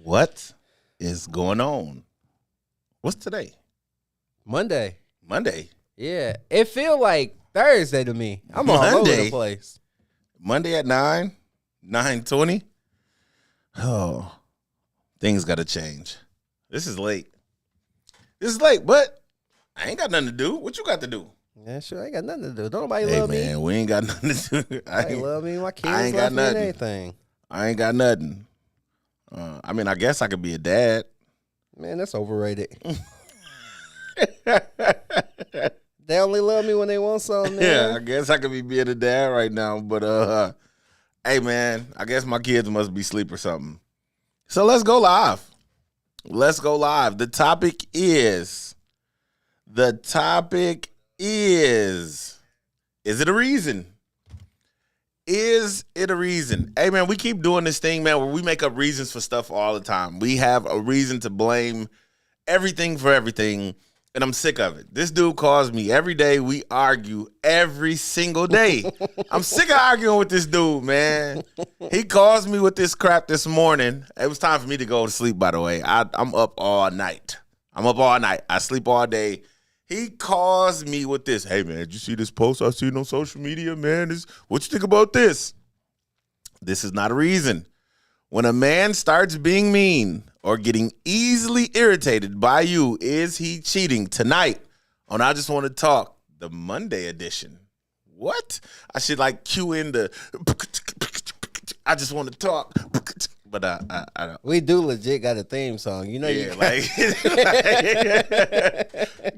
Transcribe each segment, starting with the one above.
What is going on? What's today? Monday. Monday. Yeah. It feel like Thursday to me. I'm all over the place. Monday at 9:20. Oh, things got to change. This is late. But I ain't got nothing to do. What you got to do? Yeah, sure. I ain't got nothing to do. Don't nobody love me. Man, we ain't got nothing to do. I ain't love me. My kids I ain't love got me nothing. and anything. I ain't got nothing. I guess I could be a dad. Man, that's overrated. They only love me when they want something, man. Yeah, I guess I could be being a dad right now. But, hey, man, I guess my kids must be asleep or something. So let's go live. The topic is, is it a reason? Is it a reason? Hey, man, we keep doing this thing, man, where we make up reasons for stuff all the time. We have a reason to blame everything for everything, and I'm sick of it. This dude calls me every day. We argue every single day. I'm sick of arguing with this dude, man. He calls me with this crap this morning. It was time for me to go to sleep, by the way. I'm up all night. I sleep all day. He calls me with this. Hey, man, did you see this post I seen on social media, man? What you think about this? This is not a reason. When a man starts being mean or getting easily irritated by you, is he cheating? Tonight on I Just Want to Talk, the Monday edition. What? I should cue in the I just want to talk. But I don't. We do legit got a theme song. You know,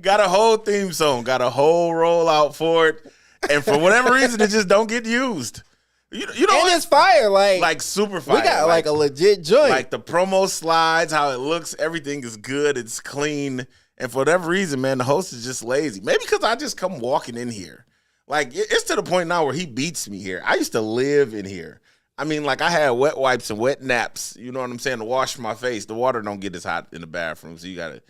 got a whole theme song, got a whole rollout for it, and for whatever reason, it just don't get used. You know, and it's fire, like super fire. We got a legit joint. Like the promo slides, how it looks, everything is good, it's clean, and for whatever reason, man, the host is just lazy. Maybe because I just come walking in here, it's to the point now where he beats me here. I used to live in here. I had wet wipes and wet naps, you know what I'm saying, to wash my face. The water don't get as hot in the bathroom, so you got to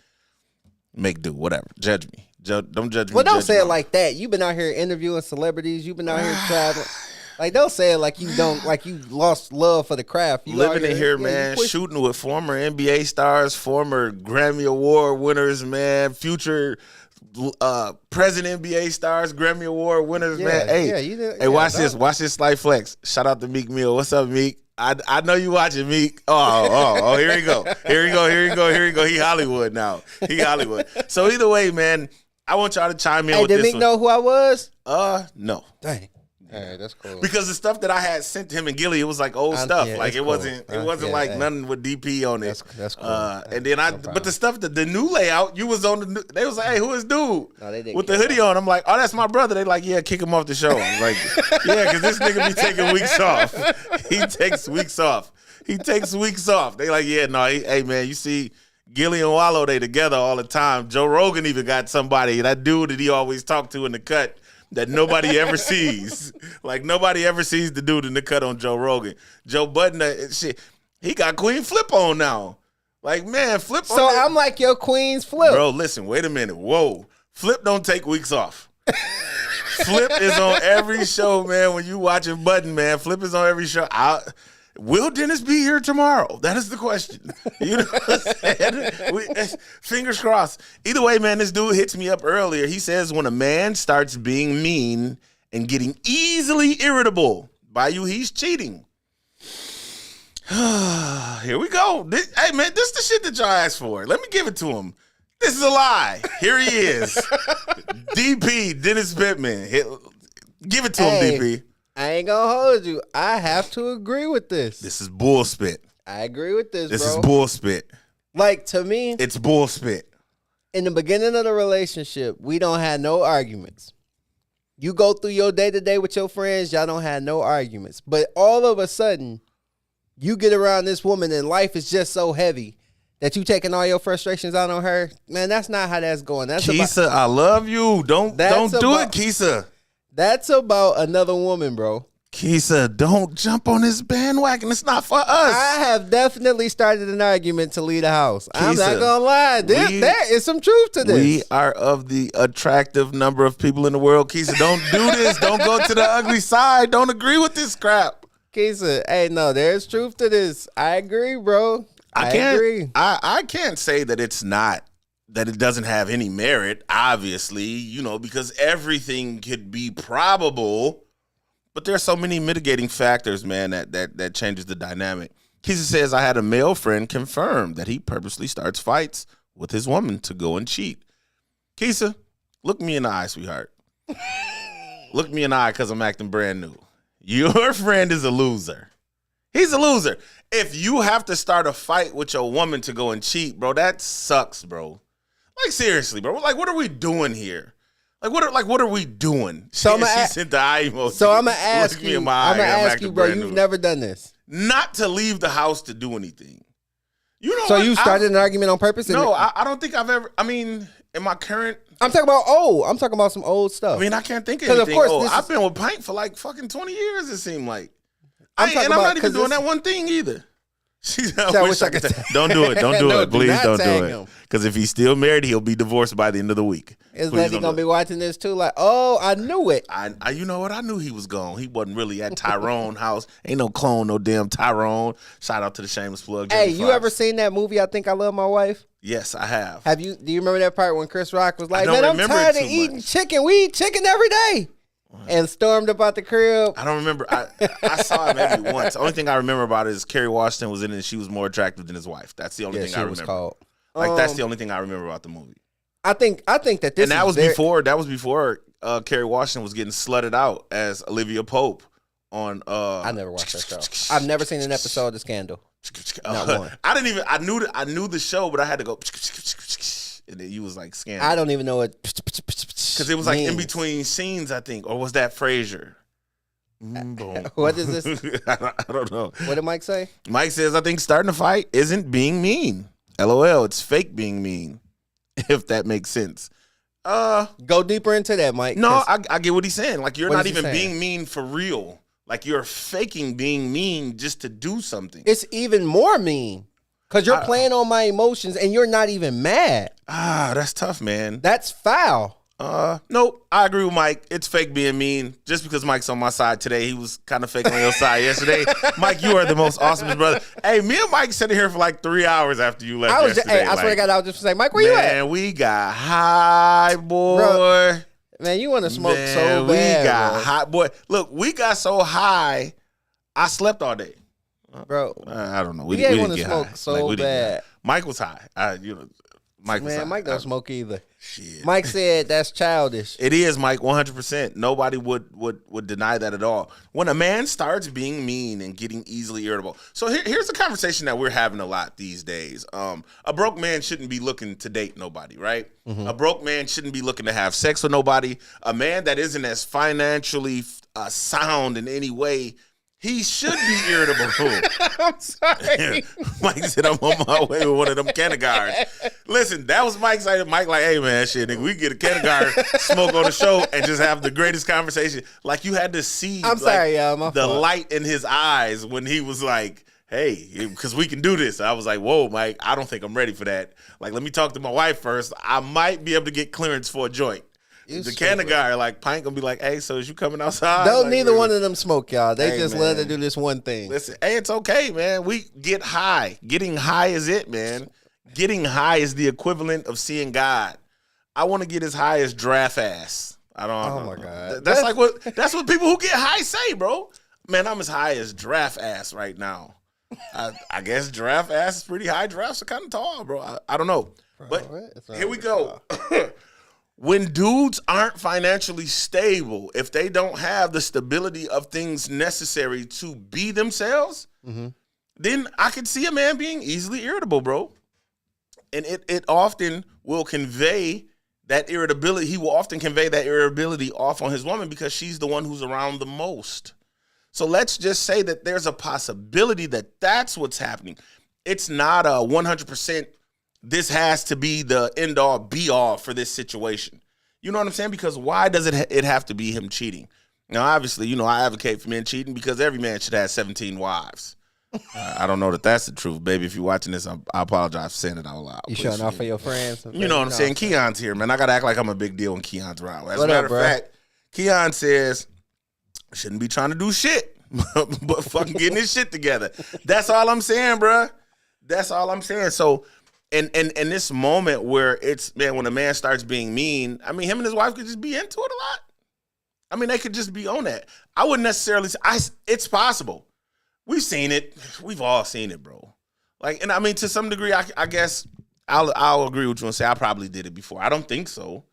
make do, whatever. Judge me. Don't judge me. Well, don't say it like that. You've been out here interviewing celebrities. You've been out here traveling. Don't say it like you don't, like you lost love for the craft. You living in here, man, shooting with former NBA stars, former Grammy Award winners, man, future present NBA stars, Grammy Award winners, man. Hey, watch this. Watch this slight flex. Shout out to Meek Mill. What's up, Meek? I know you watching, Meek. Oh, here we go. He Hollywood now. So either way, man, I want y'all to chime in with this. Did Meek know who I was? No. Dang. Hey, that's cool. Because the stuff that I had sent to him and Gilly, it was like old stuff. It wasn't nothing with DP on it. That's cool. And then but the stuff the new layout, you was on the. They was like, hey, who is dude? No, they didn't with the hoodie on. I'm like, oh, that's my brother. They like, yeah, kick him off the show. I'm like, yeah, because this nigga be taking weeks off. He takes weeks off. They like, yeah, no, hey man, you see. Gilly and Wallow, they together all the time. Joe Rogan even got somebody, that dude that he always talked to in the cut that nobody ever sees. Nobody ever sees the dude in the cut on Joe Rogan. Joe Budden, shit, he got Queen Flip on now. Man, Flip on. So I'm like your Queen's Flip. Bro, listen, wait a minute. Whoa. Flip don't take weeks off. Flip is on every show, man. When you watching Budden, man, Flip is on every show. Will Dennis be here tomorrow? That is the question. You know what I'm saying? Fingers crossed. Either way, man, this dude hits me up earlier. He says when a man starts being mean and getting easily irritable by you, he's cheating. Here we go. Hey, man, this is the shit that y'all asked for. Let me give it to him. This is a lie. Here he is. DP, Dennis Pittman. Give it to him, DP. I ain't gonna hold you. I have to agree with this. This is bull spit. I agree with this, This bro. is bull spit. To me, it's bull spit. In the beginning of the relationship, we don't have no arguments. You go through your day-to-day with your friends, y'all don't have no arguments. But all of a sudden, you get around this woman and life is just so heavy that you taking all your frustrations out on her. Man, that's not how that's going. Keisha, I love you. Don't do it, Keisha. That's about another woman, bro. Keisha, don't jump on this bandwagon. It's not for us. I have definitely started an argument to leave the house. Keisha, I'm not going to lie. There is some truth to this. We are of the attractive number of people in the world. Keisha, don't do this. Don't go to the ugly side. Don't agree with this crap. Keisha, hey, no, there's truth to this. I agree, bro. I agree. I can't say that it's not, that it doesn't have any merit, obviously, you know, because everything could be probable, but there's so many mitigating factors, man, that changes the dynamic. Keisha says, I had a male friend confirm that he purposely starts fights with his woman to go and cheat. Keisha, look me in the eye, sweetheart. Look me in the eye, because I'm acting brand new. Your friend is a loser. He's a loser. If you have to start a fight with your woman to go and cheat, bro, that sucks, bro. Like, seriously, bro. Like, what are we doing here? Like, what are we doing? So she sent the eye emoji. So I'm gonna ask you. I'm gonna ask you, bro. You've never done this. Not to leave the house to do anything. You know. So you started an argument on purpose? No, I don't think I've ever. I mean, in my current. I'm talking about old. I'm talking about some old stuff. I mean, I can't think of anything. Of course, I've been with Pint for like fucking 20 years. It seemed like. I'm not even doing that one thing either. I wish I could. Don't do it. Don't do it. Please don't do it. Because if he's still married, he'll be divorced by the end of the week. Is Letty gonna be watching this too? Like, oh, I knew it. I you know what? I knew he was gone. He wasn't really at Tyrone house. Ain't no clone, no damn Tyrone. Shout out to the shameless plug. Hey, you ever seen that movie? I Think I Love My Wife. Yes, I have. Have you? Do you remember that part when Chris Rock was like, "Man, I'm tired of eating chicken. We eat chicken every day." And stormed about the crib. I don't remember. I saw it maybe once. The only thing I remember about it is Kerry Washington was in it and she was more attractive than his wife. That's the only thing I remember. That's the only thing I remember about the movie. I think that this. And that was before Kerry Washington was getting slutted out as Olivia Pope on. I never watched that show. I've never seen an episode of Scandal. Not one. I knew the show, but I had to go. And then you was like Scandal. I don't even know what. Because it was like in between scenes, I think. Or was that Frasier? What is this? I don't know. What did Mike say? Mike says, I think starting a fight isn't being mean. LOL, it's fake being mean. If that makes sense. Go deeper into that, Mike. No, I get what he's saying. Like, you're not even being mean for real. Like, you're faking being mean just to do something. It's even more mean. Because you're playing on my emotions and you're not even mad. That's tough, man. That's foul. Nope. I agree with Mike. It's fake being mean. Just because Mike's on my side today, he was kind of fake on your side yesterday. Mike, you are the most awesome brother. Hey, me and Mike sitting here for like 3 hours after you left yesterday. I swear to God, I was just saying, Mike, where you at? Man, we got high, boy. Bro, man, you want to smoke so bad. We got high, boy. Look, we got so high, I slept all day. Bro, I don't know. We didn't want to get smoke high. So bad. Mike was high. Mike was high. Mike don't smoke either. Shit. Mike said that's childish. It is, Mike, 100%. Nobody would deny that at all. When a man starts being mean and getting easily irritable. So here's a conversation that we're having a lot these days. A broke man shouldn't be looking to date nobody, right? Mm-hmm. A broke man shouldn't be looking to have sex with nobody. A man that isn't as financially sound in any way, he should be irritable. I'm sorry. Mike said, I'm on my way with one of them Canagars. Listen, that was Mike's idea. Mike like, hey, man, shit, nigga, we get a Canagar, smoke on the show, and just have the greatest conversation. Like, you had to see the light in his eyes when he was like, hey, because we can do this. I was like, whoa, Mike, I don't think I'm ready for that. Like, let me talk to my wife first. I might be able to get clearance for a joint. The Canagar, like, Pint gonna be like, hey, so is you coming outside? No, like, neither one of them smoke, y'all. They just let her do this one thing. Listen, hey, it's okay, man. We get high. Getting high is it, man. Getting high is the equivalent of seeing God. I want to get as high as Giraffe Ass. I don't know. Oh, my God. That's what people who get high say, bro. Man, I'm as high as Giraffe Ass right now. I guess Giraffe Ass is pretty high. Giraffes are kind of tall, bro. I don't know. But here we go. When dudes aren't financially stable, if they don't have the stability of things necessary to be themselves, then I could see a man being easily irritable, bro. And it often will convey that irritability. He will often convey that irritability off on his woman because she's the one who's around the most. So let's just say that there's a possibility that that's what's happening. It's not a 100%. This has to be the end all be all for this situation. You know what I'm saying? Because why does it have to be him cheating? Now, obviously, I advocate for men cheating because every man should have 17 wives. I don't know that that's the truth, baby. If you're watching this, I apologize for saying it out loud. You showing off for your friends? You know what I'm saying? Keon's here, man. I got to act like I'm a big deal when Keon's around. As a matter of fact, Keon says, shouldn't be trying to do shit, but fucking getting his shit together. That's all I'm saying, bro. That's all I'm saying. So, in this moment where it's, man, when a man starts being mean, I mean, him and his wife could just be into it a lot. I mean, they could just be on that. I wouldn't necessarily say, it's possible. We've seen it. We've all seen it, bro. Like, and I mean, to some degree, I guess I'll agree with you and say I probably did it before. I don't think so.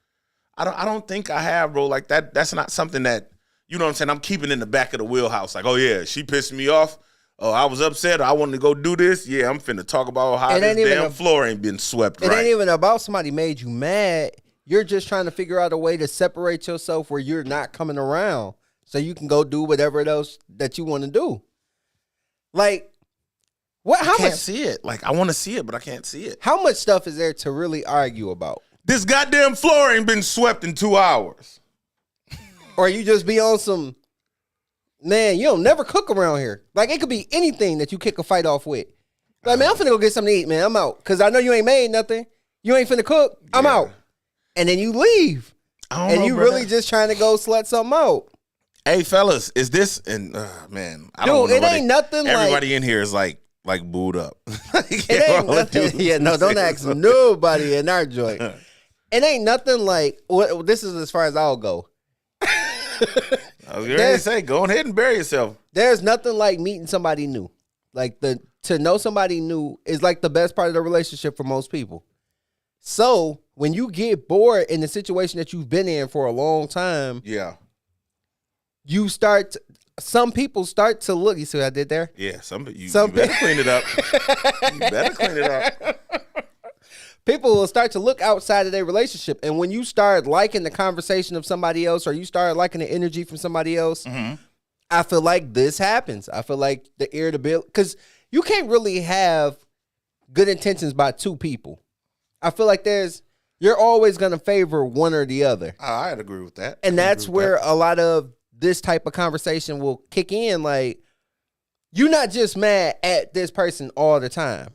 I don't think I have, bro. Like that. That's not something that, you know what I'm saying, I'm keeping in the back of the wheelhouse. Like, oh yeah, she pissed me off. Oh, I was upset. I wanted to go do this. Yeah, I'm finna talk about how this damn floor ain't been swept right. It ain't even about somebody made you mad. You're just trying to figure out a way to separate yourself where you're not coming around so you can go do whatever else that you want to do. Like, what? How I can't much see it? Like, I want to see it, but I can't see it. How much stuff is there to really argue about? This goddamn floor ain't been swept in 2 hours. Or you just be on some, man, you don't never cook around here. Like, it could be anything that you kick a fight off with. Like, man, I'm finna go get something to eat, man. I'm out. Because I know you ain't made nothing. You ain't finna cook. I'm out. And then you leave. And you really just trying to go slut something out. Hey, fellas, is this, and man, I don't know. Dude, it ain't nothing like. Everybody in here is like booed up. It ain't nothing. Yeah, no, don't ask nobody in our joint. It ain't nothing like, this is as far as I'll go. I was going to say, go ahead and bury yourself. There's nothing like meeting somebody new. Like, to know somebody new is like the best part of the relationship for most people. So when you get bored in the situation that you've been in for a long time, yeah, some people start to look. You see what I did there? Yeah, you better clean it up. You better clean it up. People will start to look outside of their relationship. And when you start liking the conversation of somebody else, or you start liking the energy from somebody else, I feel like this happens. I feel like the irritability, because you can't really have good intentions by two people. I feel like you're always going to favor one or the other. I'd agree with that. And that's where a lot of this type of conversation will kick in. Like, you're not just mad at this person all the time.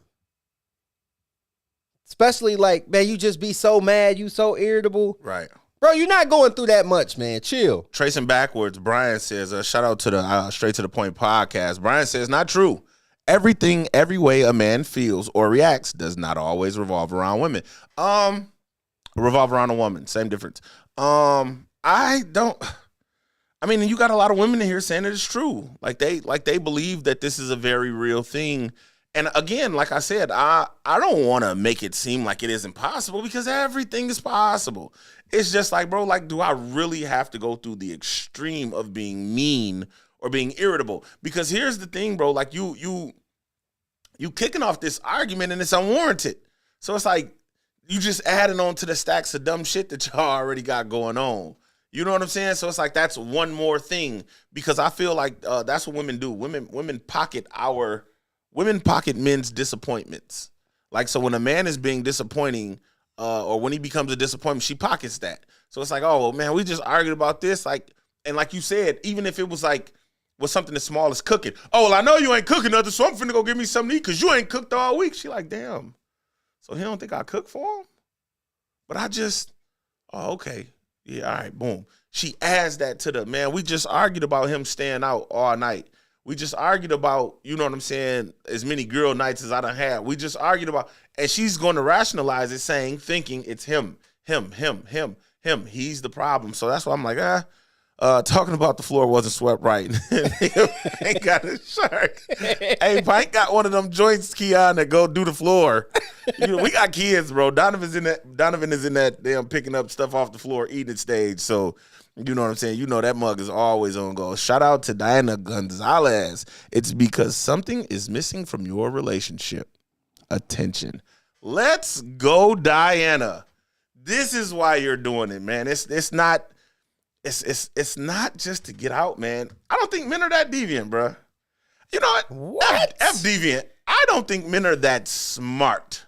Especially like, man, you just be so mad, you so irritable. Right. Bro, you're not going through that much, man. Chill. Tracing backwards, Brian says, shout out to the Straight to the Point podcast. Brian says, not true. Everything, every way a man feels or reacts does not always revolve around women. Revolve around a woman. Same difference. I mean, you got a lot of women in here saying that it's true. Like they believe that this is a very real thing. And again, like I said, I don't want to make it seem like it isn't possible, because everything is possible. It's just like, bro, like, do I really have to go through the extreme of being mean or being irritable? Because here's the thing, bro, like you kicking off this argument and it's unwarranted. So it's like you just adding on to the stacks of dumb shit that y'all already got going on. You know what I'm saying? So it's like that's one more thing, because I feel like that's what women do. Women pocket men's disappointments. Like, so when a man is being disappointing, or when he becomes a disappointment, she pockets that. So it's like, oh, well, man, we just argued about this. Like, and like you said, even if it was something as small as cooking. Oh, well, I know you ain't cooking nothing, so I'm finna go get me something to eat because you ain't cooked all week. She like, damn. So he don't think I cook for him? But okay. Yeah, all right, boom. She adds that to the, man, we just argued about him staying out all night. We just argued about, you know what I'm saying, as many girl nights as I done had. We just argued about, and she's going to rationalize it thinking it's him. He's the problem. So that's why I'm like, talking about the floor wasn't swept right. Ain't got a shark. Hey, Pike got one of them joints, Keon, that go do the floor. We got kids, bro. Donovan is in that damn picking up stuff off the floor, eating stage. So, you know what I'm saying? You know that mug is always on go. Shout out to Diana Gonzalez. It's because something is missing from your relationship. Attention. Let's go, Diana. This is why you're doing it, man. It's not just to get out, man. I don't think men are that deviant, bro. You know what? F deviant. I don't think men are that smart.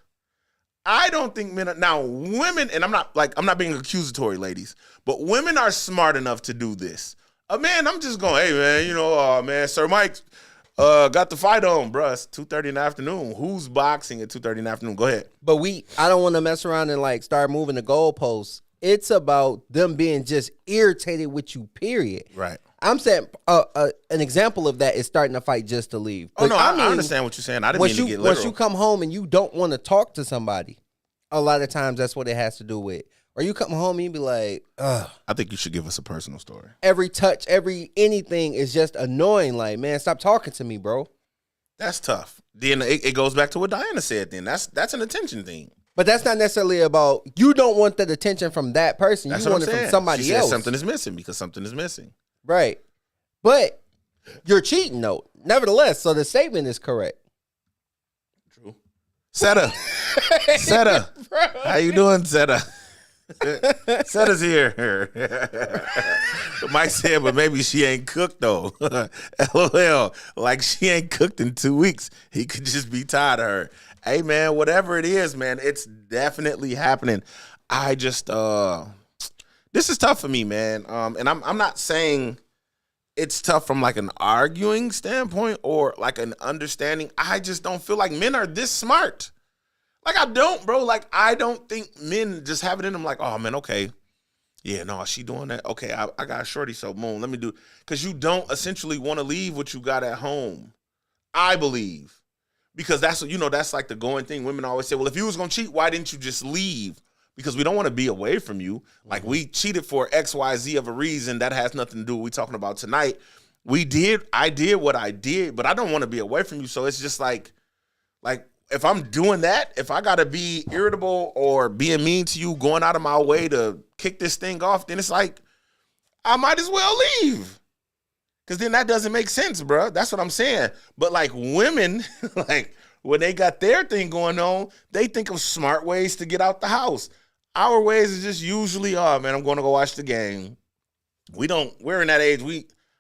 I don't think men are, now women, and I'm not being accusatory, ladies, but women are smart enough to do this. Man, I'm just going, hey man, man, Sir Mike got the fight on, bruh. It's 2:30 in the afternoon. Who's boxing at 2:30 in the afternoon? Go ahead. But I don't want to mess around and start moving the goalposts. It's about them being just irritated with you, period. Right. I'm saying an example of that is starting a fight just to leave. Oh, no, I mean, understand what you're saying. I didn't mean to get literal. Once you come home and you don't want to talk to somebody, a lot of times that's what it has to do with. Or you come home and you be like, ugh. I think you should give us a personal story. Every touch, every anything is just annoying. Like, man, stop talking to me, bro. That's tough. Then it goes back to what Diana said. Then that's an attention thing. But that's not necessarily about you don't want that attention from that person. That's you what want I'm it saying. from somebody She else. said something is missing because something is missing. Right. But you're cheating, though. Nevertheless, so the statement is correct. True. Seta. Seta. How you doing, Seta? Seta's here. Mike said, but maybe she ain't cooked, though. LOL. Like she ain't cooked in 2 weeks. He could just be tired of her. Hey, man, whatever it is, man, it's definitely happening. I just, this is tough for me, man. And I'm not saying it's tough from like an arguing standpoint or like an understanding. I just don't feel like men are this smart. Like I don't, bro. Like I don't think men just have it in them like, oh man, okay. Yeah, no, she doing that. Okay, I got a shorty, so boom, let me do. Because you don't essentially want to leave what you got at home. I believe. Because that's, that's like the going thing. Women always say, well, if you was going to cheat, why didn't you just leave? Because we don't want to be away from you. Like we cheated for X, Y, Z of a reason. That has nothing to do with what we're talking about tonight. I did what I did, but I don't want to be away from you. So it's just like if I'm doing that, if I got to be irritable or being mean to you, going out of my way to kick this thing off, then it's like, I might as well leave. Because then that doesn't make sense, bro. That's what I'm saying. But like women, like when they got their thing going on, they think of smart ways to get out the house. Our ways is just usually, oh man, I'm going to go watch the game. We're in that age,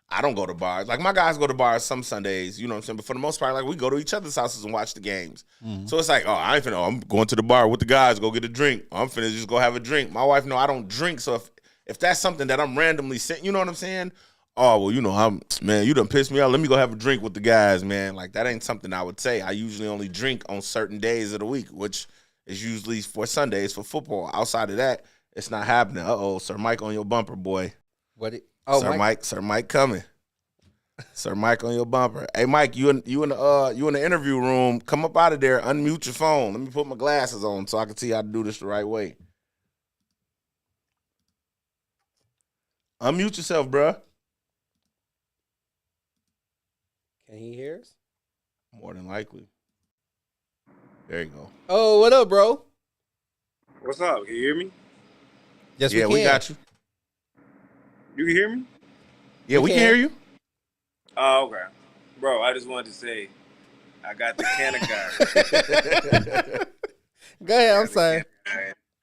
I don't go to bars. Like my guys go to bars some Sundays, you know what I'm saying? But for the most part, like we go to each other's houses and watch the games. Mm-hmm. So it's like, I'm going to the bar with the guys, go get a drink. I'm finna just go have a drink. My wife, no, I don't drink. So if that's something that I'm randomly saying, you know what I'm saying? Oh, well, man, you done pissed me off. Let me go have a drink with the guys, man. Like that ain't something I would say. I usually only drink on certain days of the week, which is usually for Sundays for football. Outside of that, it's not happening. Uh-oh, Sir Mike on your bumper, boy. Sir Mike coming. Sir Mike on your bumper. Hey Mike, you in the interview room. Come up out of there, unmute your phone. Let me put my glasses on so I can see how to do this the right way. Unmute yourself, bruh. Can he hear us? More than likely. There you go. Oh, what up, bro? What's up? Can you hear me? Yes, yeah, we got you. You can hear me? Yeah, we can hear you. Oh, okay. Bro, I just wanted to say I got the can of guy. Go ahead, I'm sorry.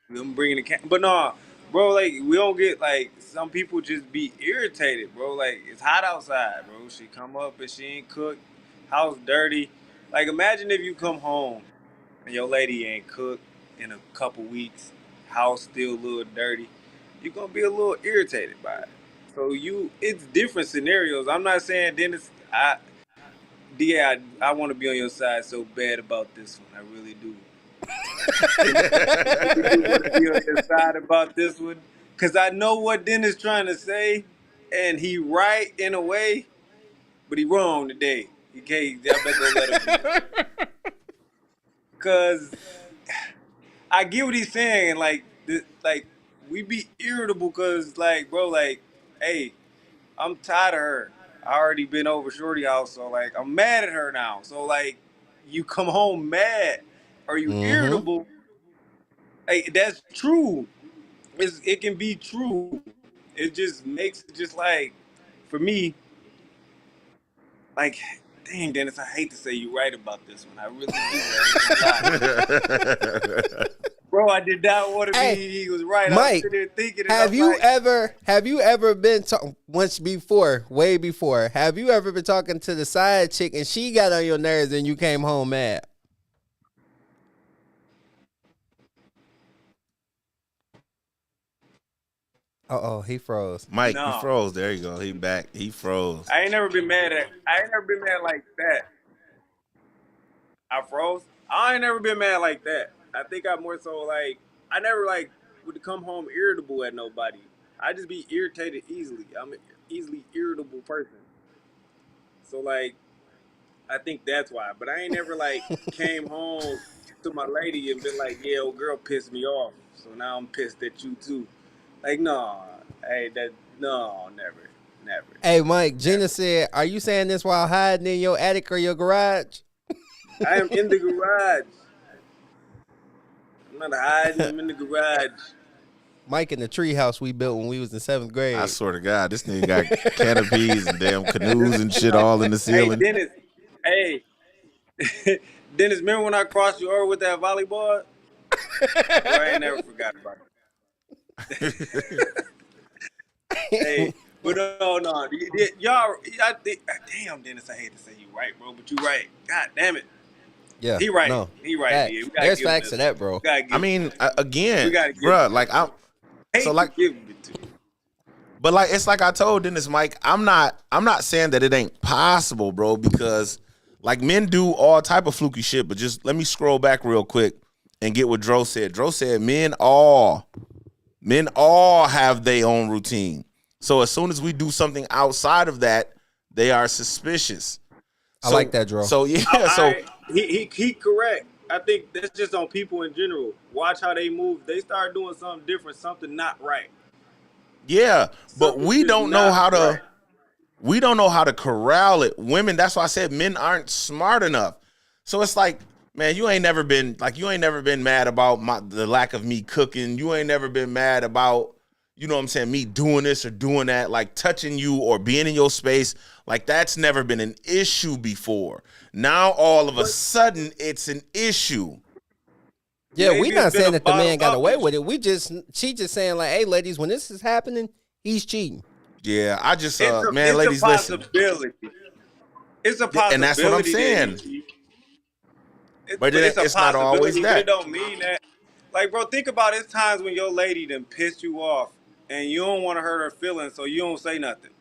I'm bringing the can. But no, bro, like, we don't get, like, some people just be irritated, bro. Like, it's hot outside, bro. She come up and she ain't cooked. House dirty. Like, imagine if you come home and your lady ain't cooked in a couple weeks. House still a little dirty. You're going to be a little irritated by it. So it's different scenarios. I'm not saying Dennis, I want to be on your side so bad about this one. I really do. I really do want to be on your side about this one. Because I know what Dennis trying to say. And he right in a way. But he wrong today. Y'all better go let him be. Because I get what he's saying. Like we be irritable because, like, bro, like, hey, I'm tired of her. I already been over Shorty house, so like I'm mad at her now. So like you come home mad or you irritable. Hey, that's true. It can be true. It just makes it just like for me, like, dang Dennis, I hate to say you right about this one. I really do. Bro, I did not want to be. He was right. Mike, I was sitting there thinking. Have you ever been once before, way before? Have you ever been talking to the side chick and she got on your nerves and you came home mad? He froze. Mike, he froze. There you go. He back. He froze. I ain't never been mad like that. I froze. I ain't never been mad like that. I think I'm more so like I never like would come home irritable at nobody. I just be irritated easily. I'm an easily irritable person. So like I think that's why. But I ain't never like came home to my lady and been like, yeah, old girl pissed me off. So now I'm pissed at you too. Like, no, hey, that no, never, never, Hey, Mike, never. Gina said, "Are you saying this while hiding in your attic or your garage?" I am in the garage. I'm not hiding. I'm in the garage. Mike in the tree house we built when we was in seventh I grade. swear to God, this nigga got canopies and damn This, canoes and shit no, all in the hey ceiling. Dennis. Hey, Dennis. Remember when I crossed you over with that volleyball? Bro, I ain't never forgot about it. Hey, but no, no, y'all. I think, damn, Dennis. I hate to say you right, bro, but you right. God damn it. Yeah, He right. no He right. Yeah, facts. we gotta There's give him facts to this one. that, bro. We gotta I give him mean, this. We again, gotta give him bruh, this like one. I'm so Hate to like, give it to you. but like it's like I told Dennis, Mike. I'm not saying that it ain't possible, bro, because like men do all type of fluky shit. But just let me scroll back real quick and get what Dro said. Dro said men all have their own routine. So as soon as we do something outside of that, they are suspicious. I like So that, Dro. so yeah, so He correct. I think that's just on people in general. Watch how they move. They start doing something different, something not right. yeah, but Something we just don't know not how right. to corral it. Women, that's why I said men aren't smart enough. So it's like, man, you ain't never been mad about the lack of me cooking. You ain't never been mad about, you know what I'm saying, me doing this or doing that, like touching you or being in your space. Like that's never been an issue before. Now all of a But sudden it's an issue. Yeah, we maybe it's not been saying a that the bottom man got up away issue. with it. She just saying like, "Hey, ladies, when this is happening, he's cheating." Yeah, I just man, It's a ladies, listen. possibility. It's a Yeah, and that's what I'm possibility that he saying. cheated. But But it's a it's not always possibility, but it that. don't mean that. Like, bro, think about it. It's times when your lady done pissed you off, and you don't want to hurt her feelings, so you don't say nothing.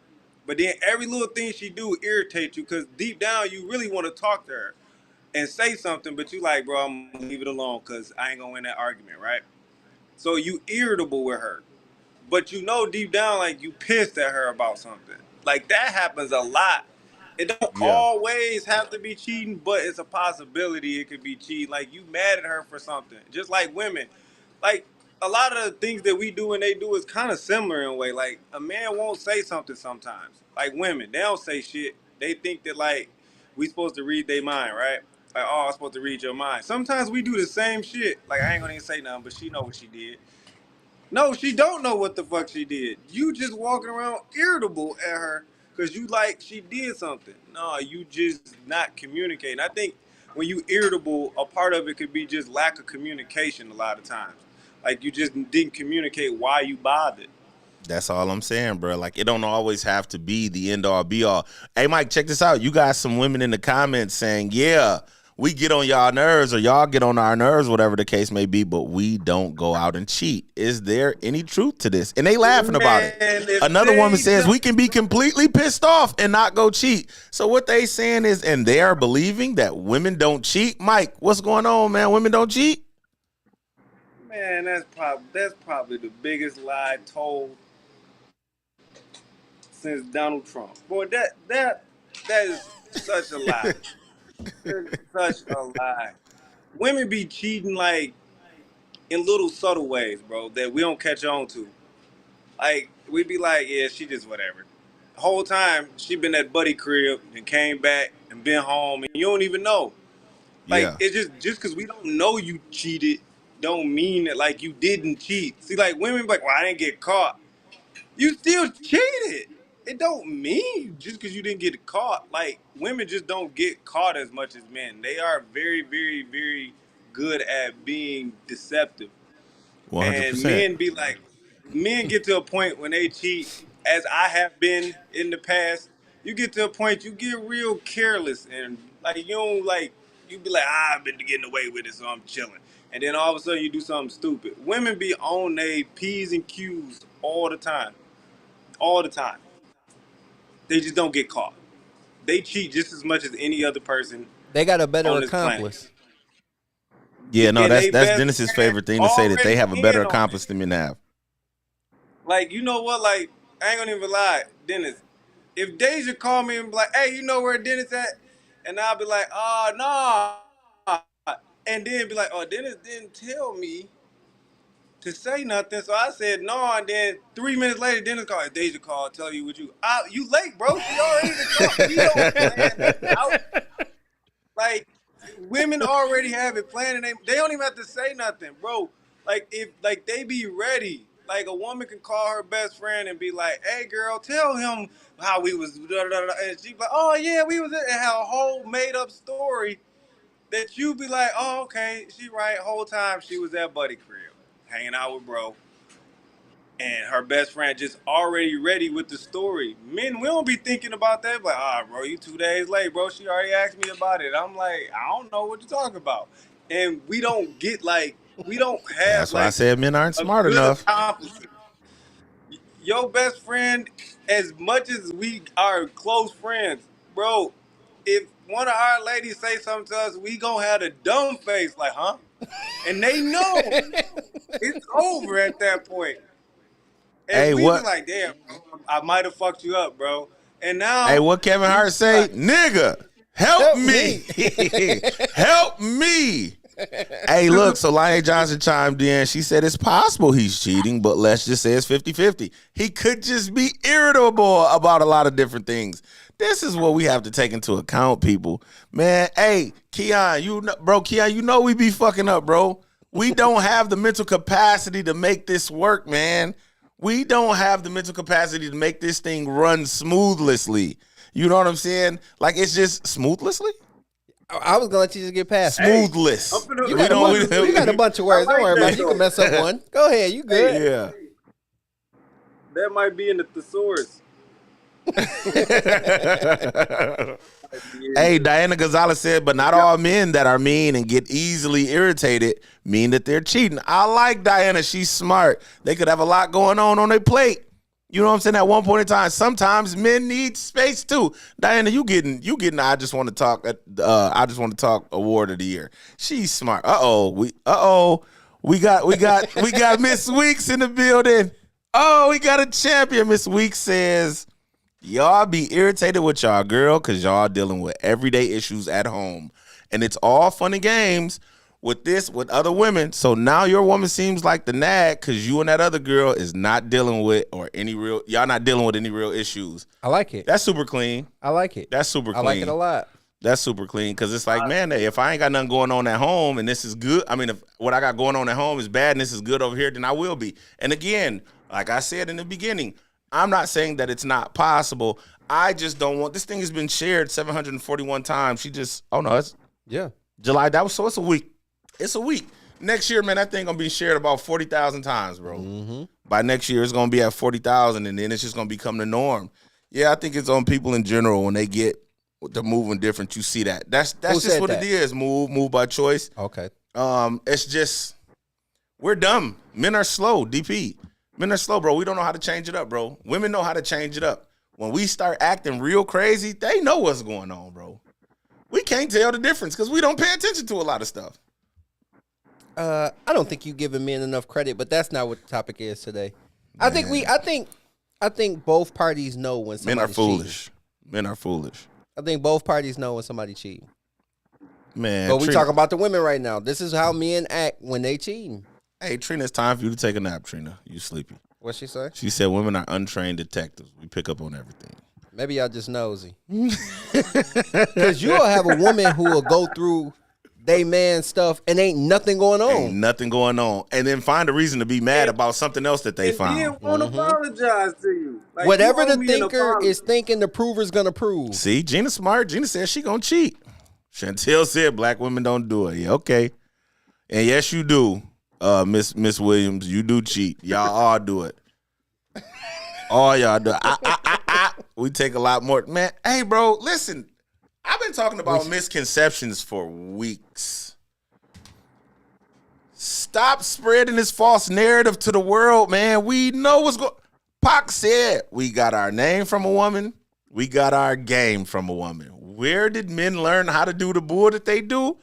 But then every little thing she do irritates you, because deep down you really want to talk to her and say something, but you like, bro, I'm gonna leave it alone because I ain't gonna win that argument, right? So you irritable with her, but you know deep down like you pissed at her about something. Like that happens a lot. It don't Yeah. always have to be cheating, but it's a possibility it could be cheating. Like you mad at her for something. Just like women. Like a lot of the things that we do and they do is kind of similar in a way. Like a man won't say something sometimes. Like women, they don't say shit. They think that like we supposed to read their mind, right? Like, oh, I'm supposed to read your mind. Sometimes we do the same shit. Like I ain't gonna even say nothing, but she know what she did. No, she don't know what the fuck she did. You just walking around irritable at her because you like she did something. No, you just not communicating. I think when you irritable, a part of it could be just lack of communication a lot of times. Like you just didn't communicate why you bothered. That's all I'm saying, bro. Like it don't always have to be the end all be all. Hey, Mike, check this out. You got some women in the comments saying, "Yeah, we get on y'all nerves, or y'all get on our nerves, whatever the case may be, but we don't go out and cheat." Is there any truth to this? And they laughing about it. Man, if Another woman they says don't, we can be completely pissed off and not go cheat. So what they saying is, and they are believing that women don't cheat. Mike, what's going on, man? Women don't cheat? man, that's probably the biggest lie told since Donald Trump. Boy, that is such a lie. It's such a lie. Women be cheating like in little subtle ways, bro, that we don't catch on to. Like we be like, yeah, she just whatever. The whole time she been at buddy crib and came back and been home and you don't even know. Like Yeah. it's just because we don't know you cheated, don't mean that like you didn't cheat. See, like women be like, well, I didn't get caught. You still cheated. It don't mean just because you didn't get caught. Like women just don't get caught as much as men. They are very, very, very good at being deceptive. And 100%. men get to a point when they cheat, as I have been in the past. You get to a point you get real careless and like you don't like you be like, I've been getting away with it, so I'm chilling. And then all of a sudden you do something stupid. Women be on their P's and Q's all the time. All the time. They just don't get caught. They cheat just as much as any other person They got a better on this planet. accomplice. Yeah, no, And that's they best Dennis's friend favorite thing to say that they already have a in better on it. accomplishment than men have. Like, you know what? Like, I ain't gonna even lie, Dennis. If Deja call me and be like, "Hey, you know where Dennis at?" and I'll be like, "Oh, no," and then be like, "Oh, Dennis didn't tell me to say nothing," so I said no. And then 3 minutes later, Dennis called. Deja called, tell you what you late, bro. She already done called. We don't plan nothing out. Like, women already have it planned, and they don't even have to say nothing, bro. Like, if like they be ready. Like, a woman can call her best friend and be like, "Hey, girl, tell him how we was," da, da, da, and she be like, "Oh yeah, we was," and have a whole made up story that you be like, "Oh, okay, she right." Whole time she was at Buddy crib, hanging out with bro, and her best friend just already ready with the story. Men, we don't be thinking about that. Like, bro, you 2 days late, bro. She already asked me about it. I'm like, I don't know what you're talking about. And we don't get like, we don't have That's why I like said men aren't a smart good enough. accomplishment. Your best friend, as much as we are close friends, bro, if one of our ladies say something to us, we gonna have a dumb face like, huh? And they know it's over at that point. And Hey, we be what? like, damn, bro, I might have fucked you up, bro. And Hey, now what Kevin we Hart just say? like, Nigga, help Help me. me. Help me. Hey, look, so Lionel Johnson chimed in. She said it's possible he's cheating, but let's just say it's 50-50. He could just be irritable about a lot of different things. This is what we have to take into account, people. Man, hey, Keon, Keon, you know we be fucking up, bro. We don't have the mental capacity to make this work, man. We don't have the mental capacity to make this thing run smoothly. You know what I'm saying? Like, it's just smoothlessly? I was gonna let you just get past it. hey, Smoothless. I'm finna, You got, you got a bunch of words. I Don't like worry about that it. You can though. mess up one. Go ahead. You good. Yeah. That might be in the thesaurus. Hey, Diana Gonzalez said, but not all men that are mean and get easily irritated mean that they're cheating. I like Diana. She's smart. They could have a lot going on their plate. You know what I'm saying? At one point in time, sometimes men need space too. Diana, you getting I just want to talk award of the year. She's smart. We got Miss Weeks in the building. Oh, we got a champion. Miss Weeks says, y'all be irritated with y'all girl because y'all dealing with everyday issues at home. And it's all fun and games with other women. So now your woman seems like the nag because you and that other girl is not dealing with y'all not dealing with any real issues. I like it. That's super clean. I like it. That's super clean. I like it a lot. That's super clean because it's like, man, if I ain't got nothing going on at home and this is good, I mean, if what I got going on at home is bad and this is good over here, then I will be. And again, like I said in the beginning, I'm not saying that it's not possible. I just don't want, this thing has been shared 741 times. It's July. It's a week. It's a week. Next year, man, that thing gonna be shared about 40,000 times, bro. Mm-hmm. By next year, it's gonna be at 40,000, and then it's just gonna become the norm. Yeah, I think it's on people in general when they get the moving different. You see that. That's just what it is. Move by choice. Okay. It's just we're dumb. Men are slow. DP. Men are slow, bro. We don't know how to change it up, bro. Women know how to change it up. When we start acting real crazy, they know what's going on, bro. We can't tell the difference because we don't pay attention to a lot of stuff. I don't think you giving men enough credit, but that's not what the topic is today. Man. I think both parties know when somebody's men are foolish. Cheating. Men are foolish. I think both parties know when somebody's cheating. Man, but we talking about the women right now. This is how men act when they cheating. Hey, Trina, it's time for you to take a nap, Trina. You sleepy. What'd she say? She said women are untrained detectives. We pick up on everything. Maybe y'all just nosy. Because you'll have a woman who will go through they man stuff and ain't nothing going on. Ain't nothing going on. And then find a reason to be mad about something else that they found. And won't apologize to you. Like, whatever you the thinker is thinking, the prover's going to prove. See, Gina's smart. Gina said she going to cheat. Chantel said black women don't do it. Yeah, okay. And yes, you do, Miss Williams. You do cheat. Y'all all do it. All y'all do it. We take a lot more. Man, hey, bro, listen. I've been talking about misconceptions for weeks. Stop spreading this false narrative to the world, man. We know what's going on. Pac said we got our name from a woman. We got our game from a woman. Where did men learn how to do the bull that they do?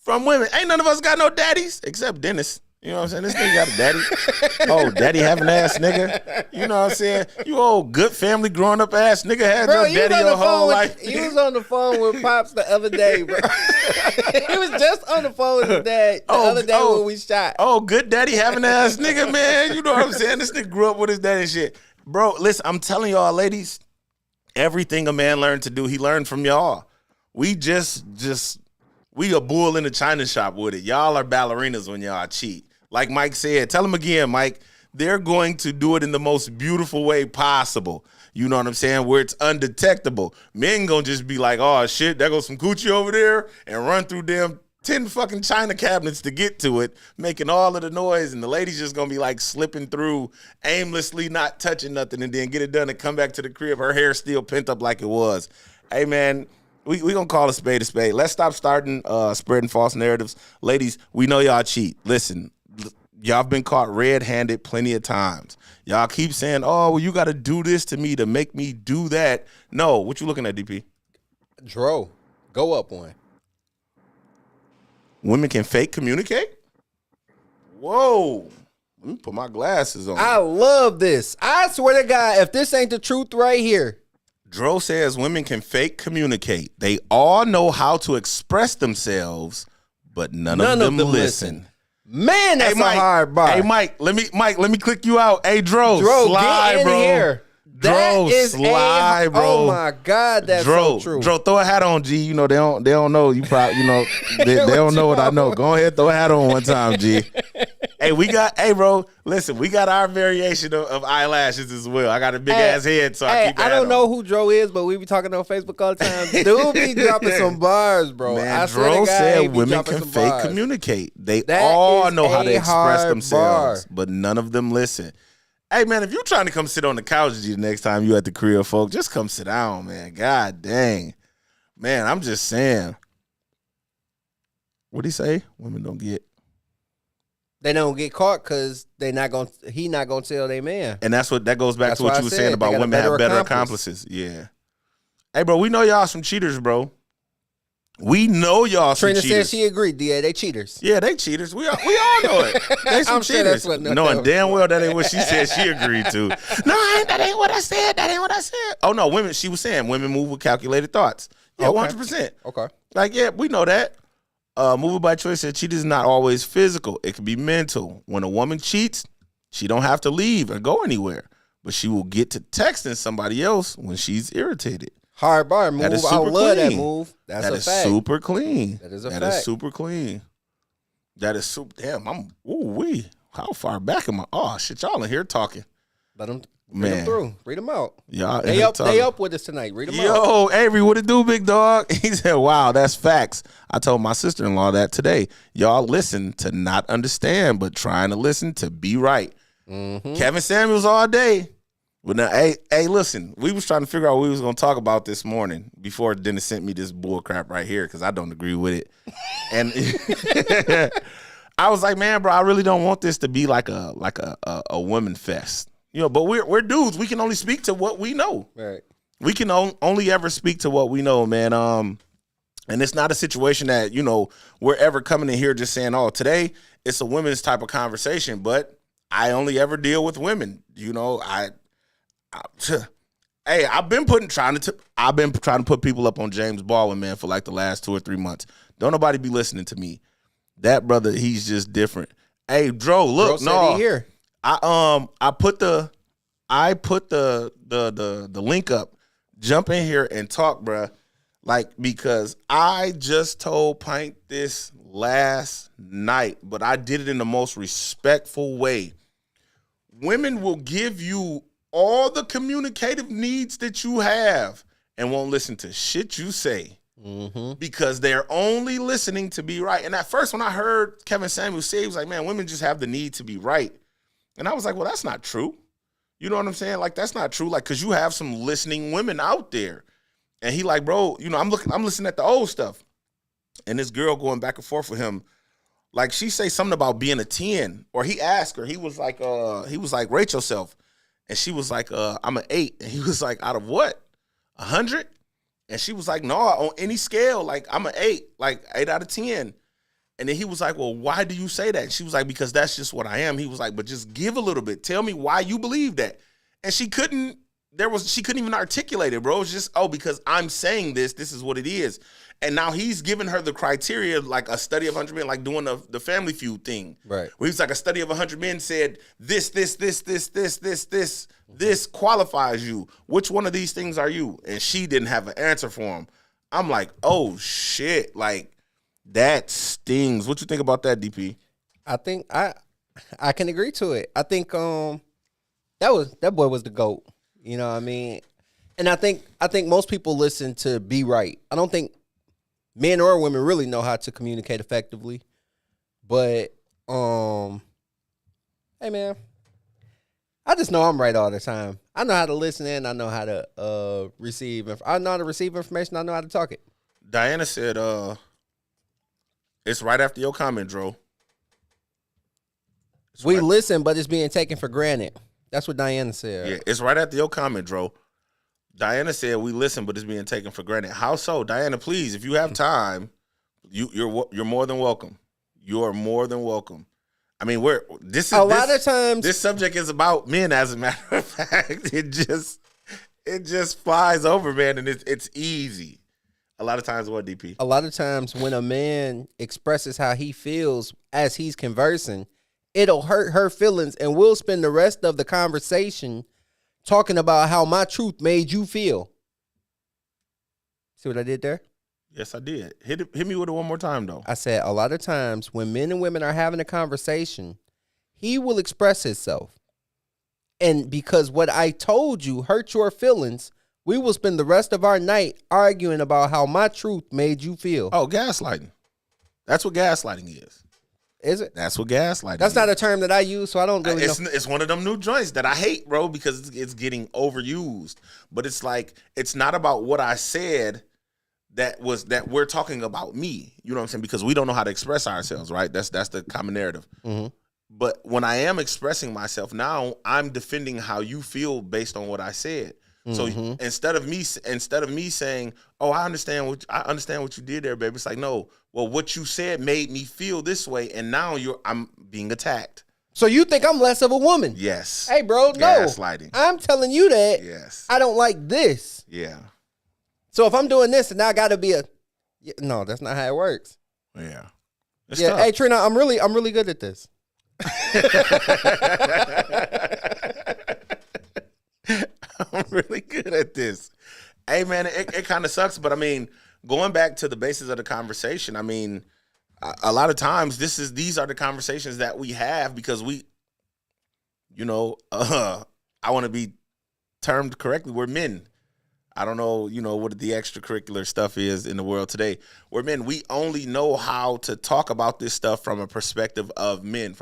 from women. Ain't none of us got no daddies except Dennis. You know what I'm saying? This nigga got a daddy. Oh, daddy having ass nigga. You know what I'm saying? You old good family growing up ass nigga had Bro, your daddy your whole life. He was on the phone with Pops the other day, bro. He was just on the phone with his dad the other day when we shot. Oh, good daddy having ass nigga, man. You know what I'm saying? This nigga grew up with his daddy and shit. Bro, listen, I'm telling y'all, ladies, everything a man learned to do, he learned from y'all. We we a bull in the china shop with it. Y'all are ballerinas when y'all cheat. Like Mike said, tell him again, Mike, they're going to do it in the most beautiful way possible. You know what I'm saying? Where it's undetectable. Men gonna just be like, oh shit, there goes some coochie over there, and run through them 10 fucking china cabinets to get to it, making all of the noise, and the lady's just gonna be like slipping through, aimlessly not touching nothing, and then get it done and come back to the crib. Her hair still pent up like it was. Hey man, we gonna call a spade a spade. Let's stop starting spreading false narratives. Ladies, we know y'all cheat. Listen, y'all been caught red-handed plenty of times. Y'all keep saying, oh, well, you got to do this to me to make me do that. No, what you looking at, DP? Dro, go up one. Women can fake communicate? Whoa. Let me put my glasses on. I love this. I swear to God, if this ain't the truth right here. Dro says women can fake communicate. They all know how to express themselves, but none of them listen. Man, that's a hard bar. Hey, Mike, let me click you out. Hey, Dro, slide, get in bro. Here. Dro, slide, bro. Oh my God, that's so true. Dro, throw a hat on, G. You know they don't know. You probably they don't know what I know. Go ahead, throw a hat on one time, G. Hey, bro, listen, we got our variation of eyelashes as well. I got a big ass head, so I keep. I don't know who Dro is, but we be talking on Facebook all the time. Dude be dropping some bars, bro. Man, Dro said women can fake communicate. They all know how to express themselves, but none of them listen. Hey, man, if you're trying to come sit on the couch with you the next time you at the crib, folk, just come sit down, man. God dang. Man, I'm just saying. What'd he say? Women don't get. They don't get caught because he not gonna tell their man. And that goes back to what you were saying about women have better accomplices. Yeah. Hey, bro, we know y'all some cheaters, bro. We know y'all some Trina cheaters. said she agreed, DA. They cheaters. Yeah, they cheaters. We all know it. They some cheaters. Sure knowing damn well that ain't what she said she agreed to. No, that ain't what I said. That ain't what I said. Oh, no, women, she was saying women move with calculated thoughts. Yeah, okay. 100%. Okay. Like, yeah, we know that. Movie by Choice said cheating is not always physical. It can be mental. When a woman cheats, she don't have to leave or go anywhere, but she will get to texting somebody else when she's irritated. Hard bar move. I love that move. That is super clean. That is a fact. That is super clean. That is super. Damn, how far back am I? Oh shit, y'all in here talking. Let them read them through. Read them out. Y'all they up with us tonight. Read them out. Yo, Avery, what it do, big dog? He said, "Wow, that's facts." I told my sister-in-law that today. Y'all listen to not understand, but trying to listen to be right. Mm-hmm. Kevin Samuels all day. Well, now, hey, listen, we was trying to figure out what we was going to talk about this morning before Dennis sent me this bull crap right here because I don't agree with it. And I was like, man, bro, I really don't want this to be like a women fest. You know, but we're dudes. We can only speak to what we know. Right. We can only ever speak to what we know, man. And it's not a situation that, you know, we're ever coming in here just saying, oh, today it's a women's type of conversation, but I only ever deal with women. You know, I've been trying to put people up on James Baldwin, man, for like the last 2 or 3 months. Don't nobody be listening to me. That brother, he's just different. Hey, Dro, look, no, here. I put the link up. Jump in here and talk, bruh. Like, because I just told Pint this last night, but I did it in the most respectful way. Women will give you all the communicative needs that you have and won't listen to shit you say because they're only listening to be right. And at first, when I heard Kevin Samuels say, he was like, man, women just have the need to be right. And I was like, well, that's not true. You know what I'm saying? Like, that's not true. Like, because you have some listening women out there. And he like, bro, you know, I'm listening at the old stuff. And this girl going back and forth with him, like, she say something about being a 10. Or he asked her, he was like, rate yourself. And she was like, I'm an 8. And he was like, out of what? 100? And she was like, no, on any scale, like, I'm an 8, like 8 out of 10. And then he was like, well, why do you say that? And she was like, because that's just what I am. He was like, but just give a little bit. Tell me why you believe that. And she couldn't even articulate it, bro. It was just, because I'm saying this is what it is. And now he's giving her the criteria, like a study of 100 men, like doing the Family Feud thing. Right. Where he's like, a study of 100 men said this qualifies you. Which one of these things are you? And she didn't have an answer for him. I'm like, oh shit, like that stings. What you think about that, DP? I think I can agree to it. I think that boy was the GOAT. You know what I mean? And I think most people listen to Be Right. I don't think men or women really know how to communicate effectively. But hey man, I just know I'm right all the time. I know how to listen in, I know how to receive. I know how to receive information, I know how to talk it. Diana said, it's right after your comment, Dro. We listen, but it's being taken for granted. That's what Diana said. Yeah, it's right after your comment, Dro. Diana said we listen, but it's being taken for granted. How so? Diana, please, if you have time, you're more than welcome. You are more than welcome. I mean, this subject is about men, as a matter of fact. It just flies over, man, and it's easy. A lot of times, what, DP? A lot of times when a man expresses how he feels as he's conversing, it'll hurt her feelings, and we'll spend the rest of the conversation talking about how my truth made you feel. See what I did there? Yes, I did. Hit me with it one more time, though. I said a lot of times when men and women are having a conversation, he will express himself. And because what I told you hurt your feelings, we will spend the rest of our night arguing about how my truth made you feel. Oh, gaslighting. That's what gaslighting is. Is it? That's what gaslighting That's is. not a term that I use, so I don't really know. It's one of them new joints that I hate, bro, because it's getting overused. But it's like, it's not about what I said that we're talking about me. You know what I'm saying? Because we don't know how to express ourselves, right? That's the common narrative. Mm-hmm. But when I am expressing myself now, I'm defending how you feel based on what I said. So instead of me saying, "Oh, I understand what you did there, baby," it's like, no. Well, what you said made me feel this way, and now I'm being attacked. So you think I'm less of a woman? Yes. Hey, bro, no. Gaslighting. I'm telling you that. Yes. I don't like this. Yeah. So if I'm doing this, and now I got to be no, that's not how it works. Yeah. It's tough. Hey, Trina, I'm really good at this. I'm really good at this. Hey, man, it kind of sucks, but I mean, going back to the basis of the conversation, I mean, a lot of times these are the conversations that we have because I want to be termed correctly. We're men. I don't know, what the extracurricular stuff is in the world today. We're men. We only know how to talk about this stuff from a perspective of men,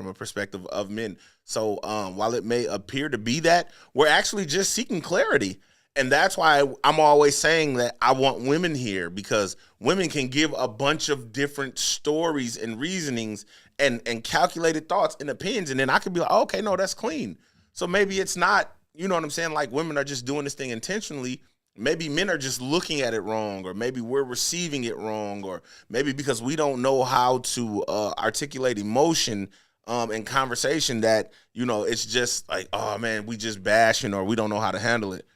So while it may appear to be that, we're actually just seeking clarity. And that's why I'm always saying that I want women here, because women can give a bunch of different stories and reasonings and calculated thoughts and opinions. And then I could be like, oh, okay, no, that's clean. So maybe it's not, you know what I'm saying? Like women are just doing this thing intentionally. Maybe men are just looking at it wrong, or maybe we're receiving it wrong, or maybe because we don't know how to articulate emotion in conversation that, it's just like, oh, man, we just bashing or we don't know how to handle it.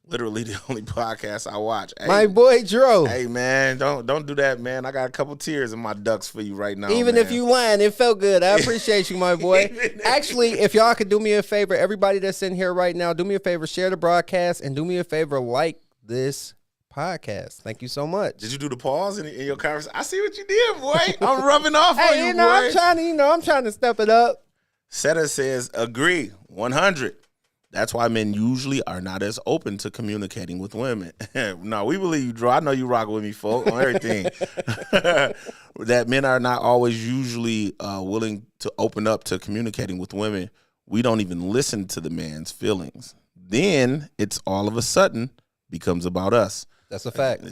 Literally the only podcast I watch. Hey, my boy Dro. Hey, man, don't do that, man. I got a couple tears in my ducts for you right now. Even if you lying, it felt good. I appreciate you, my boy. Actually, if y'all could do me a favor, everybody that's in here right now, do me a favor, share the broadcast, and do me a favor, like this podcast. Thank you so much. Did you do the pause in your conversation? I see what you did, boy. I'm rubbing off on you, boy. I'm trying to step it up. Seta says, agree, 100. That's why men usually are not as open to communicating with women. No, we believe you, Drew. I know you rock with me, folk, on everything. That men are not always usually willing to open up to communicating with women. We don't even listen to the man's feelings. Then it's all of a sudden becomes about us. That's a fact.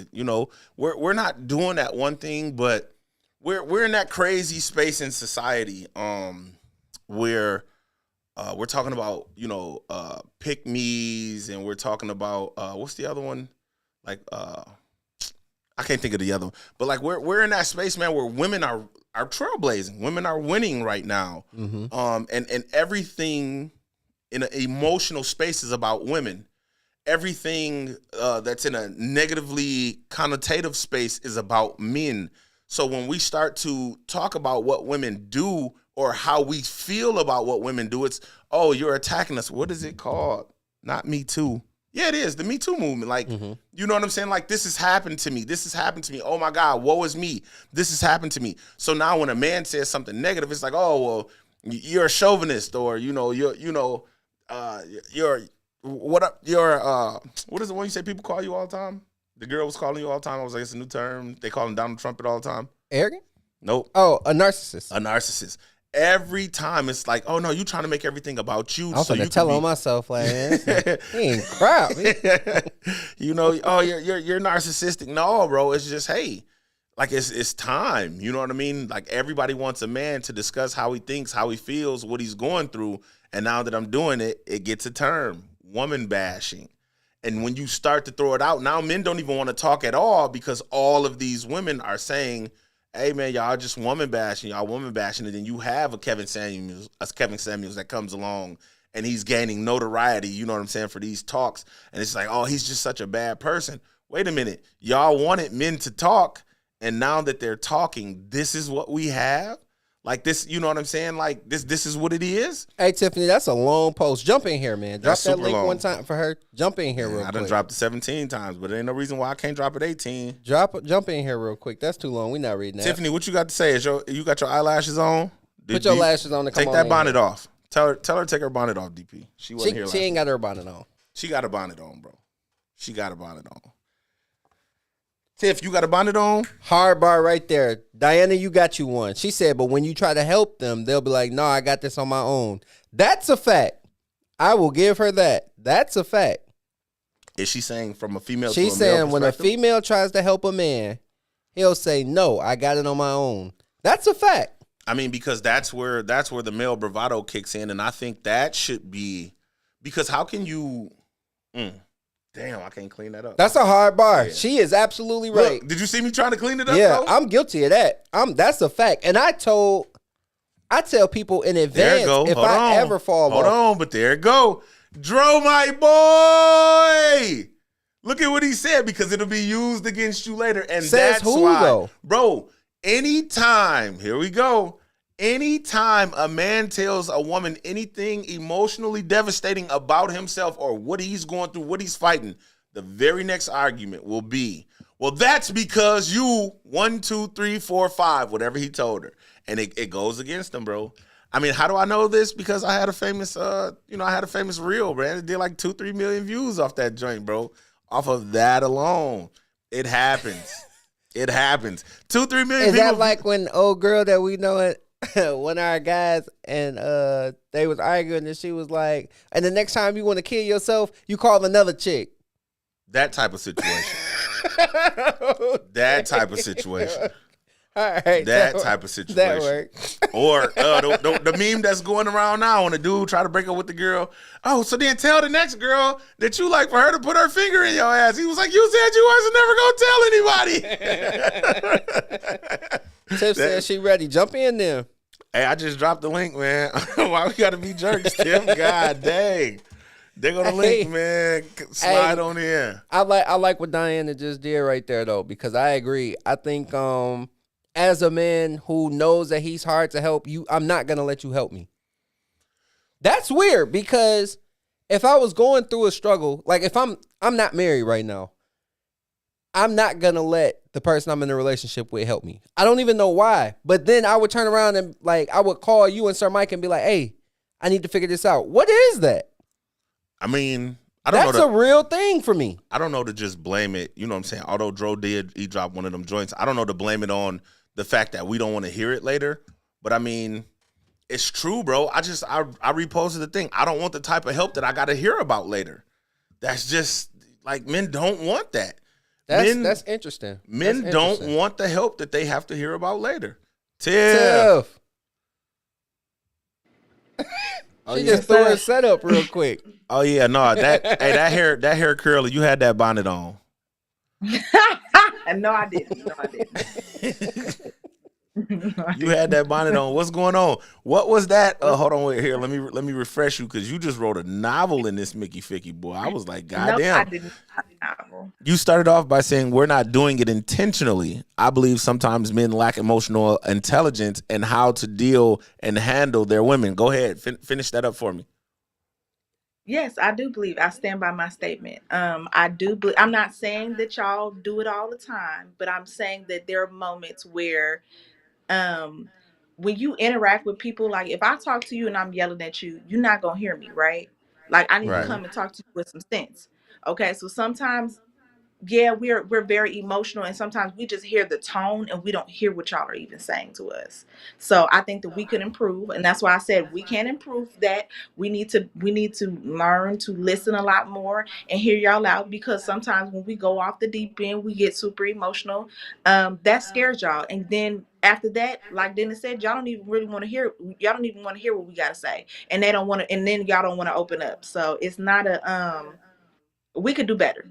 We're not doing that one thing, but we're in that crazy space in society where we're talking about, pick-me's, and we're talking about what's the other one? Like I can't think of the other one. But like we're in that space, man, where women are are trailblazing. Women are winning right now. And everything in an emotional space is about women. Everything that's in a negatively connotative space is about men. So when we start to talk about what women do or how we feel about what women do, it's, oh, you're attacking us. What is it called? Not Me Too. Yeah, it is. The Me Too movement. Like, you know what I'm saying? Like, this has happened to me. This has happened to me. Oh, my God, woe is me. This has happened to me. So now when a man says something negative, it's like, oh, well, you're a chauvinist, or, what is the one you say people call you all the time? The girl was calling you all the time. I was like, it's a new term. They call him Donald Trump all the time. Arrogant? Nope. Oh, a narcissist. A narcissist. Every time it's like, oh no, you trying to make everything about you. I was gonna tell on myself, like, he ain't crap. Oh, you're narcissistic. No, bro, it's just, hey, like it's time. You know what I mean? Like, everybody wants a man to discuss how he thinks, how he feels, what he's going through. And now that I'm doing it, it gets a term, woman bashing. And when you start to throw it out, now men don't even want to talk at all, because all of these women are saying, hey man, y'all just woman bashing, and then you have a Kevin Samuels that comes along and he's gaining notoriety, you know what I'm saying, for these talks. And it's like, oh, he's just such a bad person. Wait a minute. Y'all wanted men to talk, and now that they're talking, this is what we have? Like this, you know what I'm saying? Like this is what it is. Hey Tiffany, that's a long post. Jump in here, man. Drop That's that super link long. one time for her. Jump in here real quick. I done dropped it 17 times, but there ain't no reason why I can't drop it 18. Jump in here real quick. That's too long. We not reading that. Tiffany, what you got to say? You got your eyelashes on? Put your lashes on. Take that bonnet off. Tell her to take her bonnet off, DP. She wasn't here last She ain't night. got her bonnet on. She got a bonnet on, bro. She got a bonnet on. Tiff, you got a bonnet on? Hard bar right there. Diana, you got you one. She said, but when you try to help them, they'll be like, no, I got this on my own. That's a fact. I will give her that. That's a fact. Is she saying from a female to a She's male saying when a perspective? female tries to help a man, he'll say, no, I got it on my own. That's a fact. I mean, because that's where the male bravado kicks in, and I think that should be, because how can you damn, I can't clean that up. That's a hard bar. Yeah. She is absolutely right. Look, did you see me trying to clean it up? Yeah, bro? I'm guilty of that. That's a fact. And I tell people in There advance it go. if Hold I on. ever fall Hold off. on, but there it go. Dro, my boy. Look at what he said, because it'll be used against you later. And Says that's who, why, though? bro, anytime a man tells a woman anything emotionally devastating about himself or what he's going through, what he's fighting, the very next argument will be, well, that's because you 1, 2, 3, 4, 5, whatever he told her. And it goes against him, bro. I mean, how do I know this? Because I had a famous, reel, man. It did like 2-3 million views off that joint, bro. Off of that alone. It happens. It happens. 2-3 million Is people. that like when old girl that we know it, one of our guys, and they was arguing, and she was like, and the next time you want to kill yourself, you call another chick. That type of situation. That type of situation. All right. That type of situation. That worked. Or the meme that's going around now when a dude try to break up with the girl. Oh, so then tell the next girl that you like for her to put her finger in your ass. He was like, you said you wasn't never going to tell anybody. Tiff said she ready. Jump in there. Hey, I just dropped the link, man. Why we got to be jerks, Tim? God dang. They go to link, man. Slide on in. I like what Diana just did right there, though, because I agree. I think as a man who knows that he's hard to help, I'm not gonna let you help me. That's weird, because if I was going through a struggle, like if I'm not married right now, I'm not gonna let the person I'm in a relationship with help me. I don't even know why, but then I would turn around and I would call you and Sir Mike and be like, "Hey, I need to figure this out." What is that? I mean, I don't know. That's a real thing for me. I don't know to just blame it. You know what I'm saying? Although Dro he dropped one of them joints. I don't know to blame it on the fact that we don't want to hear it later. But I mean, it's true, bro. I reposted the thing. I don't want the type of help that I got to hear about later. That's just like, men don't want that. That's interesting. Men don't want the help that they have to hear about later. Tiff. Oh, She yeah. just threw her setup real quick. Oh yeah, no, that hair curly, you had that bonnet on. No, I didn't. No, I didn't. I You had didn't. that bonnet on. What's going on? What was that? Hold on, wait here. Let me refresh you because you just wrote a novel in this Mickey Ficky boy. I was like, God No, I damn. did not novel. You started off by saying we're not doing it intentionally. I believe sometimes men lack emotional intelligence and how to deal and handle their women. Go ahead, finish that up for me. Yes, I do believe. I stand by my statement. I do believe. I'm not saying that y'all do it all the time, but I'm saying that there are moments where, um, when you interact with people, like if I talk to you and I'm yelling at you, you're not gonna hear me, right? Like I need to Right. Mm-hmm. come and talk to you with some sense. Okay, so sometimes, yeah, we're very emotional, and sometimes we just hear the tone and we don't hear what y'all are even saying to us. So I think that we could improve, and that's why I said we can improve that. We need to learn to listen a lot more and hear y'all out, because sometimes when we go off the deep end, we get super emotional. That scares y'all, and then after that, like Dennis said, y'all don't even really want to hear. Y'all don't even want to hear what we gotta say, and they don't want to, and then y'all don't want to open up. So it's not a we could do better.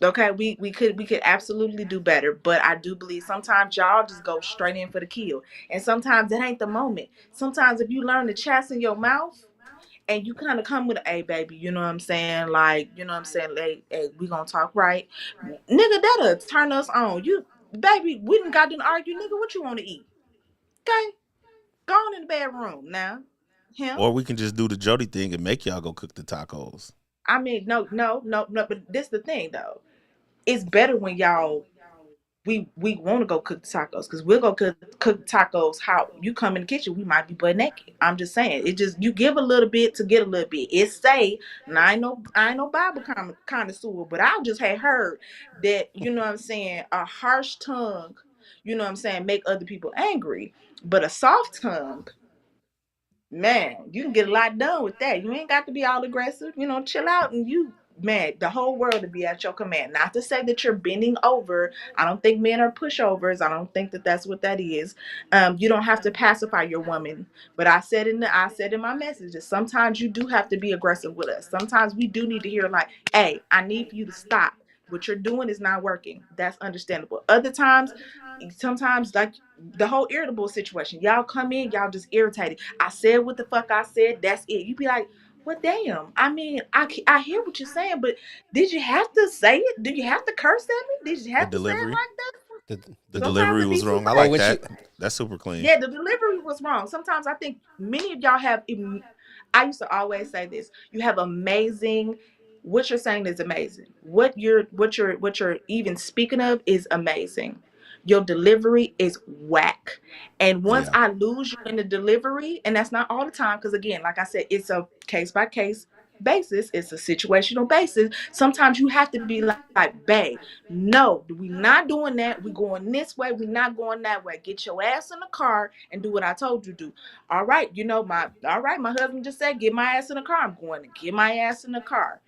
Okay, we could absolutely do better, but I do believe sometimes y'all just go straight in for the kill, and sometimes that ain't the moment. Sometimes if you learn to chasten your mouth and you kind of come with, hey baby, you know what I'm saying, like, you know what I'm saying, hey, we gonna talk right, nigga, that'll turn us on. You, baby, we didn't got to argue, nigga, what you want to eat? Okay, go on in the bedroom now. Him. Or we can just do the Jody thing and make y'all go cook the tacos. I mean, no, no, no, no, but this the thing though. It's better when y'all, we want to go cook tacos, because we'll go cook tacos. How you come in the kitchen, we might be butt naked. I'm just saying, it just, you give a little bit to get a little bit. It's say, and I ain't no Bible connoisseur, but I just had heard that, you know what I'm saying, a harsh tongue, you know what I'm saying, make other people angry, but a soft tongue, man, you can get a lot done with that. You ain't got to be all aggressive. Chill out, and you, man, the whole world to be at your command. Not to say that you're bending over. I don't think men are pushovers. I don't think that that's what that is. You don't have to pacify your woman. But I said in my message that sometimes you do have to be aggressive with us. Sometimes we do need to hear like, hey, I need for you to stop. What you're doing is not working. That's understandable. Other times, sometimes like the whole irritable situation. Y'all come in, y'all just irritated. I said what the fuck I said. That's it. You be like, well, damn. I mean, I hear what you're saying, but did you have to say it? Did you have to curse at me? Did you The have to say it delivery. like that? The Sometimes delivery it be was too wrong. I Or like when much. she, that. That's super clean. Yeah, the delivery was wrong. Sometimes I think many of y'all have. I used to always say this. You have amazing. What you're saying is amazing. What you're even speaking of is amazing. Your delivery is whack. And once Yeah. I lose you in the delivery, and that's not all the time, because again, like I said, it's a case by case basis. It's a situational basis. Sometimes you have to be like, babe, no, we not doing that. We going this way. We not going that way. Get your ass in the car and do what I told you to do. All right, all right, my husband just said, get my ass in the car. I'm going to get my ass in the car.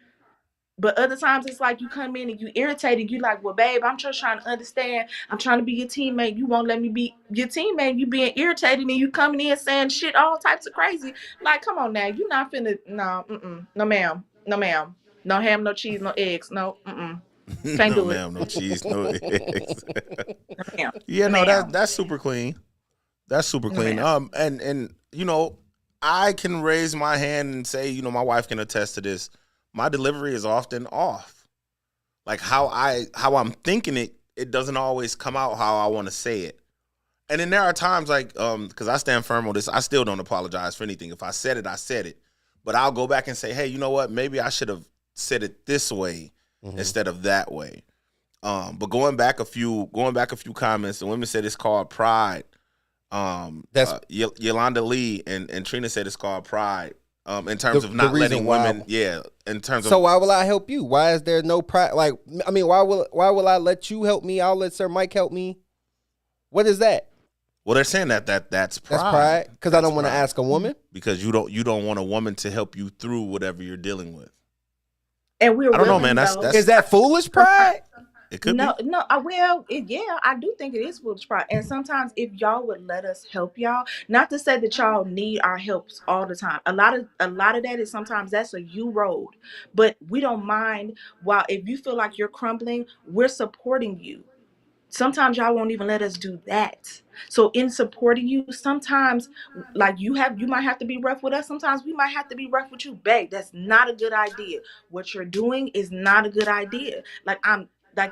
But other times it's like you come in and you irritated. You like, well, babe, I'm just trying to understand. I'm trying to be your teammate. You won't let me be your teammate. You being irritated and you coming in saying shit, all types of crazy. Like, come on now, you not finna. No, no, ma'am, no, ma'am, no ham, no cheese, no eggs, no, can't No do it. ma'am, no cheese, no eggs. No, ma'am, Yeah, no, no, that ma'am, that's super clean. That's super no, clean. ma'am. And I can raise my hand and say, my wife can attest to this. My delivery is often off. Like how I'm thinking it, it doesn't always come out how I want to say it. And then there are times like, because I stand firm on this, I still don't apologize for anything. If I said it, I said it. But I'll go back and say, hey, you know what? Maybe I should have said it this way mm-hmm. instead of that way. But going back a few comments, the women said it's called pride. That's Yolanda Lee and Trina said it's called pride. In terms of the not reason letting why. women, yeah. In terms So of, why will I help you? Why is there no pride? Like, I mean, why will I let you help me? I'll let Sir Mike help me. What is that? well, they're saying that's That's pride. pride because I That's don't want to pride ask a woman. because you don't want a woman to help you through whatever you're dealing with. And we're I don't know, man. willing That's though. Is that's that foolish Sometimes, pride? it. Could no, be. no. Yeah, I do think it is foolish pride. And sometimes, if y'all would let us help y'all, not to say that y'all need our helps all the time. A lot of that is sometimes that's a you road, but we don't mind. While if you feel like you're crumbling, we're supporting you. Sometimes y'all won't even let us do that. So in supporting you, sometimes like you might have to be rough with us. Sometimes we might have to be rough with you, babe. That's not a good idea. What you're doing is not a good idea. Like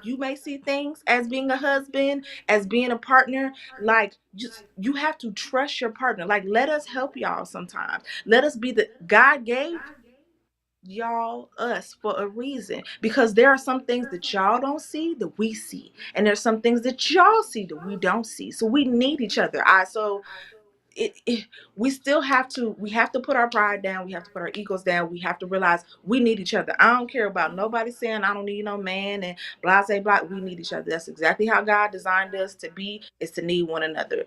you may see things as being a husband, as being a partner, like just you have to trust your partner. Like let us help y'all sometimes. Let us be the God gave y'all us for a reason, because there are some things that y'all don't see that we see, and there's some things that y'all see that we don't see, so we need each other. It we still have to, we have to put our pride down, we have to put our egos down, we have to realize we need each other. I don't care about nobody saying I don't need no man and blah say blah. We need each other. That's exactly how God designed us to be, is to need one another.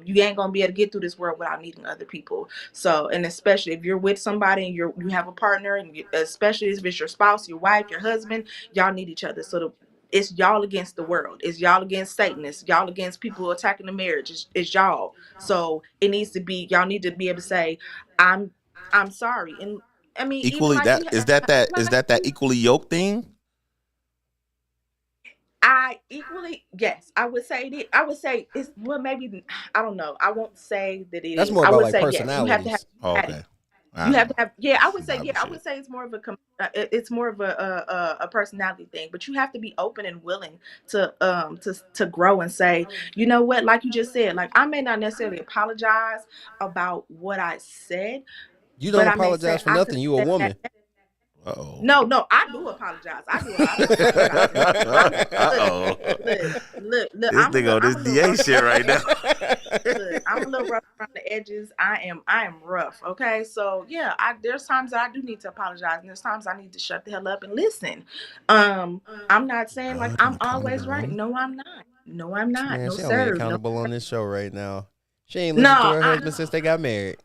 You ain't gonna be able to get through this world without needing other people. So, and especially if you're with somebody and you have a partner, and especially if it's your spouse, your wife, your husband, y'all need each other. So it's y'all against the world. It's y'all against Satan. It's y'all against people attacking the marriage. It's y'all. So it needs to be, y'all need to be able to say, I'm I'm sorry. And I mean, even Equally, like that is that equally yoked thing. I equally, yes, I would say it. I would say it's, well, maybe, I don't know. I won't say that it That's is. more I about would like say yes. You have to have personalities. Oh, compatibility. okay. You have Ah, to have, yeah, I would say, Bible yeah, I shit. would say it's more of it's more of a personality thing, but you have to be open and willing to grow and say, you know what, like you just said, like I may not necessarily apologize about what I said, You don't but I may say apologize for I could nothing. You a have said woman. that. Uh oh. No, no, I do apologize. I do a lot of apologizing. I'm Uh look, oh. look. This nigga on this I'm a little DA rough. shit right now. Look, I'm a little rough around the edges. I am rough. Okay, so yeah, there's times that I do need to apologize, and there's times I need to shut the hell up and listen. I'm not saying like Good and I'm accountable always right. woman. No, I'm not. No, I'm not. Man, No, she only sir. No, accountable on this show right now. She ain't listened to no. her husband since they got married.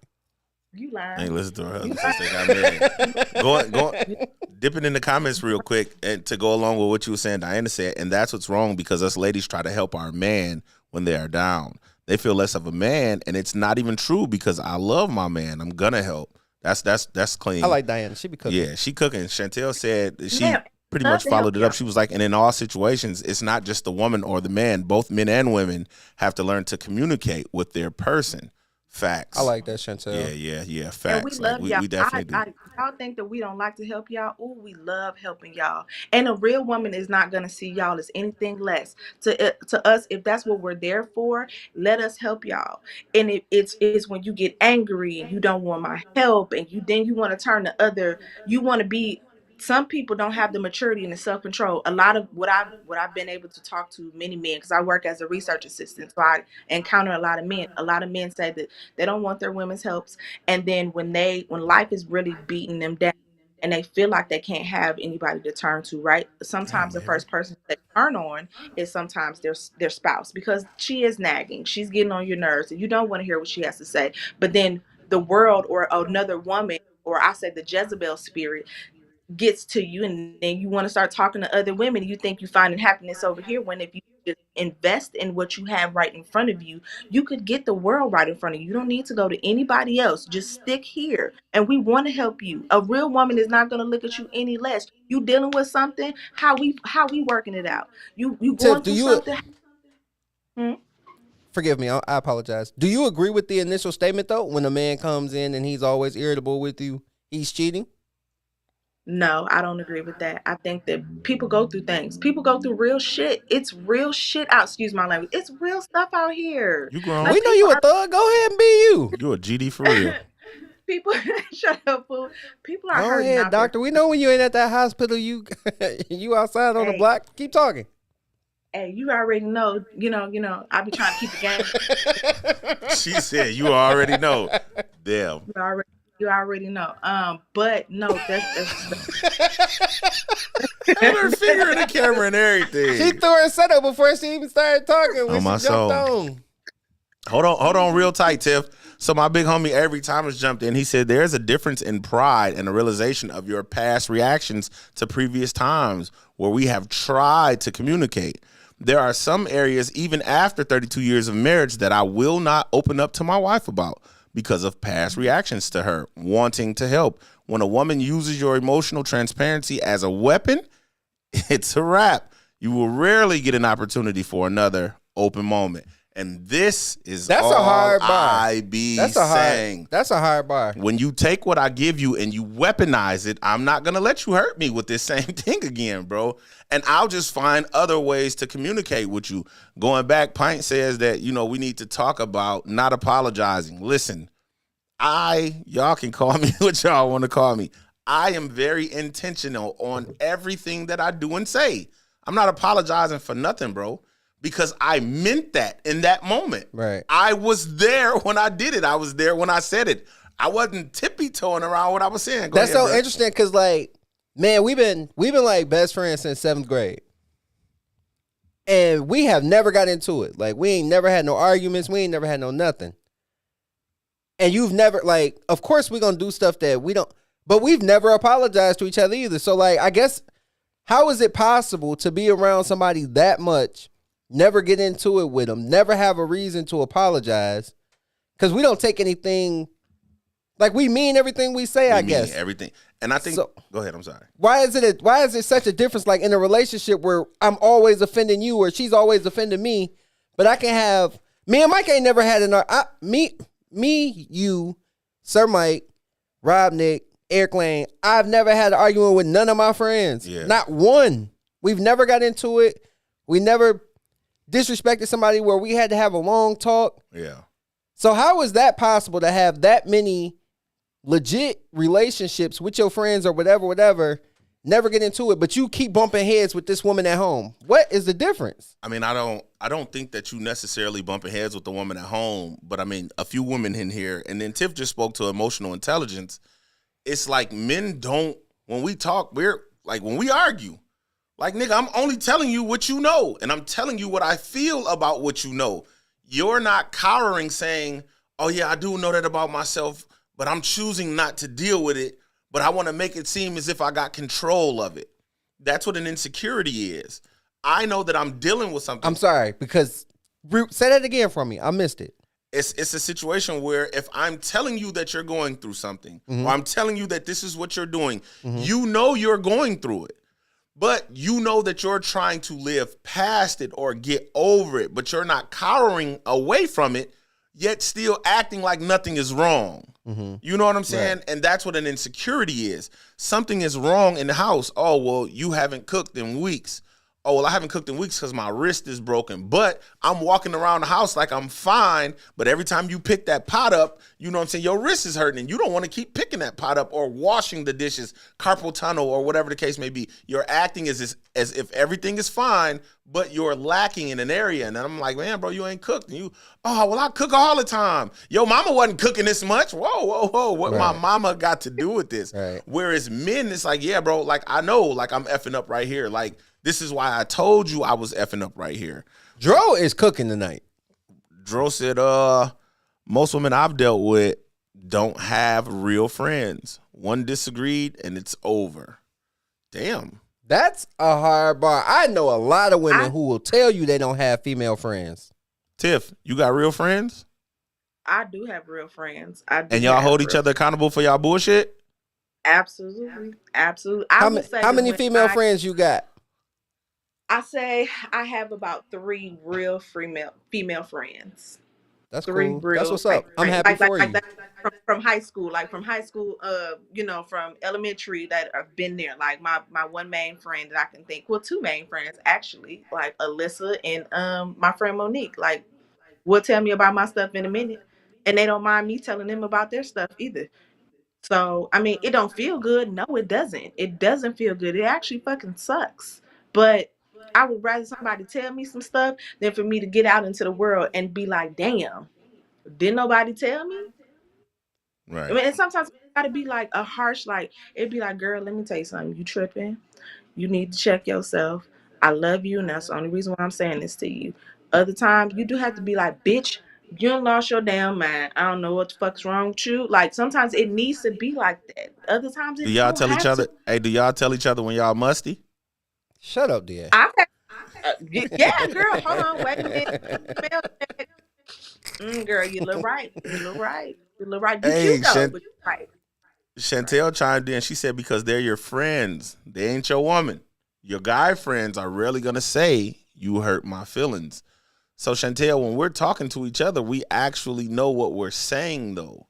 You I ain't lying. listen to her You husband lying. since they got married. You Going, lying. dipping in the comments real quick, and to go along with what you were saying, Diana said, and that's what's wrong, because us ladies try to help our man when they are down. They feel less of a man, and it's not even true, because I love my man. I'm gonna help. That's I clean. like Diana. She be cooking. Yeah, she cooking. Chantel said that she Man, pretty I love much to help followed it up. y'all. She was like, and in all situations, it's not just the woman or the man. Both men and women have to learn to communicate with their person. Facts. I like that, Chantel. Yeah. And we Facts. Like love y'all. we definitely do. Y'all think that we don't like to help y'all. Ooh, we love helping y'all. And a real woman is not gonna see y'all as anything less. To us, if that's what we're there for, let us help y'all. And it's when you get angry and you don't want my help, and you want to turn the other. You want to be. Some people don't have the maturity and the self control. A lot of what I've been able to talk to many men, because I work as a research assistant, so I encounter a lot of men. A lot of men say that they don't want their women's help, and then when life is really beating them down and they feel like they can't have anybody to turn to, right? Damn, Sometimes the Mary. first person they turn on is sometimes their spouse, because she is nagging, she's getting on your nerves, and you don't want to hear what she has to say. But then the world or another woman, or I say the Jezebel spirit, gets to you, and then you want to start talking to other women. You think you finding happiness over here, when if you just invest in what you have right in front of you, you could get the world right in front of you. You don't need to go to anybody else. Just stick here, and we want to help you. A real woman is not going to look at you any less. You dealing with something, how we working it out. You Tiff, going do through you something. Hmm? forgive me? I apologize. Do you agree with the initial statement though? When a man comes in and he's always irritable with you, he's cheating. No, I don't agree with that. I think that people go through things. People go through real shit. It's real shit out. Excuse my language. It's real stuff out here. You grown. We Like know people you a are thug. Go ahead and be you. You a GD for real. people. Shut up, fool. People are Go hurting ahead, out there. doctor. We know when you ain't at that hospital, you you outside on the Hey, block. Keep talking. hey, you already know. I be trying to keep the game. She said you already know. Damn. You already, you already know. But no, that's Had her finger in the camera and She everything. threw her setup before she even started talking when On she my jumped soul. on. Hold on, real tight, Tiff. So my big homie Avery Thomas jumped in. He said there's a difference in pride and a realization of your past reactions to previous times where we have tried to communicate. There are some areas, even after 32 years of marriage, that I will not open up to my wife about because of past reactions to her wanting to help. When a woman uses your emotional transparency as a weapon, it's a wrap. You will rarely get an opportunity for another open moment. And this is That's all a hard bar. I be saying. That's a hard bar. When you take what I give you and you weaponize it, I'm not going to let you hurt me with this same thing again, bro. And I'll just find other ways to communicate with you. Going back, Pint says that, we need to talk about not apologizing. Listen, y'all can call me what y'all want to call me. I am very intentional on everything that I do and say. I'm not apologizing for nothing, bro. Because I meant that in that moment. Right. I was there when I did it. I was there when I said it. I wasn't tippy-toeing around what I was saying. That's so interesting because, man, we've been like best friends since 7th grade. And we have never got into it. Like, we ain't never had no arguments. We ain't never had no nothing. And you've never, of course we're going to do stuff that we don't, but we've never apologized to each other either. So, I guess, how is it possible to be around somebody that much, never get into it with them, never have a reason to apologize? Because we don't take anything, we mean everything we say, I guess. Everything. And I think, go ahead, I'm sorry. Why is it such a difference, in a relationship where I'm always offending you or she's always offending me, but I can have, me and Mike ain't never had you, Sir Mike, Rob Nick, Eric Lane, I've never had an argument with none of my friends. Yeah. Not one. We've never got into it. We never disrespected somebody where we had to have a long talk. Yeah. So how is that possible to have that many legit relationships with your friends or whatever, never get into it, but you keep bumping heads with this woman at home? What is the difference? I mean, I don't think that you necessarily bumping heads with the woman at home, but I mean, a few women in here, and then Tiff just spoke to emotional intelligence. It's like men don't, when we talk, we're like, when we argue, nigga, I'm only telling you what you know, and I'm telling you what I feel about what you know. You're not cowering saying, oh yeah, I do know that about myself, but I'm choosing not to deal with it, but I want to make it seem as if I got control of it. That's what an insecurity is. I know that I'm dealing with something. I'm sorry, because, say that again for me. I missed it. It's a situation where if I'm telling you that you're going through something, or I'm telling you that this is what you're doing, you know you're going through it. But you know that you're trying to live past it or get over it, but you're not cowering away from it, yet still acting like nothing is wrong. You know what I'm saying? Right. And that's what an insecurity is. Something is wrong in the house. Oh, well, you haven't cooked in weeks. Oh, well, I haven't cooked in weeks because my wrist is broken. But I'm walking around the house like I'm fine. But every time you pick that pot up, you know what I'm saying, your wrist is hurting. And you don't want to keep picking that pot up or washing the dishes, carpal tunnel or whatever the case may be. You're acting as if everything is fine, but you're lacking in an area. And then I'm like, man, bro, you ain't cooked. And I cook all the time. Yo, mama wasn't cooking this much. Whoa. What my mama got to do with this? Right. Whereas men, it's like, yeah, bro, I know, I'm effing up right here. This is why I told you I was effing up right here. Dro is cooking tonight. Dro said, most women I've dealt with don't have real friends. One disagreed and it's over. Damn. That's a hard bar. I know a lot of women who will tell you they don't have female friends. Tiff, you got real friends? I do have real friends. And y'all hold each other accountable for y'all bullshit? Absolutely. How many female friends you got? I say I have about 3 real female friends. That's 3 cool. real. That's what's up. I'm happy for you. From high school, from elementary that I've been there. My one main friend that I can think. Well, 2 main friends actually, Alyssa and my friend Monique. Will tell me about my stuff in a minute, and they don't mind me telling them about their stuff either. So I mean, it don't feel good. No, it doesn't. It doesn't feel good. It actually fucking sucks. But I would rather somebody tell me some stuff than for me to get out into the world and be like, damn, didn't nobody tell me? Right. I mean, and sometimes it gotta be a harsh, it'd be like, girl, let me tell you something. You tripping. You need to check yourself. I love you, and that's the only reason why I'm saying this to you. Other times, you do have to be like, bitch, you done lost your damn mind. I don't know what the fuck's wrong with you. Sometimes it needs to be like that. Other times, it do y'all don't tell have each other? to. Hey, do y'all tell each other when y'all musty? Shut up, dear. Yeah, girl. Hold on. Wait a minute. Girl, you look right. You look right. Hey, But you're right. Chantel chimed in. She said, because they're your friends. They ain't your woman. Your guy friends are rarely gonna say you hurt my feelings. So Chantel, when we're talking to each other, we actually know what we're saying though.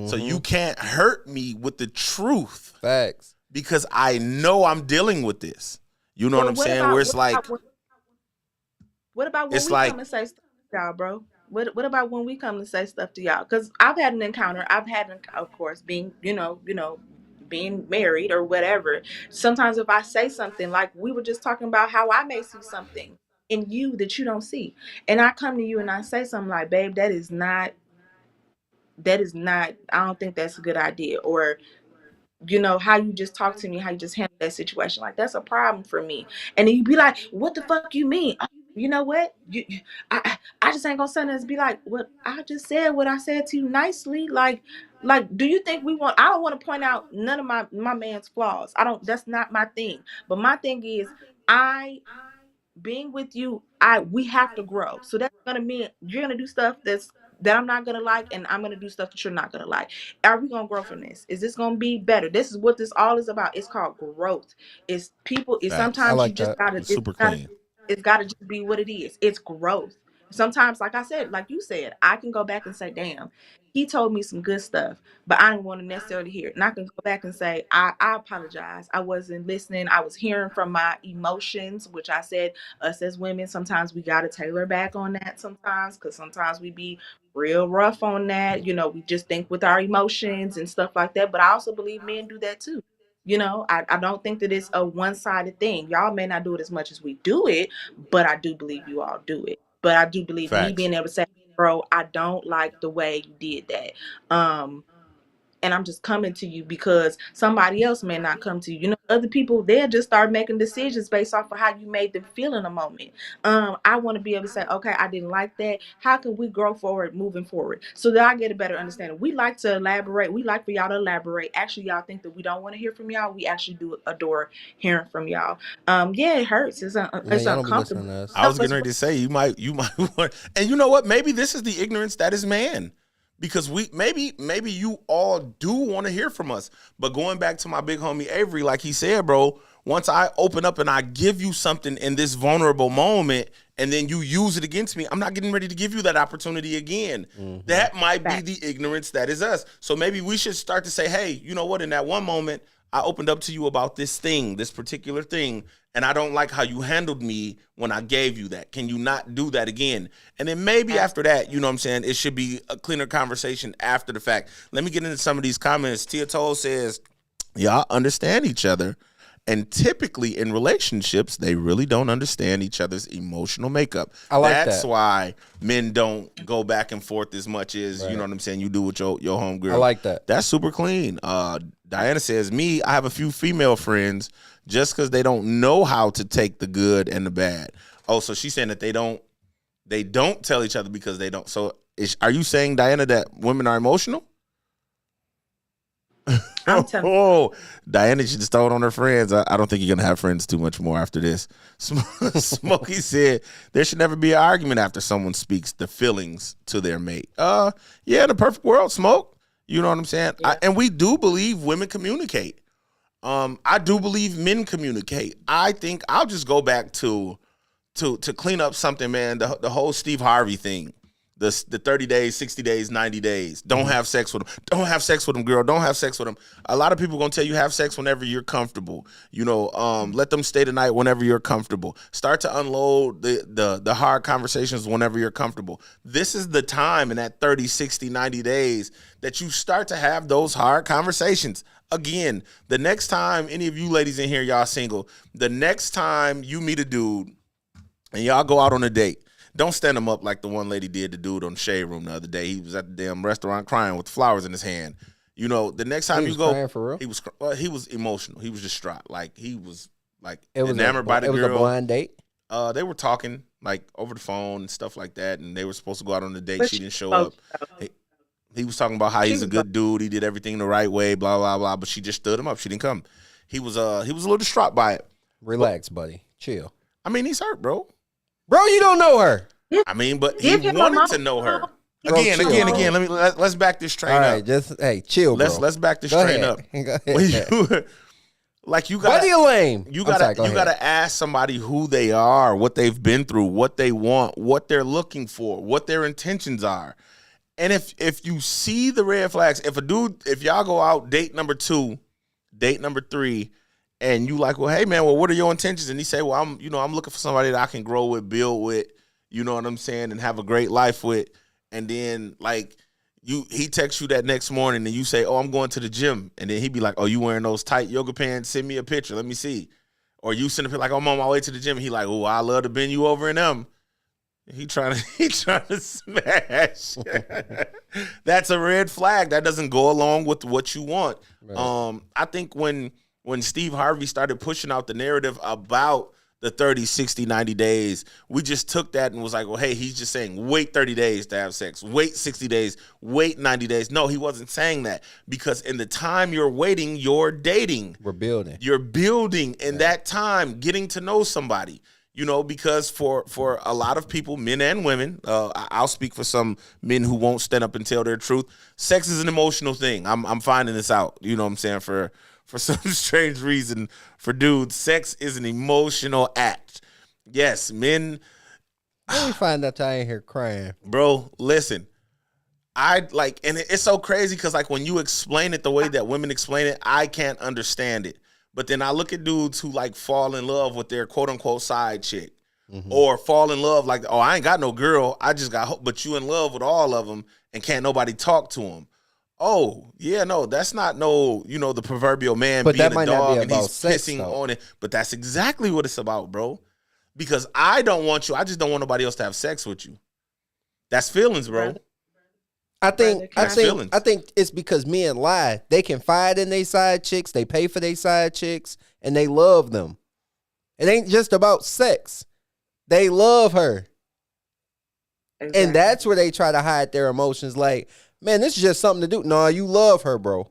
So you can't hurt me with the truth. Facts. Because I know I'm dealing with this. You know what I'm saying? Where it's like, what about when it's we like, come and say stuff to y'all, bro? What about when we come and say stuff to y'all? Because I've had an encounter. Of course, being being married or whatever. Sometimes if I say something like we were just talking about how I may see something in you that you don't see, and I come to you and I say something like, "Babe, that is not. I don't think that's a good idea," or how you just talk to me, how you just handle that situation. Like, that's a problem for me. And then you be like, what the fuck you mean? You know what? I just ain't gonna say nothing. Be like, what I just said, what I said to you nicely. Like, do you think I don't want to point out none of my man's flaws. That's not my thing. But my thing is, being with you, we have to grow. So that's gonna mean you're gonna do stuff that I'm not gonna like, and I'm gonna do stuff that you're not gonna like. Are we gonna grow from this? Is this gonna be better? This is what this all is about. It's called growth. It's people. It's facts. I sometimes you like just that. gotta. It's super clean. It's gotta just be what it is. It's growth. Sometimes, like I said, like you said, I can go back and say, "Damn, he told me some good stuff," but I didn't want to necessarily hear it. And I can go back and say, I apologize. I wasn't listening. I was hearing from my emotions, which I said, us as women, sometimes we got to tailor back on that sometimes, because sometimes we be real rough on that. We just think with our emotions and stuff like that. But I also believe men do that too. I don't think that it's a one-sided thing. Y'all may not do it as much as we do it, but I do believe you all do it. But I do believe me Facts. being able to say, bro, I don't like the way you did that. And I'm just coming to you because somebody else may not come to you. Other people, they'll just start making decisions based off of how you made them feel in a moment. I want to be able to say, okay, I didn't like that. How can we grow forward, moving forward, so that I get a better understanding? We like to elaborate. We like for y'all to elaborate. Actually, y'all think that we don't want to hear from y'all. We actually do adore hearing from y'all. Yeah, it hurts. It's Man, y'all don't be uncomfortable. listening to us. I was getting ready to say you might want, and you know what? Maybe this is the ignorance that is man. Because maybe you all do want to hear from us. But going back to my big homie Avery, like he said, bro, once I open up and I give you something in this vulnerable moment and then you use it against me, I'm not getting ready to give you that opportunity again. Mm-hmm. That might be the ignorance that is us. So maybe we should start to say, hey, you know what? In that one moment, I opened up to you about this particular thing, and I don't like how you handled me when I gave you that. Can you not do that again? And then maybe after that, you know what I'm saying, it should be a cleaner conversation after the fact. Let me get into some of these comments. Tia Toll says, y'all understand each other. And typically in relationships, they really don't understand each other's emotional makeup. I like That's that. why men don't go back and forth as much as, you know what I'm saying, you do with your homegirl. I like that. That's super clean. Diana says, I have a few female friends just because they don't know how to take the good and the bad. Oh, so she's saying that they don't tell each other because they don't. So are you saying, Diana, that women are emotional? Oh, Diana, she just told on her friends. I don't think you're going to have friends too much more after this. Smokey said, there should never be an argument after someone speaks the feelings to their mate. Yeah, in a perfect world, Smoke. You know what I'm saying? Yeah. And we do believe women communicate. I do believe men communicate. I think I'll just go back to clean up something, man, the whole Steve Harvey thing. The 30 days, 60 days, 90 days. Don't have sex with them. Don't have sex with them, girl. Don't have sex with them. A lot of people going to tell you have sex whenever you're comfortable. Let them stay the night whenever you're comfortable. Start to unload the hard conversations whenever you're comfortable. This is the time in that 30, 60, 90 days that you start to have those hard conversations. Again, the next time any of you ladies in here, y'all single, the next time you meet a dude and y'all go out on a date, don't stand him up like the one lady did the dude on the Shade Room the other day. He was at the damn restaurant crying with flowers in his hand. The next time you go, crying for real? He was emotional. He was distraught. Like he was enamored by the girl. It was a blind date. They were talking like over the phone and stuff like that, and they were supposed to go out on the date. She didn't show up. He was talking about how he's a good dude. He did everything the right way. Blah blah blah. But she just stood him up. She didn't come. He was a little distraught by it. Relax, buddy. Chill. I mean, he's hurt, bro. Bro, you don't know her. I mean, but he wanted to know her. Again. Let's back this train up. All right, chill, bro. Let's back this train up. Like you Buddy gotta or lame? you I'm gotta sorry. Go you ahead. gotta ask somebody who they are, what they've been through, what they want, what they're looking for, what their intentions are. And if you see the red flags, if y'all go out date number 2, date number 3, and you like, well, hey man, well, what are your intentions? And he say, well, I'm looking for somebody that I can grow with, build with, you know what I'm saying, and have a great life with. And then like he texts you that next morning and you say, oh, I'm going to the gym. And then he be like, oh, you wearing those tight yoga pants? Send me a picture. Let me see. Or you send a picture like, oh, I'm on my way to the gym. He like, oh, I love to bend you over in them. He trying to smash. That's a red flag. That doesn't go along with what you want. Right. I think when Steve Harvey started pushing out the narrative about the 30, 60, 90 days, we just took that and was like, well, hey, he's just saying wait 30 days to have sex, wait 60 days, wait 90 days. No, he wasn't saying that, because in the time you're waiting, you're dating. We're building. You're building in that time, getting to know somebody. You know, because for a lot of people, men and women, I'll speak for some men who won't stand up and tell their truth. Sex is an emotional thing. I'm finding this out. You know what I'm saying? For some strange reason, for dudes, sex is an emotional act. Yes, men. Let me find out I ain't here crying. Bro, listen. I like, and it's so crazy because like when you explain it the way that women explain it, I can't understand it. But then I look at dudes who like fall in love with their quote unquote side chick, or fall in love like, oh, I ain't got no girl, I just got, but you in love with all of them and can't nobody talk to them. Oh yeah, no, that's not no, the proverbial man But being that a might not be dog and about he's sex, pissing though. on it. But that's exactly what it's about, bro. Because I don't want you. I just don't want nobody else to have sex with you. That's feelings, bro. Brother, I brother, think can I That's I? think feelings. I think it's because men lie. They confide in their side chicks, they pay for their side chicks, and they love them. It ain't just about sex. They love her. Exactly. And that's where they try to hide their emotions. Like, man, this is just something to do. No, you love her, bro.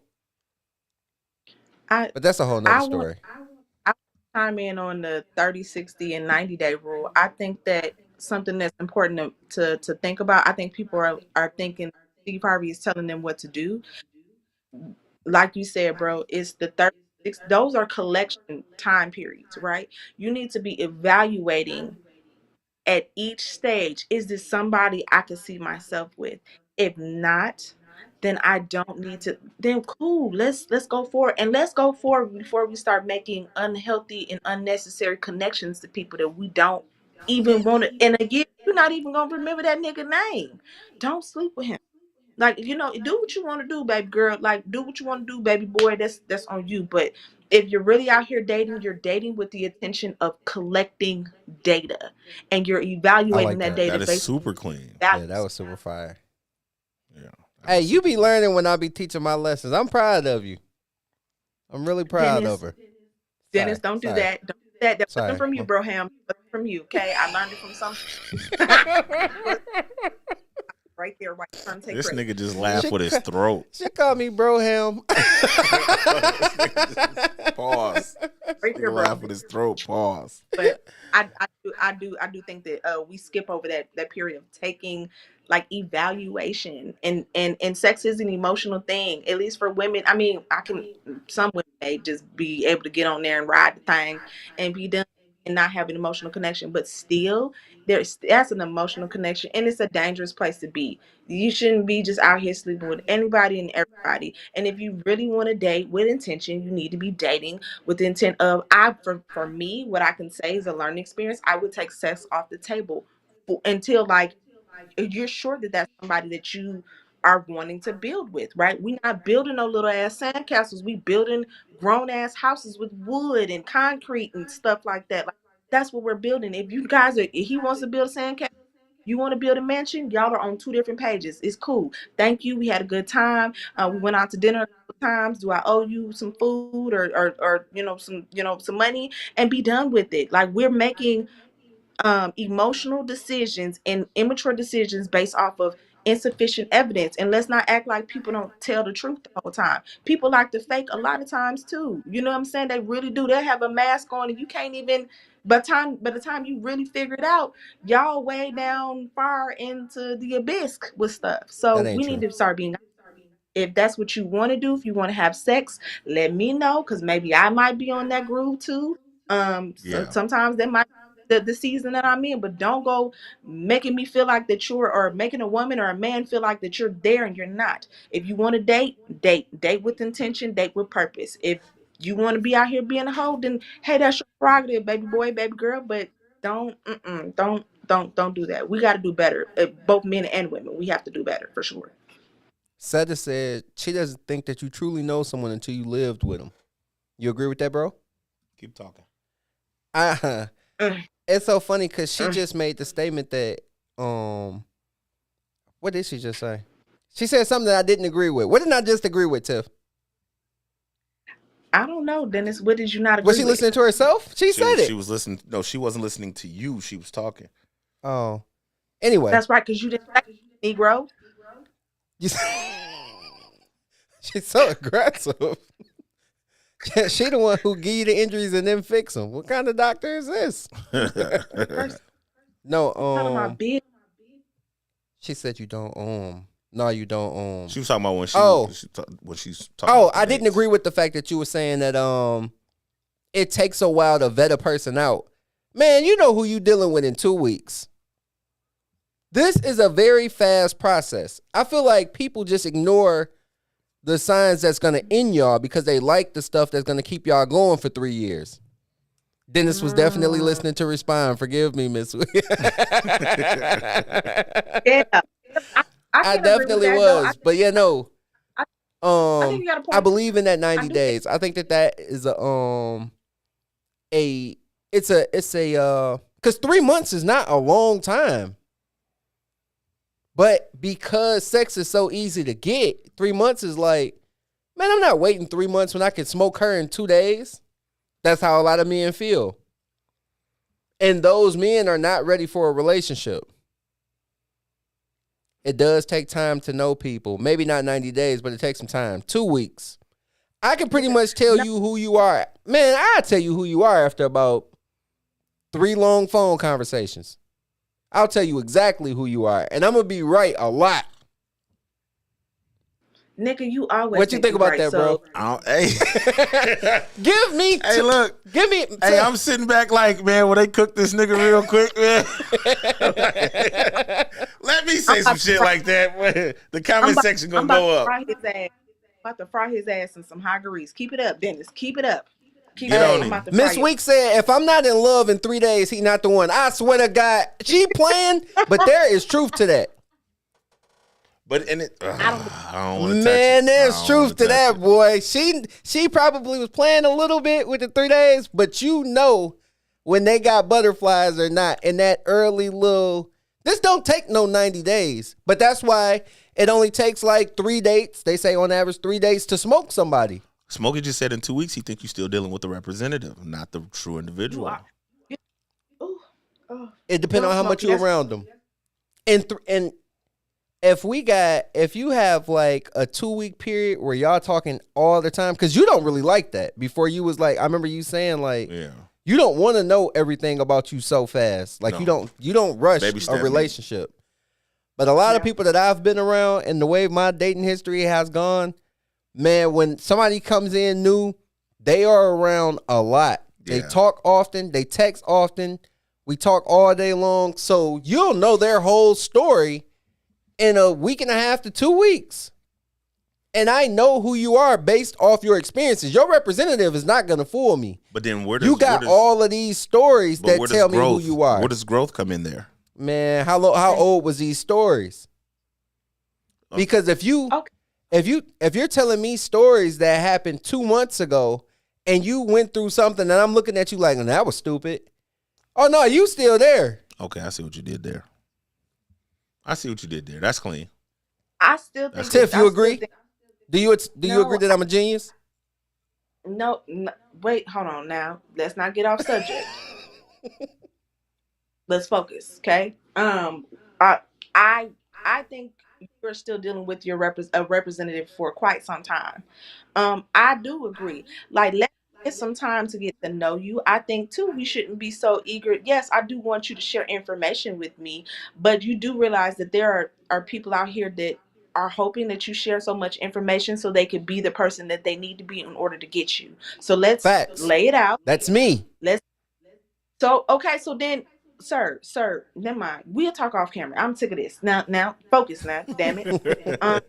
I But that's a whole nother I want story. I want to chime in on the 30, 60, and 90-day rule. I think that something that's important to think about. I think people are thinking Steve Harvey is telling them what to do. Like you said, bro, it's the 36. Those are collection time periods, right? You need to be evaluating at each stage. Is this somebody I could see myself with? If not, then I don't need to. Then cool, let's go forward, and let's go forward before we start making unhealthy and unnecessary connections to people that we don't even want to. And again, you're not even gonna remember that nigga name. Don't sleep with him. Like, do what you want to do, baby girl. Like, do what you want to do, baby boy. That's on you. But if you're really out here dating, you're dating with the intention of collecting data, and you're I evaluating like that that. data That is based super clean. on Yeah, that values. was super fire. Yeah. That Hey, was you super be clean. learning when I be teaching my lessons. I'm proud of you. I'm really proud of Dennis, her. Dennis, Sorry, don't do sorry, that. Don't do that. That wasn't sorry. from you, Broham. That wasn't from you. Okay, I learned it from some right there, right? Trying to take This credit. nigga just laughed She, with his throat. she called me Broham. This nigga just pause. Right there, Nigga bro. laugh with his throat. Pause. But I do think that we skip over that period of taking like evaluation, and sex is an emotional thing, at least for women. I mean, some women may just be able to get on there and ride the thing and be done and not have an emotional connection, but still that's an emotional connection, and it's a dangerous place to be. You shouldn't be just out here sleeping with anybody and everybody. And if you really want to date with intention, you need to be dating with the intent of, for me, what I can say is a learning experience. I would take sex off the table until like you're sure that that's somebody that you are wanting to build with, right? We're not building no little ass sandcastles. We building grown ass houses with wood and concrete and stuff like that. Like, that's what we're building. If you guys are, if he wants to build a sandcastle, you want to build a mansion, y'all are on two different pages. It's cool. Thank you. We had a good time. We went out to dinner a couple times. Do I owe you some food or some money, and be done with it? Like, we're making emotional decisions and immature decisions based off of insufficient evidence. And let's not act like people don't tell the truth the whole time. People like to fake a lot of times too. You know what I'm saying? They really do. They have a mask on, and you can't even. By the time you really figure it out, y'all way down far into the abyss with stuff. So That ain't we need true. to start being. If that's what you want to do, if you want to have sex, let me know because maybe I might be on that groove too. Yeah. Sometimes that might be the season that I'm in, but don't go making me feel like that you're, or making a woman or a man feel like that you're there and you're not. If you want to date with intention, date with purpose. If you want to be out here being a hoe, then hey, that's your prerogative, baby boy, baby girl. But don't do that. We got to do better. Both men and women, we have to do better for sure. Seta said she doesn't think that you truly know someone until you lived with them. You agree with that, bro? Keep talking. Uh, Mm, it's so funny because she mm. just made the statement that what did she just say? She said something that I didn't agree with. What did I just agree with, Tiff? I don't know, Dennis. What did you not Was agree she with? listening to herself? She said She it. was listening. No, she wasn't listening to you. She was talking. Oh, anyway, That's right, because you didn't say Negro. you, she's so aggressive. She the one who give you the injuries and then fix them. What kind of doctor is this? First, No, none of my business. she said you don't no, you don't She was talking about when Oh. when she's talking. Oh, about the I didn't dates. agree with the fact that you were saying that it takes a while to vet a person out. Man, you know who you dealing with in 2 weeks. This is a very fast process. I feel like people just ignore the signs that's gonna end y'all because they like the stuff that's gonna keep y'all going for 3 years. Dennis was definitely listening to respond. Forgive me, Miss. Yeah, I, I I can agree with definitely that though. was, but yeah, no. I, I think you got a I point. believe in that I 90 do think. days. I think that is a it's a because 3 months is not a long time. But because sex is so easy to get, 3 months is like, man, I'm not waiting 3 months when I can smoke her in 2 days. That's how a lot of men feel. And those men are not ready for a relationship. It does take time to know people. Maybe not 90 days, but it takes some time. 2 weeks. I can pretty much tell No, you who you are. Man, I'll tell you who you are after about 3 long phone conversations. I'll tell you exactly who you are. And I'm going to be right a lot. nigga, you always What you think you about right. that, bro? Hey, Give me, hey, look. give me. Hey, I'm sitting back like, man, will they cook this nigga real quick, man? Let me say some shit like that. The I'm comment about, section I'm gonna about go to up. fry his ass. About to fry his ass in some hot grease. Keep it up, Dennis. Keep it up. Keep Get it up. on I'm him. about to fry Miss you. Week said, if I'm not in love in 3 days, he not the one. I swear to God, she playing, but there is truth to that. But in it, I don't. I don't want to touch Man, it. there's I don't truth wanna to touch that, it. boy. She probably was playing a little bit with the 3 days, but you know when they got butterflies or not in that early little. This don't take no 90 days, but that's why it only takes like 3 dates. They say on average 3 dates to smoke somebody. Smokey just said in 2 weeks he think you still dealing with the representative, not the true You individual. are. You, ooh, oh, It depends no, on how much Smokey. you That's around them. And if you have like a 2 week period where y'all talking all the time, because you don't really like that. Before you was like, I remember you saying like, Yeah. you don't want to know everything about you so fast. Like No. you don't rush Baby a step. relationship. But a lot of yeah. people that I've been around and the way my dating history has gone, man, when somebody comes in new, they are around a lot. They Yeah. talk often, they text often. We talk all day long. So you'll know their whole story in a week and a half to 2 weeks. And I know who you are based off your experiences. Your representative is not going to fool me. But then where does You got where does, all of these stories but that where does tell me growth, who you are. Where does growth come in there? Man, how old was these stories? Because if Okay. you're telling me stories that happened 2 months ago and you went through something and I'm looking at you like, that was stupid. Oh no, you still there. Okay, I see what you did there. That's clean. I still That's think. Tiff, I you still agree? think- Do you agree No, that I'm a genius? no, no. Wait, hold on now. Let's not get off subject. Let's focus, okay? I I I think you're still dealing with your a representative for quite some time. I do agree. Like, let's get some time to get to know you. I think too we shouldn't be so eager. Yes, I do want you to share information with me, but you do realize that there are people out here that are hoping that you share so much information so they could be the person that they need to be in order to get you. So let's Facts. lay it out. That's me. Let's so okay, so then sir, never mind. We'll talk off camera. I'm sick of this. Now focus now, damn it. Um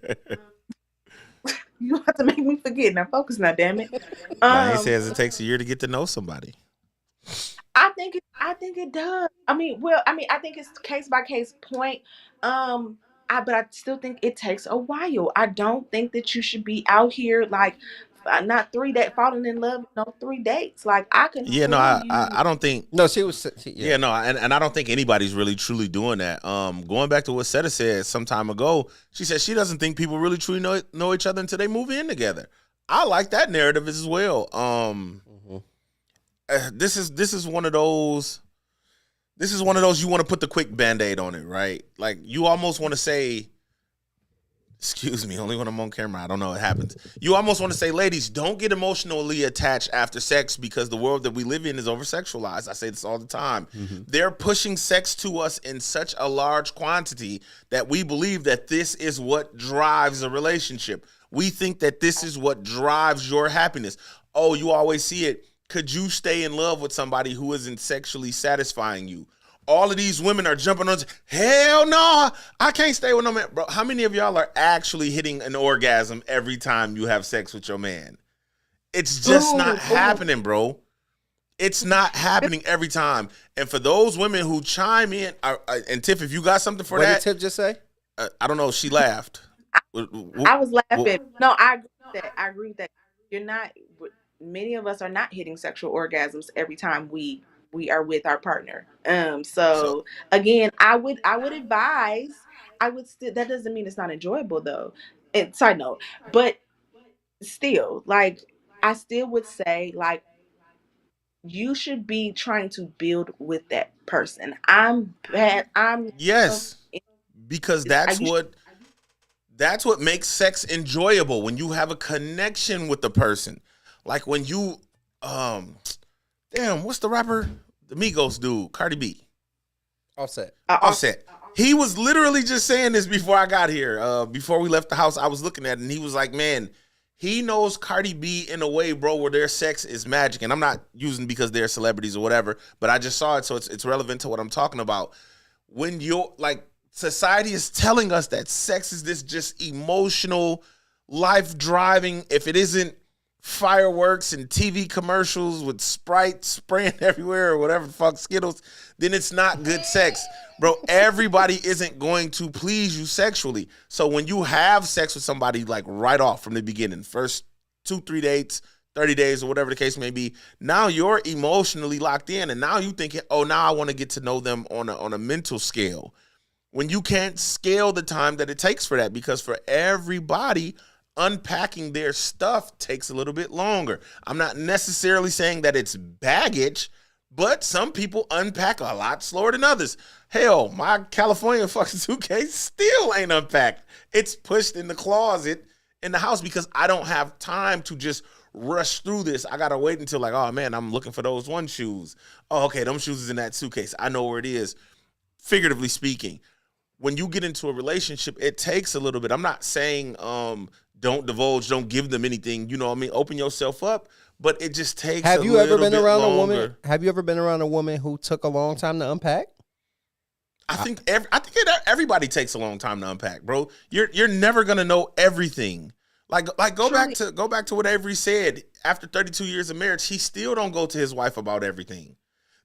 you have to make me forget. Now focus now, damn it. Nah, he Um says it takes a year to get to know somebody. I think it does. I think it's case by case point. But I still think it takes a while. I don't think that you should be out here like not falling in love, no 3 dates. Like I can Yeah, no, fool you. I don't think. No, she was. Yeah. Yeah, no, and I don't think anybody's really truly doing that. Going back to what Seta said some time ago, she said she doesn't think people really truly know each other until they move in together. I like that narrative as well. This is one of those. This is one of those you want to put the quick Band-Aid on it, right? Like you almost want to say, excuse me, only when I'm on camera. I don't know what happens. You almost want to say, ladies, don't get emotionally attached after sex because the world that we live in is over-sexualized. I say this all the time. They're pushing sex to us in such a large quantity that we believe that this is what drives a relationship. We think that this is what drives your happiness. Oh, you always see it. Could you stay in love with somebody who isn't sexually satisfying you? All of these women are jumping on. Hell no, I can't stay with no man. Bro, how many of y'all are actually hitting an orgasm every time you have sex with your man? It's just not happening, bro. It's not happening every time. And for those women who chime in, and Tiff, if you got something for What that. did Tiff just say? I don't know. She laughed. I was laughing. No, I agree with that. I agree with that. You're not. Many of us are not hitting sexual orgasms every time we are with our partner. So again, I would advise. I would still. That doesn't mean it's not enjoyable though. And side note, but still, like I still would say, like you should be trying to build with that person. I'm bad. Yes, because I used that's what makes sex enjoyable, when you have a connection with the person. Like when you, damn, what's the rapper? The Migos dude, Cardi B. Offset. Offset. He was literally just saying this before I got here. Before we left the house, I was looking at it, and he was like, man, he knows Cardi B in a way, bro, where their sex is magic. And I'm not using because they're celebrities or whatever, but I just saw it, so it's relevant to what I'm talking about. When you're, like, society is telling us that sex is this just emotional, life-driving, if it isn't fireworks and TV commercials with Sprite spraying everywhere or whatever the fuck, Skittles, then it's not good sex. Bro, everybody isn't going to please you sexually. So when you have sex with somebody, like right off from the beginning, first 2-3 dates, 30 days or whatever the case may be, now you're emotionally locked in, and now you think, oh, now I want to get to know them on a mental scale. When you can't scale the time that it takes for that, because for everybody, unpacking their stuff takes a little bit longer. I'm not necessarily saying that it's baggage, but some people unpack a lot slower than others. Hell, my California fucking suitcase still ain't unpacked. It's pushed in the closet in the house because I don't have time to just rush through this. I gotta wait until, like, oh man, I'm looking for those one shoes. Oh, okay, them shoes is in that suitcase. I know where it is. Figuratively speaking, when you get into a relationship, it takes a little bit. I'm not saying don't divulge, don't give them anything. You know what I mean? Open yourself up, but it just takes. Have you ever been around longer. a woman? Have you ever been around a woman who took a long time to unpack? I think everybody takes a long time to unpack, bro. You're never gonna know everything. Like go back to what Avery said. After 32 years of marriage, he still don't go to his wife about everything.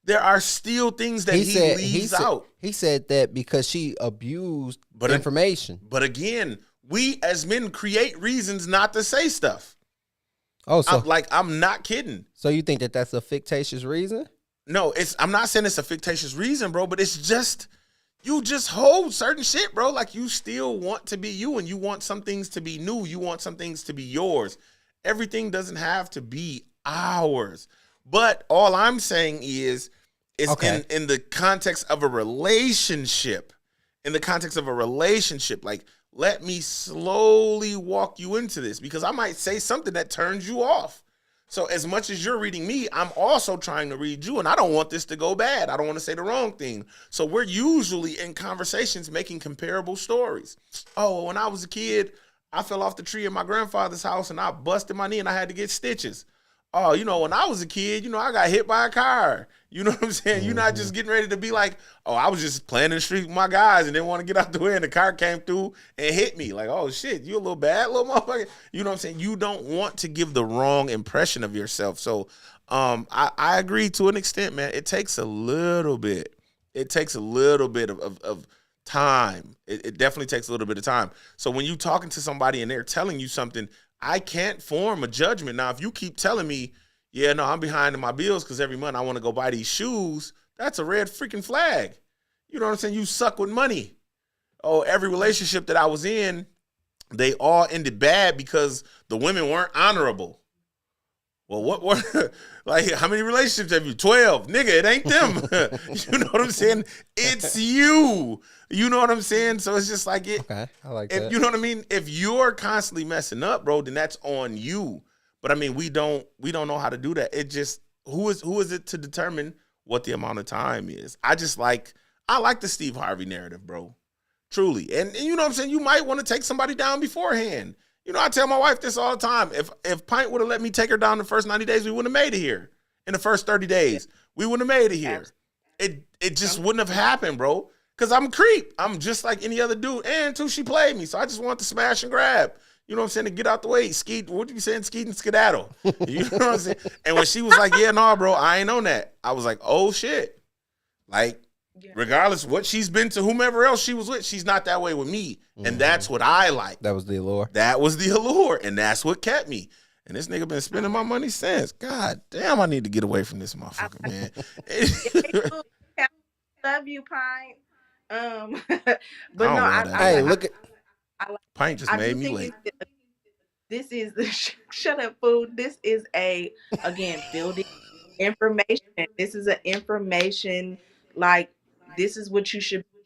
There are still things that he leaves out. He said that because she abused information. But again, we as men create reasons not to say stuff. Oh, so I'm not kidding. So you think that that's a fictitious reason? No, I'm not saying it's a fictitious reason, bro, but it's just, you just hold certain shit, bro. Like, you still want to be you, and you want some things to be new. You want some things to be yours. Everything doesn't have to be ours. But all I'm saying is okay, in the context of a relationship, like, let me slowly walk you into this, because I might say something that turns you off. So as much as you're reading me, I'm also trying to read you, and I don't want this to go bad. I don't want to say the wrong thing. So we're usually in conversations making comparable stories. Oh, well, when I was a kid, I fell off the tree in my grandfather's house and I busted my knee and I had to get stitches. Oh, when I was a kid, I got hit by a car. You know what I'm saying? You're not Mm-hmm. just getting ready to be like, oh, I was just playing in the street with my guys and didn't want to get out the way and the car came through and hit me. Like, oh shit, you a little bad little motherfucker. You know what I'm saying? You don't want to give the wrong impression of yourself. So I agree to an extent, man. It takes a little bit. It takes a little bit of time. It definitely takes a little bit of time. So when you talking to somebody and they're telling you something, I can't form a judgment. Now, if you keep telling me, yeah, no, I'm behind in my bills because every month I want to go buy these shoes, that's a red freaking flag. You know what I'm saying? You suck with money. Oh, every relationship that I was in, they all ended bad because the women weren't honorable. Well, what like how many relationships have you? 12. Nigga, it ain't them. You know what I'm saying? It's you. You know what I'm saying? So it's just like it. Okay, I like If that. you know what I mean, if you're constantly messing up, bro, then that's on you. But I mean, we don't know how to do that. It just who is it to determine what the amount of time is? I like the Steve Harvey narrative, bro. Truly. And you know what I'm saying? You might want to take somebody down beforehand. I tell my wife this all the time. If Pint would have let me take her down the first 90 days, we wouldn't have made it here. In the first 30 Yeah, days, we wouldn't have made it here. absolutely. It just wouldn't have happened, bro. Cause I'm a creep. I'm just like any other dude. And too, she played me. So I just want to smash and grab. You know what I'm saying? To get out the way. Skeet, what you saying? Skeet and skedaddle. You know what I'm saying? And when she was like, yeah, no, bro, I ain't on that. I was like, oh shit. Like, Yeah. regardless of what she's been to whomever else she was with, she's not that way with me. And Mm-hmm. that's what I like. That was the allure. That was the allure. And that's what kept me. And this nigga been spending my money since. God damn, I need to get away from this I, motherfucker, I, yeah, man. cool. Yeah, love you, Pine. But I no, don't know how that Hey, happened. look at I like, Pint just I made do me think late. this is the shut up food. This is a again building information. This is an information like this is what you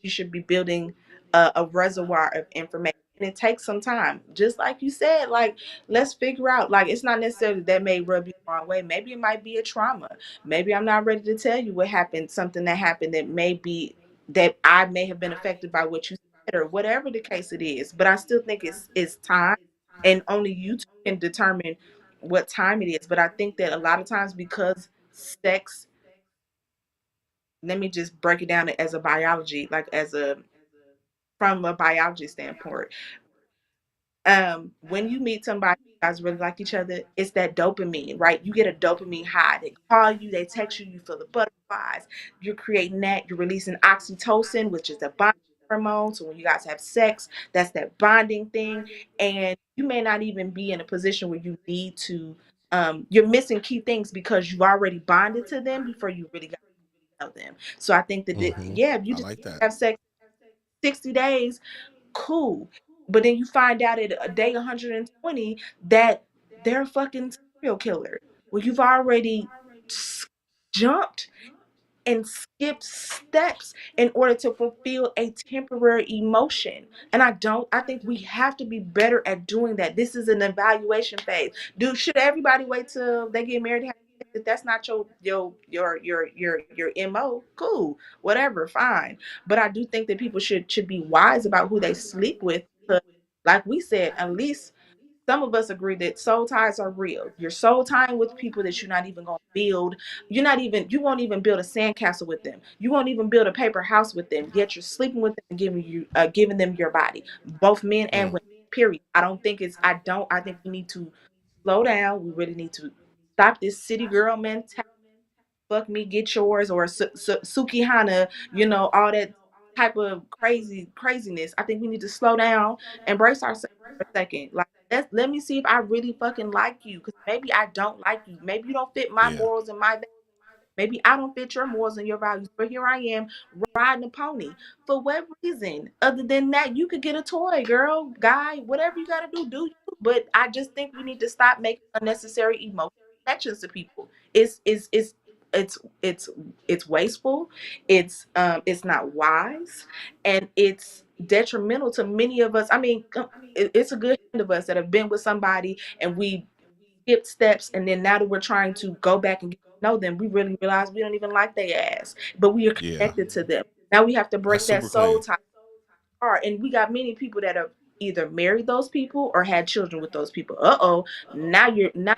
should be building a reservoir of information. And it takes some time. Just like you said, like let's figure out like it's not necessarily that may rub you the wrong way. Maybe it might be a trauma. Maybe I'm not ready to tell you what happened, something that happened that may be that I may have been affected by what you said or whatever the case it is. But I still think it's time and only you two can determine what time it is. But I think that a lot of times because sex, let me just break it down as a biology, like as a from a biology standpoint. When you meet somebody you guys really like each other, it's that dopamine, right? You get a dopamine high. They call you, they text you, you feel the butterflies. You're creating that. You're releasing oxytocin, which is the bonding hormone. So when you guys have sex, that's that bonding thing. And you may not even be in a position where you need to. You're missing key things because you've already bonded to them before you really got to know them. So I think that, mm-hmm. yeah, if you I just like that. have sex 60 days, cool. But then you find out at a day 120 that they're a fucking serial killer. Well, you've already jumped and skip steps in order to fulfill a temporary emotion. And I think we have to be better at doing that. This is an evaluation phase. Should everybody wait till they get married to have sex? If that's not your MO, cool. Whatever, fine. But I do think that people should be wise about who they sleep with. Because like we said, at least some of us agree that soul ties are real. You're soul tying with people that you're not even gonna build. You won't even build a sandcastle with them. You won't even build a paper house with them. Yet you're sleeping with them and giving them your body. Both men and Mm. women. Period. I think we need to slow down. We really need to stop this city girl mentality, fuck me, get yours, or Suki Hana, all that type of craziness. I think we need to slow down, embrace ourselves for a second. Like, let me see if I really fucking like you, because maybe I don't like you. Maybe you don't fit my Yeah. morals and my maybe I don't fit your morals and your values, but here I am riding a pony. For what reason? Other than that, you could get a toy, girl, guy, whatever you gotta do you. But I just think we need to stop making unnecessary emotional connections to people. It's it's it's wasteful. It's not wise, and it's detrimental to many of us. I mean, it's a good hand of us that have been with somebody and we skipped steps, and then now that we're trying to go back and get to know them, we really realize we don't even like their ass, but we are Yeah, connected to them. Now we have to that's break that super soul clean. tie apart, and we got many people that have either married those people or had children with those people. Now you're now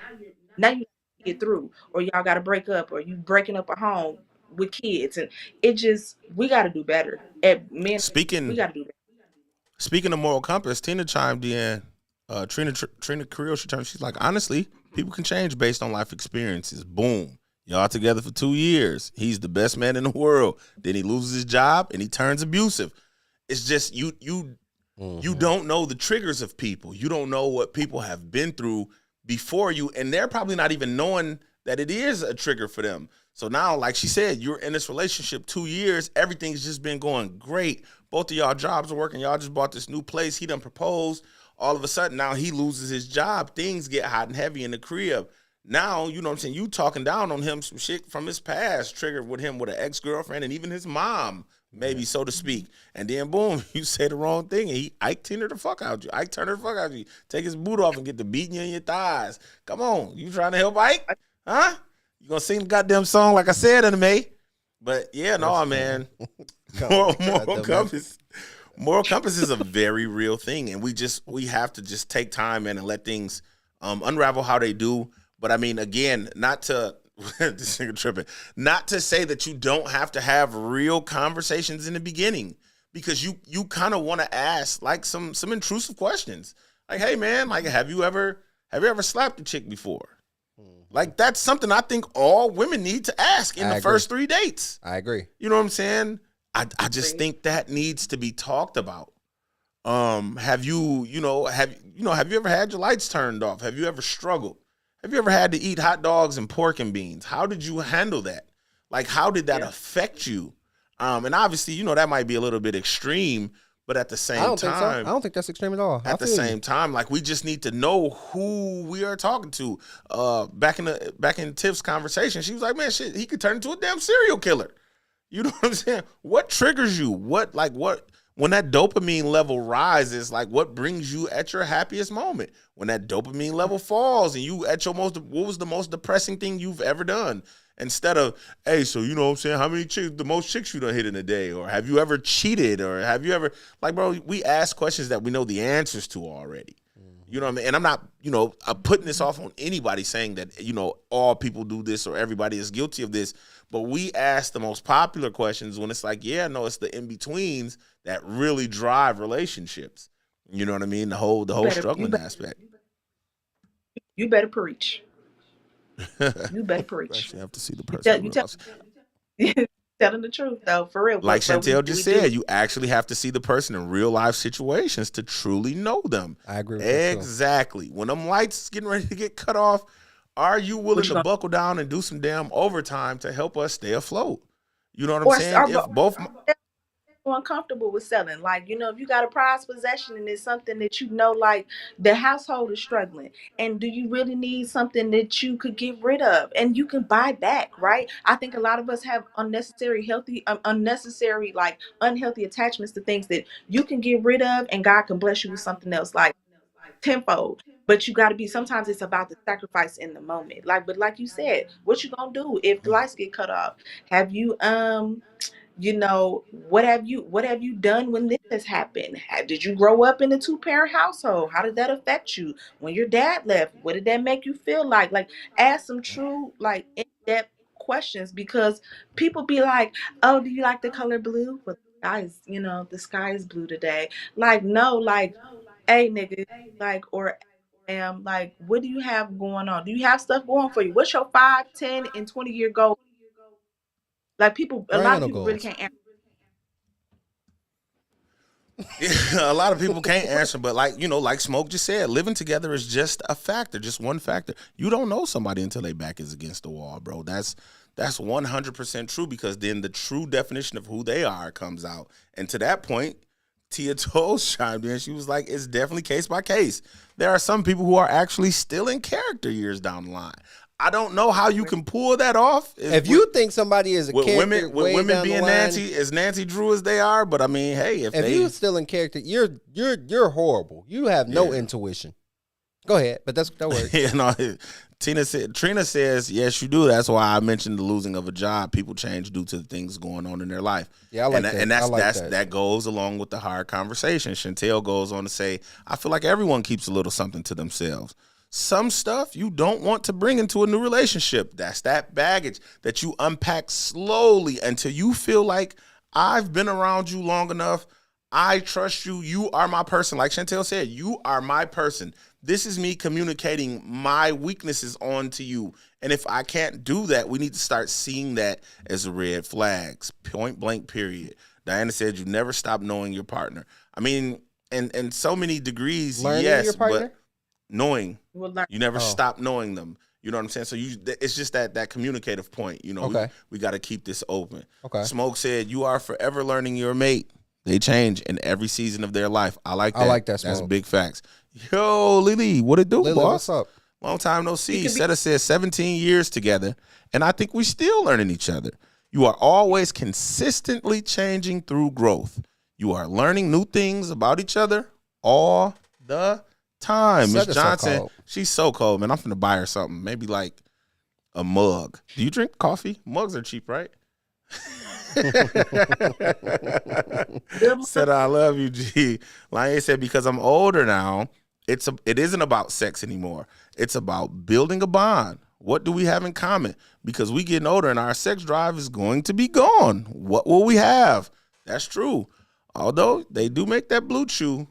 you get through, or y'all got to break up, or you breaking up a home with kids, and it just we got to do better. At men, we Speaking got to do better. speaking of moral compass, Tina chimed in. Trina Creel, she's like, honestly, people can change based on life experiences. Boom. Y'all together for 2 years. He's the best man in the world. Then he loses his job and he turns abusive. It's just you don't know the triggers of people. You don't know what people have been through before you, and they're probably not even knowing that it is a trigger for them. So now, like she said, you're in this relationship 2 years. Everything's just been going great. Both of y'all jobs are working. Y'all just bought this new place. He done proposed. All of a sudden, now he loses his job. Things get hot and heavy in the crib. Now, you know what I'm saying? You talking down on him, some shit from his past triggered with him with an ex-girlfriend and even his mom, maybe, so to speak. And then, boom, you say the wrong thing, and Ike Turner the fuck out you. Ike Turner the fuck out you. Take his boot off and get the beating you in your thighs. Come on. You trying to help Ike? Huh? You gonna sing the goddamn song like I said in the May? But, yeah, no, man. Moral compass. Moral compass is a very real thing, and we have to just take time, man, and let things unravel how they do. But I mean, again, not to this nigga tripping, not to say that you don't have to have real conversations in the beginning, because you kind of want to ask like some intrusive questions, like, hey man, like have you ever slapped a chick before? Like that's something I think all women need to ask in the first 3 dates. I agree. You know what I'm saying? I just think that needs to be talked about. Have you ever had your lights turned off? Have you ever struggled? Have you ever had to eat hot dogs and pork and beans? How did you handle that? Like, how did that affect you? And obviously, that might be a little bit extreme, but at the same time, think so. I don't think that's extreme at all. At the same time, like we just need to know who we are talking to. Back in Tiff's conversation, she was like, "Man, shit, he could turn into a damn serial killer." You know what I'm saying? What triggers you? What when that dopamine level rises, like what brings you at your happiest moment? When that dopamine level falls and you at your what was the most depressing thing you've ever done? Instead of, hey, so you know what I'm saying, how many chicks, the most chicks you done hit in a day? Or have you ever cheated? Or have you ever, like, bro, we ask questions that we know the answers to already. You know what I mean? And I'm not, I'm putting this off on anybody saying that, all people do this or everybody is guilty of this. But we ask the most popular questions when it's like, yeah, no, it's the in-betweens that really drive relationships. You know what I mean? The whole struggling aspect. You better preach. You better preach. You actually have to see the person. You telling the truth, though, for real. Like Chantel just said, you actually have to see the person in real life situations to truly know them. I agree with exactly. When them lights getting ready to get cut off, are you willing to buckle down and do some damn overtime to help us stay afloat? You know what I'm saying? If both uncomfortable with selling, like if you got a prized possession and it's something that like the household is struggling, and do you really need something that you could get rid of and you can buy back, right? I think a lot of us have unnecessary like unhealthy attachments to things that you can get rid of, and God can bless you with something else like tenfold. But you got to be, sometimes it's about the sacrifice in the moment, but like you said, what you gonna do if the lights get cut off? Have you what have you done when this has happened? Did you grow up in a 2-parent household? How did that affect you? When your dad left, what did that make you feel like? Like, ask some true, like, in-depth questions, because people be like, oh, do you like the color blue? Well, the sky is blue today. Like, no, like, hey, nigga, like, or like, what do you have going on? Do you have stuff going for you? What's your 5, 10, and 20-year goal? Like, a lot of people really can't answer. Yeah, a lot of people can't answer, but like Smoke just said, living together is just a factor, just one factor. You don't know somebody until their back is against the wall, bro. That's 100% true, because then the true definition of who they are comes out. And to that point, Tia Toes chimed in. She was like, it's definitely case by case. There are some people who are actually still in character years down the line. I don't know how you can pull that off. If you think somebody is a character, with women being Nancy Drew as they are, but I mean, hey, if you're still in character, you're horrible. You have no intuition, Go ahead, but that works. You know, Trina says, yes, you do. That's why I mentioned the losing of a job. People change due to the things going on in their life. Yeah, I like that. And I like that. that goes along with the hard conversation. Chantel goes on to say, I feel like everyone keeps a little something to themselves. Some stuff you don't want to bring into a new relationship. That's that baggage that you unpack slowly until you feel like I've been around you long enough. I trust you. You are my person. Like Chantel said, you are my person. This is me communicating my weaknesses onto you. And if I can't do that, we need to start seeing that as red flags. Point blank, period. Diana said you never stop knowing your partner. I mean, in so many degrees, Learning yes, your partner? but knowing. We'll learn. You never stop knowing them. You know what I'm saying? So it's just that communicative point. You know, Okay. we got to keep this open. Okay. Smoke said, you are forever learning your mate. They change in every season of their life. I like that. I like that, That's Smoke. big facts. Yo, Lily, what it do, Lily, boss? what's up? Long time no see. Seta says 17 years together, and I think we still learning each other. You are always consistently changing through growth. You are learning new things about each other all the time. Miss Seta's so Johnson, cold. she's so cold, man. I'm finna buy her something. Maybe like a mug. Do you drink coffee? Mugs are cheap, right? Said I love you, G. Lion said because I'm older now, it isn't about sex anymore. It's about building a bond. What do we have in common? Because we getting older and our sex drive is going to be gone. What will we have? That's true. Although they do make that blue chew.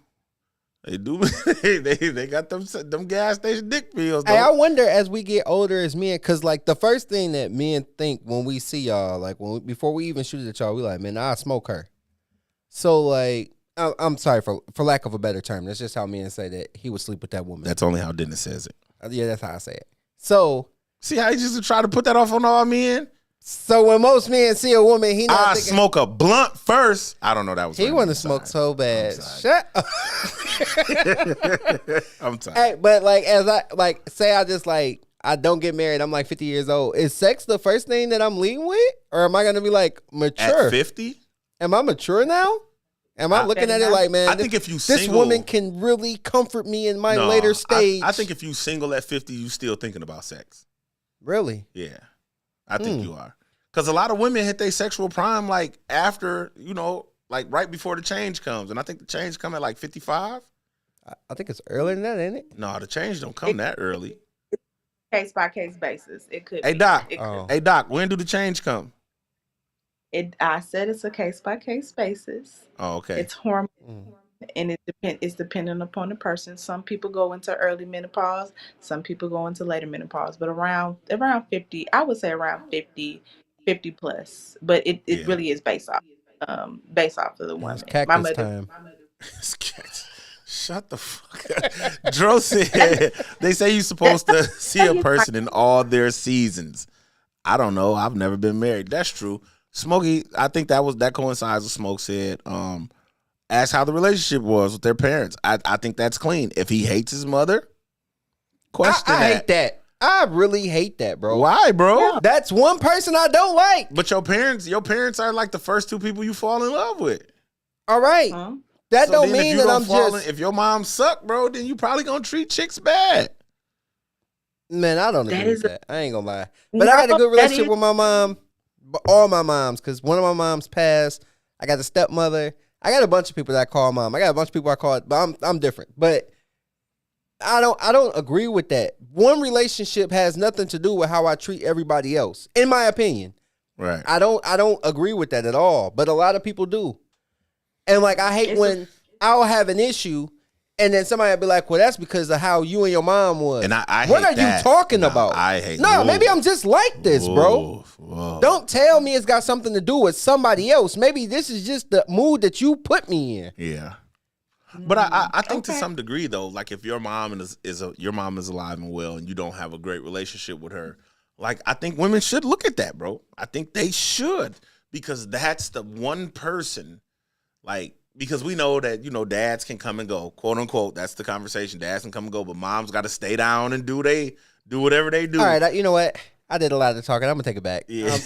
They do. they got them gas station dick pills. Hey, I wonder as we get older as men, because like the first thing that men think when we see y'all, like before we even shoot at y'all, we like, man, I'll smoke her. So like, I'm sorry for lack of a better term. That's just how men say that he would sleep with that woman. That's only how Dennis says it. Yeah, that's how I say it. So See how he just try to put that off on all men? when most men see a woman, he not I thinking, smoke a blunt first. I don't know that was. he funny. want to I'm smoke sorry. so bad. sorry. Shut up. I'm tired. Hey, but like as I like say I just like I don't get married, I'm like 50 years old. Is sex the first thing that I'm leading with? Or am I gonna be like mature? At 50, Am I mature now? Am I looking at it like, man, I think if you this single, woman can really comfort me in my No, later stage? I think if you single at 50, you still thinking about sex. Really? Yeah, I think you are. Because a lot of women hit their sexual prime like after, like right before the change comes. And I think the change come at like 55. I think it's earlier than that, ain't it? No, the change don't come that early. Case by case basis. It could. Hey, be. Doc. It could. Hey, Doc, when do the change come? I said it's a case by case basis. Oh, okay. It's hormone, and it's dependent upon the person. Some people go into early menopause. Some people go into later menopause. But around 50, I would say around 50 plus. But it really is based off of the woman. It's cactus time. Shut the fuck up. Dro said, they say you're supposed to see a person in all their seasons. I don't know. I've never been married. That's true. Smokey, I think that coincides with Smoke said, ask how the relationship was with their parents. I think that's clean. If he hates his mother, question I hate that. I really hate that, bro. Why, bro? Yeah. That's one person I don't like. But your parents are like the first two people you fall in love with. All right. That So don't then mean if you that I'm gonna fall just... if your mom suck, bro, then you probably gonna treat chicks bad. Man, I don't That agree is with that. I ain't gonna lie. But I had a good relationship with my mom. All my moms, because one of my moms passed. I got a stepmother. I got a bunch of people that I call mom. I got a bunch of people I call, but I'm different. But I don't agree with that. One relationship has nothing to do with how I treat everybody else, in my opinion. Right. I don't agree with that at all. But a lot of people do. And like I hate when I'll have an issue and then somebody will be like, well, that's because of how you and your mom was. And I what hate are that. you talking No, about? I hate No, maybe I'm just like this, bro. Whoa. Don't tell me it's got something to do with somebody else. Maybe this is just the mood that you put me in. Yeah. But I think to some degree though, like if your mom your mom is alive and well and you don't have a great relationship with her, like I think women should look at that, bro. I think they should, because that's the one person, like, because we know that, dads can come and go, quote unquote. That's the conversation. Dads can come and go, but moms got to stay down and do whatever they do. All right, you know what? I did a lot of talking. I'm gonna take it back. Yeah.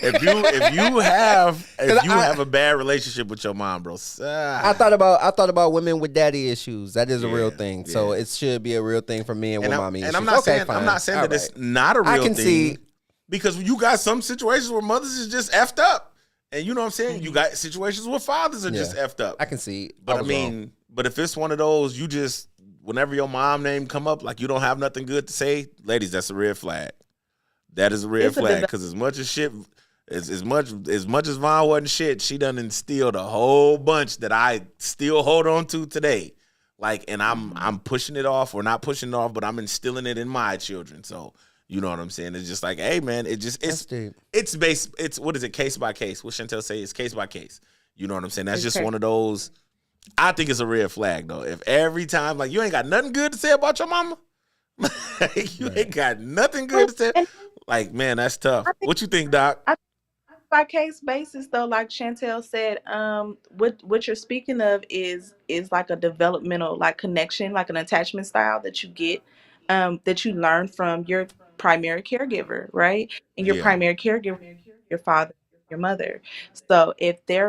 If you have a bad relationship with your mom, bro. I thought about women with daddy issues. That is a real thing. Yeah. So it should be a real thing for men with mommy issues. And I'm not saying All that it's not a real thing. See, because you got some situations where mothers is just effed up. And you know what I'm saying? You got situations where fathers are just effed up. I can see. But but if it's one of those, you just whenever your mom name come up, like you don't have nothing good to say, ladies, that's a red flag. That is a red flag. Because as much as Vaughn wasn't shit, she done instilled a whole bunch that I still hold on to today. Like, and I'm pushing it off, or not pushing it off, but I'm instilling it in my children. So you know what I'm saying? It's just like, hey man, it's what is it, case by case? What Chantel say? It's case by case. You know what I'm saying? That's just one of those. I think it's a red flag though. If every time like you ain't got nothing good to say about your mama, ain't got nothing good to say. Like, man, that's tough. What you think, Doc? By case basis though, like Chantel said, what you're speaking of is like a developmental like connection, like an attachment style that you get, that you learn from your primary caregiver, right? And your primary caregiver, your father, your mother. So if they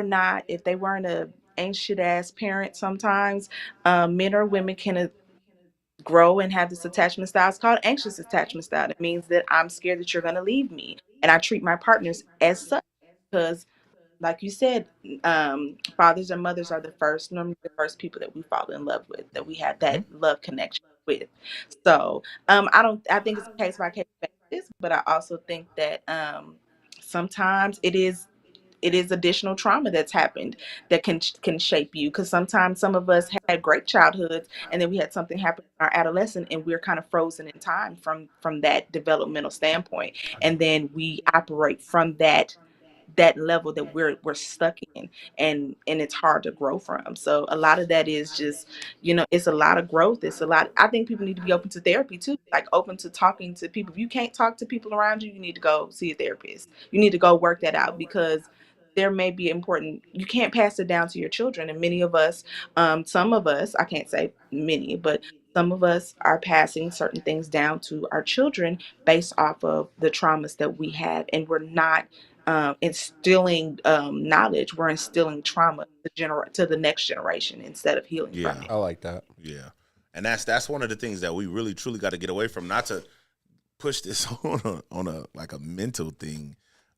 weren't a ancient ass parent, sometimes men or women can grow and have this attachment style. It's called anxious attachment style. It means that I'm scared that you're going to leave me, and I treat my partners as such because, like you said, fathers and mothers are normally the first people that we fall in love with, that we have that love connection with. So I think it's a case by case basis, but I also think that sometimes it is additional trauma that's happened that can shape you, because sometimes some of us had great childhoods and then we had something happen in our adolescent and we're kind of frozen in time from that developmental standpoint, and then we operate from that level that we're stuck in, and it's hard to grow from. So a lot of that is just, it's a lot of growth. It's a lot. I think people need to be open to therapy too, like open to talking to people. If you can't talk to people around you, you need to go see a therapist. You need to go work that out, because there may be important, you can't pass it down to your children. And many of us, some of us, I can't say many, but some of us are passing certain things down to our children based off of the traumas that we have, and we're not instilling knowledge. We're instilling trauma to the next generation instead of healing from it. I like that. Yeah, and that's one of the things that we really truly got to get away from. Not to push this on a like a mental thing,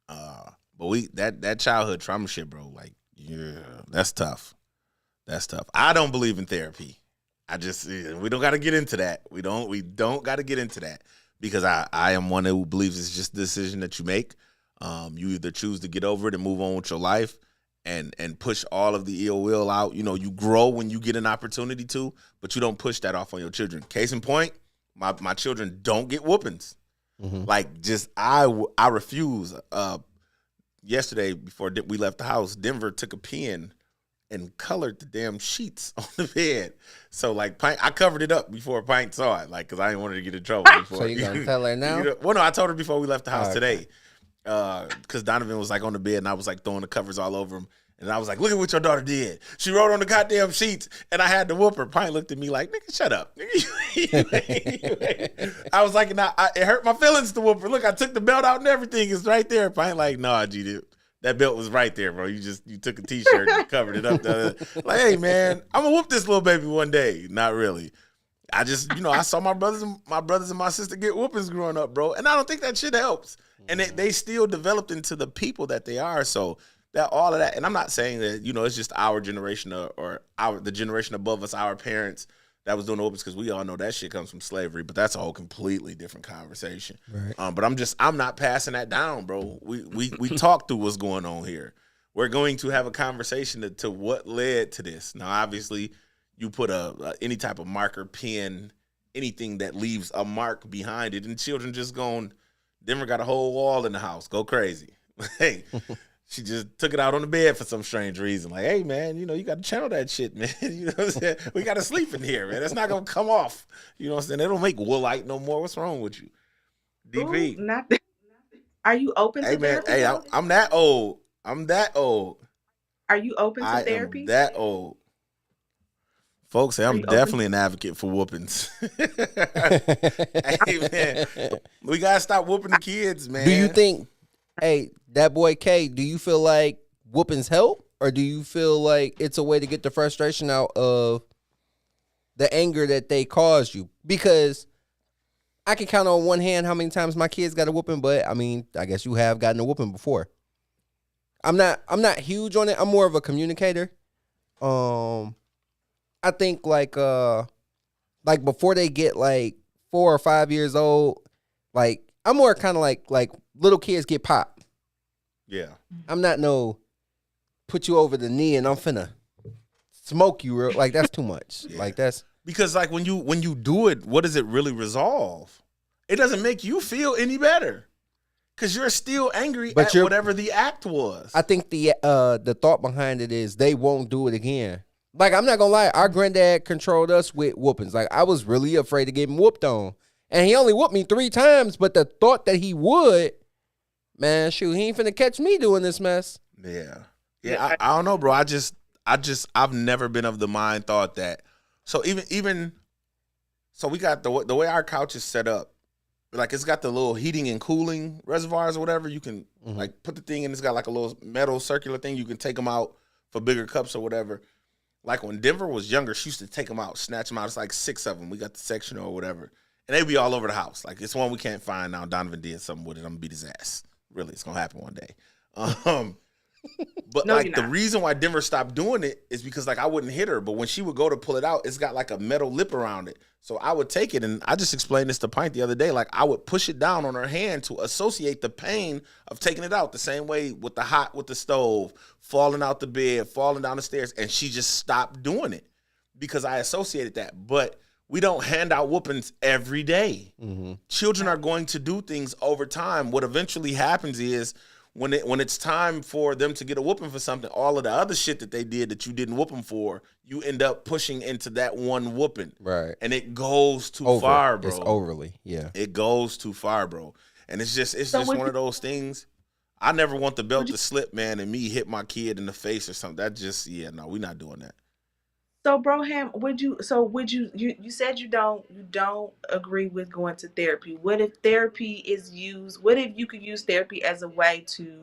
but that childhood trauma shit, bro. Like, yeah, that's tough. That's tough. I don't believe in therapy. We don't got to get into that. We don't got to get into that, because I am one who believes it's just a decision that you make. You either choose to get over it and move on with your life and push all of the ill will out. You know, you grow when you get an opportunity to, but you don't push that off on your children. Case in point, my children don't get whoopings. Like, just I refuse. Yesterday, before we left the house, Denver took a pen and colored the damn sheets on the bed. So, like, I covered it up before Pint saw it, like, because I didn't want her to get in trouble. Before. So you gonna tell her now? Well, no, I told her before we left the house today. Because Donovan was like on the bed and I was like throwing the covers all over him, and I was like, look at what your daughter did. She wrote on the goddamn sheets, and I had to whoop her. Pint looked at me like, nigga, shut up. I was like, nah, it hurt my feelings to whoop her. Look, I took the belt out and everything. It's right there. Pint like, nah, G, that belt was right there, bro. You took a t-shirt and covered it up. Like, hey man, I'm gonna whoop this little baby one day. Not really. I just, I saw my brothers and my sister get whoopings growing up, bro, and I don't think that shit helps. And they still developed into the people that they are. So that all of that, and I'm not saying that, it's just our generation or the generation above us, our parents that was doing the whoopings, because we all know that shit comes from slavery. But that's a whole completely different conversation. Right. But I'm not passing that down, bro. We talk through what's going on here. We're going to have a conversation to what led to this. Now, obviously, you put any type of marker, pen, anything that leaves a mark behind it, and children just going. Denver got a whole wall in the house. Go crazy. Hey, she just took it out on the bed for some strange reason. Like, hey, man, you got to channel that shit, man. You know what I'm saying? We got to sleep in here, man. That's not going to come off. You know what I'm saying? They don't make woolite no more. What's wrong with you? DP. Ooh, are you open to therapy? Hey, I'm that old. I'm that old. Are you open to therapy? I am that old. Folks say Are I'm you open? definitely an advocate for whoopings. Hey, man, we gotta stop whooping the kids, man. Do you think, hey, that boy K, do you feel like whoopings help? Or do you feel like it's a way to get the frustration out of the anger that they caused you? Because I can count on one hand how many times my kids got a whooping, but I mean, I guess you have gotten a whooping before. I'm not huge on it. I'm more of a communicator. I think like before they get like 4 or 5 years old, like I'm more kind of like little kids get popped. Yeah. I'm not no put you over the knee and I'm finna smoke you real, like that's too much. Yeah. Like that's Because like when you do it, what does it really resolve? It doesn't make you feel any better. Cause you're still angry But at whatever the act was. I think the thought behind it is they won't do it again. Like I'm not gonna lie, our granddad controlled us with whoopings. Like I was really afraid of getting whooped on, and he only whooped me 3 times. But the thought that he would, man, shoot, he ain't finna catch me doing this mess. Yeah. I don't know, bro. I've never been of the mind thought that. So even so we got the way our couch is set up. Like it's got the little heating and cooling reservoirs or whatever. You can like put the thing in. It's got like a little metal circular thing. You can take them out for bigger cups or whatever. Like when Denver was younger, she used to take them out, snatch them out. It's like 6 of them. We got the section or whatever. And they'd be all over the house. Like it's one we can't find now. Donovan did something with it. I'm going to beat his ass. Really, it's going to happen one day. But No, like you're the not. reason why Denver stopped doing it is because like I wouldn't hit her. But when she would go to pull it out, it's got like a metal lip around it. So I would take it, and I just explained this to Pint the other day. Like I would push it down on her hand to associate the pain of taking it out. The same way with the stove, falling out the bed, falling down the stairs, and she just stopped doing it because I associated that. But we don't hand out whoopings every day. Children are going to do things over time. What eventually happens is when it's time for them to get a whooping for something, all of the other shit that they did that you didn't whoop them for, you end up pushing into that one whooping. Right. And it goes too far, bro. It's overly, yeah. It goes too far, bro. And it's just So one of those things. I never want the belt to slip, man, and me hit my kid in the face or something. That just, no, we're not doing that. So Broham, you said you don't agree with going to therapy. What if therapy is used? What if you could use therapy as a way to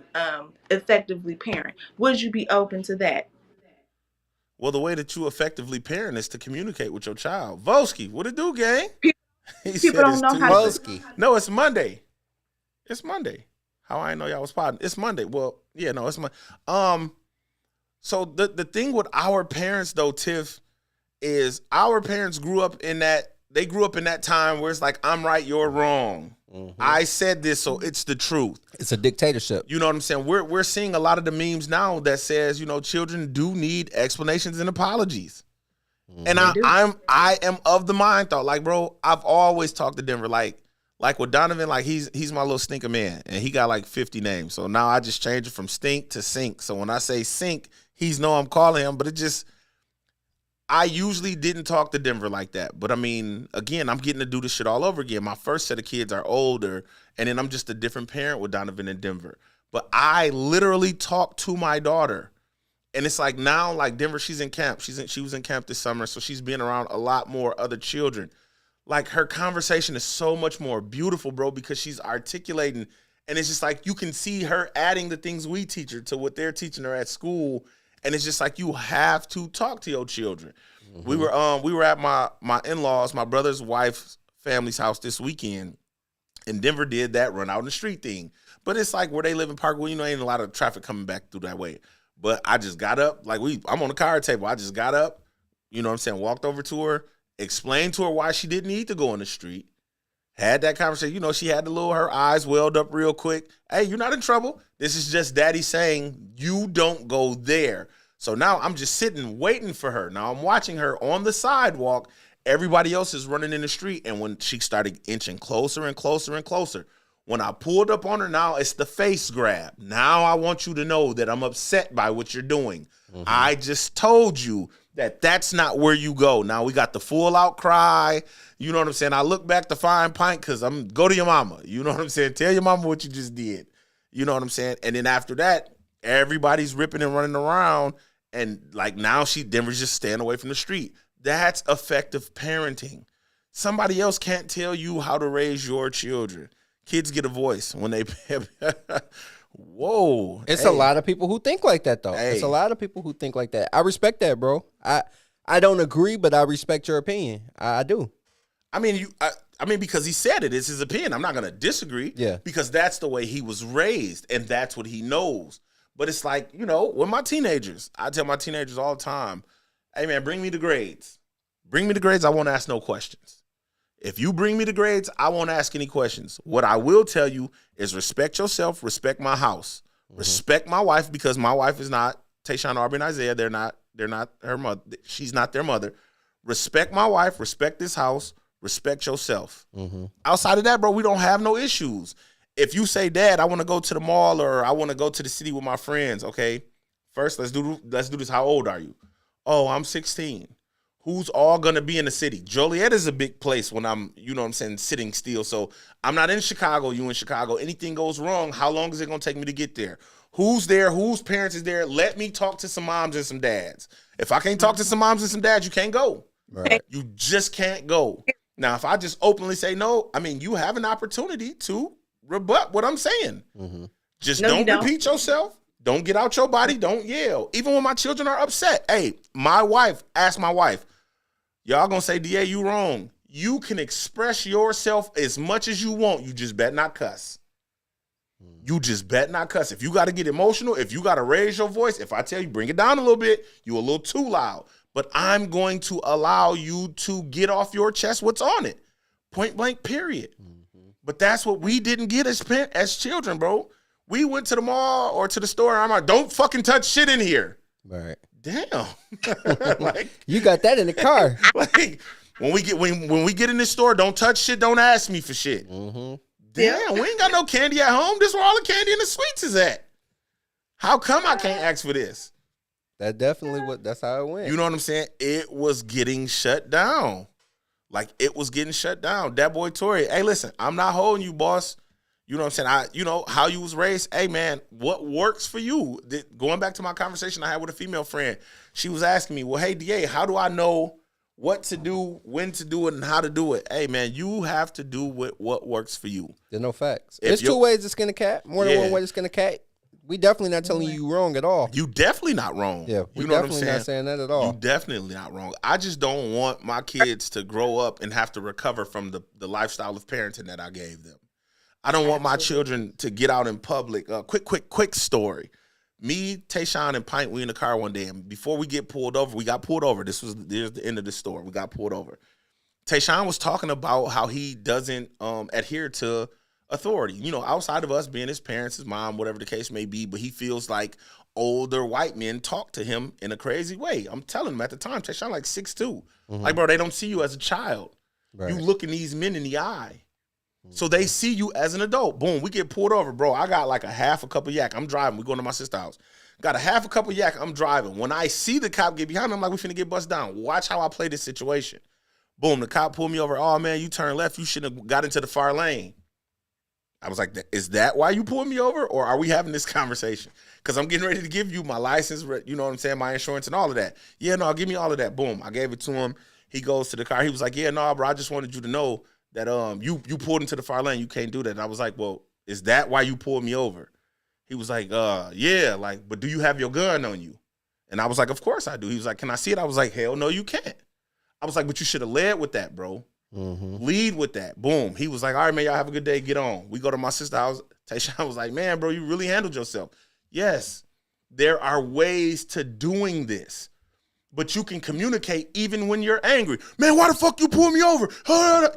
effectively parent? Would you be open to that? Well, the way that you effectively parent is to communicate with your child. Volsky, what it do, gang? People don't know how to. Volsky. No, it's Monday. It's Monday. How I know y'all was potting? It's Monday. Well, yeah, no, it's Monday. So the thing with our parents though, Tiff, is our parents grew up in that time where it's like, I'm right, you're wrong. I said this, so it's the truth. It's a dictatorship. You know what I'm saying? We're seeing a lot of the memes now that says, children do need explanations and apologies. And I am of the mind thought, like, bro, I've always talked to Denver, like with Donovan, like he's my little stinker man, and he got like 50 names. So now I just changed it from stink to sink. So when I say sink, he's know I'm calling him, but I usually didn't talk to Denver like that. But I mean, again, I'm getting to do this shit all over again. My first set of kids are older, and then I'm just a different parent with Donovan and Denver. But I literally talk to my daughter. And it's like now, like Denver, she's in camp. She was in camp this summer, so she's been around a lot more other children. Like her conversation is so much more beautiful, bro, because she's articulating. And it's just like you can see her adding the things we teach her to what they're teaching her at school. And it's just like you have to talk to your children. We were at my in-laws, my brother's wife's family's house this weekend, and Denver did that run out in the street thing. But it's like where they live in Parkville, ain't a lot of traffic coming back through that way. But I just got up, like I'm on the card table. I just got up, walked over to her, explained to her why she didn't need to go in the street. Had that conversation. She had her eyes welled up real quick. Hey, you're not in trouble. This is just daddy saying you don't go there. So now I'm just sitting waiting for her. Now I'm watching her on the sidewalk. Everybody else is running in the street. And when she started inching closer and closer and closer, when I pulled up on her, now it's the face grab. Now I want you to know that I'm upset by what you're doing. I just told you that that's not where you go. Now we got the full out cry. You know what I'm saying? I look back to find Pint because go to your mama. You know what I'm saying? Tell your mama what you just did. You know what I'm saying? And then after that, everybody's ripping and running around. And like now Denver's just staying away from the street. That's effective parenting. Somebody else can't tell you how to raise your children. Kids get a voice when they. Whoa. It's a Hey, lot of people who think like that, though. It's a hey. lot of people who think like that. I respect that, bro. I don't agree, but I respect your opinion. I do. I mean, I mean, because he said it. It's his opinion. I'm not going to disagree. Yeah. Because that's the way he was raised, and that's what he knows. But it's like, with my teenagers, I tell my teenagers all the time, hey, man, bring me the grades. Bring me the grades. I won't ask no questions. If you bring me the grades, I won't ask any questions. What I will tell you is respect yourself, respect my house, respect my wife, because my wife is not Tayshawn, Aubrey, and Isaiah. They're not her mother. She's not their mother. Respect my wife, respect this house, respect yourself. Outside of that, bro, we don't have no issues. If you say, Dad, I want to go to the mall or I want to go to the city with my friends, okay? First, let's do this. How old are you? Oh, I'm 16. Who's all gonna be in the city? Joliet is a big place when I'm, sitting still. So I'm not in Chicago, you in Chicago. Anything goes wrong, how long is it gonna take me to get there? Who's there? Whose parents is there? Let me talk to some moms and some dads. If I can't talk to some moms and some dads, you can't go. Right. You just can't go. Now, if I just openly say no, I mean, you have an opportunity to rebut what I'm saying. Just No, you don't don't. repeat yourself. Don't get out your body. Don't yell. Even when my children are upset. Hey, my wife, ask my wife, y'all gonna say, DA, you wrong. You can express yourself as much as you want. You just bet not cuss. You just bet not cuss. If you got to get emotional, if you got to raise your voice, if I tell you bring it down a little bit, you a little too loud. But I'm going to allow you to get off your chest what's on it. Point blank, period. But that's what we didn't get as children, bro. We went to the mall or to the store, and I'm like, don't fucking touch shit in here. Right. Damn. like, You got that in the car. like when we get in this store, don't touch shit, don't ask me for shit. Damn, we ain't got no candy at home. This is where all the candy and the sweets is at. How come I can't ask for this? That's how it went. You know what I'm saying? It was getting shut down. Like, it was getting shut down. That boy Tory, hey, listen, I'm not holding you, boss. You know what I'm saying? How you was raised. Hey, man, what works for you? Going back to my conversation I had with a female friend, she was asking me, well, hey, DA, how do I know what to do, when to do it, and how to do it? Hey, man, you have to do what works for you. There's no facts. If There's you're- two ways to skin a cat. More than Yeah. one way to skin a cat. We definitely not telling you wrong at all. You definitely not wrong. Yeah, we you know what I'm definitely saying? not saying that at all. You definitely not wrong. I just don't want my kids to grow up and have to recover from the lifestyle of parenting that I gave them. I don't want my children to get out in public. Quick story. Me, Tayshawn, and Pint, we in the car one day, and before we got pulled over. There's the end of the story. We got pulled over. Tayshawn was talking about how he doesn't adhere to authority, outside of us being his parents, his mom, whatever the case may be, but he feels like older white men talk to him in a crazy way. I'm telling him at the time, Tayshawn like 6'2". Like, bro, they don't see you as a child. Right. You looking these men in the eye. So they see you as an adult. Boom, we get pulled over, bro. I got like a half a cup of yak. I'm driving. We going to my sister's house. Got a half a cup of yak. I'm driving. When I see the cop get behind me, I'm like, we finna get bust down. Watch how I play this situation. Boom, the cop pulled me over. Oh, man, you turned left. You shouldn't have got into the far lane. I was like, is that why you pulled me over? Or are we having this conversation? Because I'm getting ready to give you my license, you know what I'm saying, my insurance and all of that. Yeah, no, give me all of that. Boom, I gave it to him. He goes to the car. He was like, yeah, no, bro, I just wanted you to know that you pulled into the far lane. You can't do that. And I was like, well, is that why you pulled me over? He was like, yeah, like, but do you have your gun on you? And I was like, of course I do. He was like, can I see it? I was like, hell no, you can't. I was like, but you should have led with that, bro. Lead with that. Boom. He was like, all right, man, y'all have a good day. Get on. We go to my sister's house. Tayshawn was like, man, bro, you really handled yourself. Yes, there are ways to doing this, but you can communicate even when you're angry. Man, why the fuck you pull me over?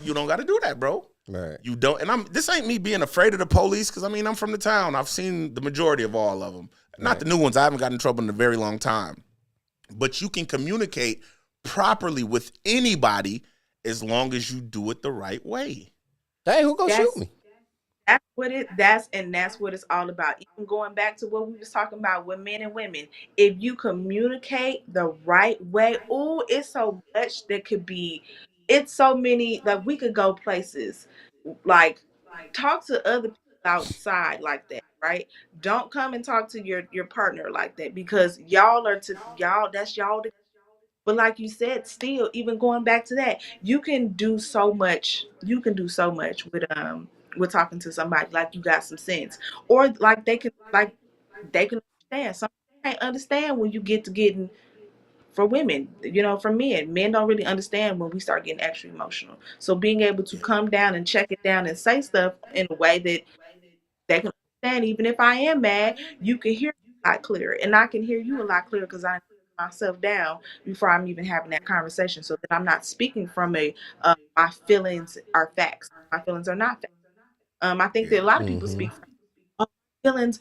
You don't got to do that, bro. Right. You don't. And this ain't me being afraid of the police, because, I mean, I'm from the town. I've seen the majority of all of them. Not the new ones. I haven't gotten in trouble in a very long time. But you can communicate properly with anybody as long as you do it the right way. Dang, who gonna shoot me? That's what it's all about. Even going back to what we was talking about with men and women, if you communicate the right way, it's so much that could be. It's so many, like, we could go places, like, talk to other people outside like that, right? Don't come and talk to your partner like that, because y'all are to y'all. That's y'all. But like you said, still, even going back to that, you can do so much. You can do so much with talking to somebody like you got some sense, or they can understand. Some people can't understand when you get to getting for women. For men, men don't really understand when we start getting extra emotional. So being able to come down and check it down and say stuff in a way that they can understand, even if I am mad, you can hear me a lot clearer, and I can hear you a lot clearer because I myself down before I'm even having that conversation, so that I'm not speaking from my feelings are facts. My feelings are not facts. I think that a Yeah. lot of people speak from feelings.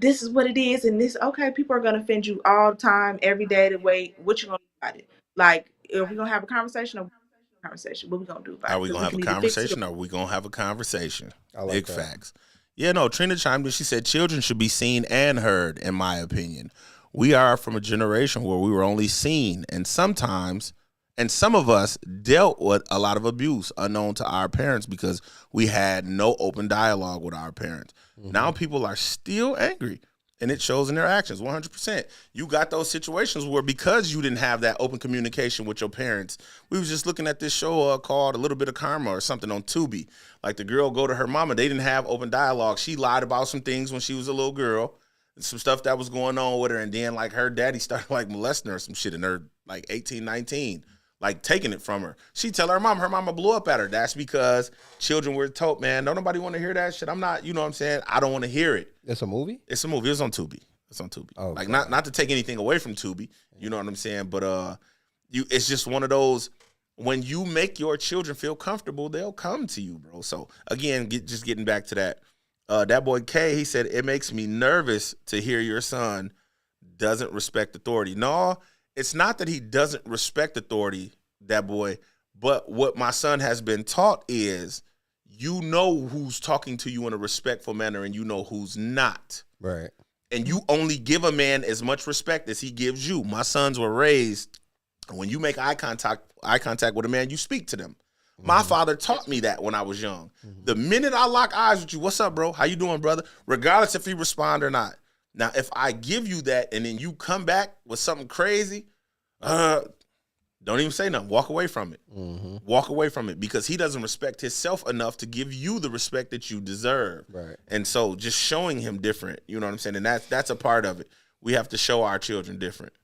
This is what it is, and this. Okay, people are gonna offend you all the time, every day. The way what you gonna do about it? Like, if we're gonna have a conversation, or conversation, what we gonna do about Are it? we Because gonna we have a can either fix it. conversation or are we gonna have a conversation? I like Big that. facts. Yeah, no, Trina chimed in. She said children should be seen and heard, in my opinion. We are from a generation where we were only seen, and some of us dealt with a lot of abuse unknown to our parents because we had no open dialogue with our parents. Now people are still angry, and it shows in their actions 100%. You got those situations where, because you didn't have that open communication with your parents, we was just looking at this show called A Little Bit of Karma or something on Tubi. Like, the girl go to her mama. They didn't have open dialogue. She lied about some things when she was a little girl, some stuff that was going on with her. And then, like, her daddy started, like, molesting her or some shit in her, like, 18, 19, like, taking it from her. She tell her mama blew up at her. That's because children were told, man, don't nobody want to hear that shit. I'm not, you know what I'm saying? I don't want to hear it. It's a movie? It's a movie. It's on Tubi. It's on Tubi. Oh, like, God. not to take anything away from Tubi, you know what I'm saying? But it's just one of those, when you make your children feel comfortable, they'll come to you, bro. So again, just getting back to that. That boy K, he said, it makes me nervous to hear your son doesn't respect authority. No, it's not that he doesn't respect authority, that boy, but what my son has been taught is, you know who's talking to you in a respectful manner and you know who's not. Right. And you only give a man as much respect as he gives you. My sons were raised, when you make eye contact with a man, you speak to them. My father taught me that when I was young. The minute I lock eyes with you, what's up, bro? How you doing, brother? Regardless if you respond or not. Now, if I give you that and then you come back with something crazy, don't even say nothing. Walk away from it. Walk away from it, because he doesn't respect himself enough to give you the respect that you deserve. Right. And so just showing him different, you know what I'm saying? And that's a part of it. We have to show our children different.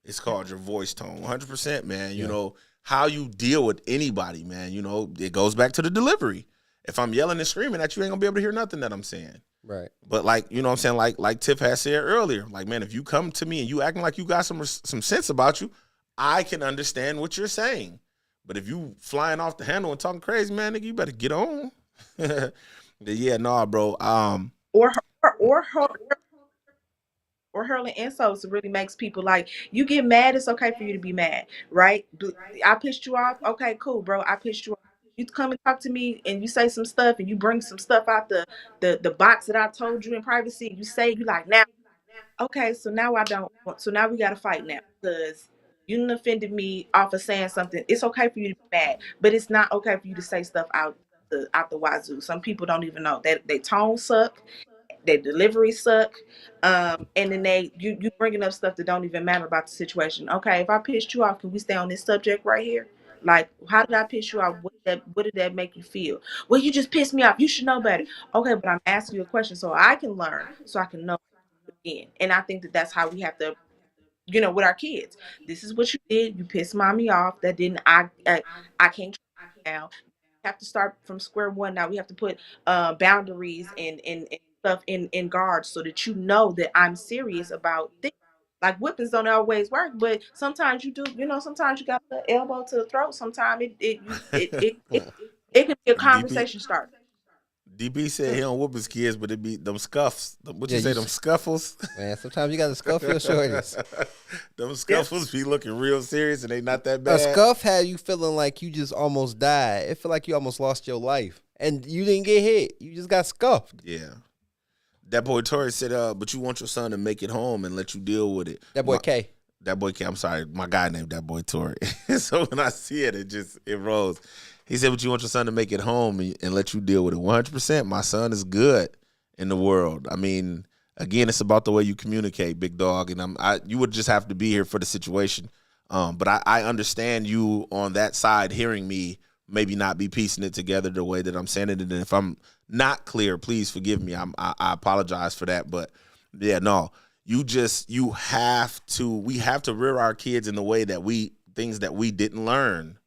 It's called your voice tone. 100%, man. You know, how you deal with anybody, man. You know, it goes back to the delivery. If I'm yelling and screaming at you, ain't gonna be able to hear nothing that I'm saying. Right. But, like, you know what I'm saying? Like Tiff has said earlier, like, man, if you come to me and you acting like you got some sense about you, I can understand what you're saying. But if you flying off the handle and talking crazy, man, nigga, you better get on. Yeah, nah, bro. or or her or hurling insults really makes people, like, you get mad. It's okay for you to be mad, right? I pissed you off. Okay, cool, bro. I pissed you off. You come and talk to me and you say some stuff and you bring some stuff out the box that I told you in privacy. You say, you like, now, okay, so now I don't want, so now we got to fight now because you done offended me off of saying something. It's okay for you to be mad, but it's not okay for you to say stuff out the wazoo. Some people don't even know that they tone suck, their delivery suck, and then you bringing up stuff that don't even matter about the situation. Okay, if I pissed you off, can we stay on this subject right here? Like, how did I piss you off? What did that make you feel? Well, you just pissed me off. You should know better. Okay, but I'm asking you a question so I can learn, so I can know again. And I think that that's how we have to, with our kids. This is what you did. You pissed mommy off. That didn't. I can't now. We have to start from square one. Now we have to put boundaries and stuff in guards so that you know that I'm serious about things. Like, whippings don't always work, but sometimes you do. Sometimes you got the elbow to the throat. Sometimes it can be a DP conversation starter. DP said he don't whoop his kids, but it be them scuffs. What Yeah, you say, you them scuffles? Man, sometimes you got to scuff your shorties. Them scuffles be looking real serious and they not that A bad. scuff had you feeling like you just almost died. It felt like you almost lost your life. And you didn't get hit. You just got scuffed. Yeah. That boy Tori said, but you want your son to make it home and let you deal with it. That boy K. That boy K, I'm sorry, my guy named that boy Tori. So when I see it, it rolls. He said, but you want your son to make it home and let you deal with it. 100%. My son is good in the world. I mean, again, it's about the way you communicate, big dog. And you would just have to be here for the situation. But I understand you on that side hearing me maybe not be piecing it together the way that I'm saying it. And if I'm not clear, please forgive me. I apologize for that. But yeah, no, we have to rear our kids in the way that things that we didn't learn.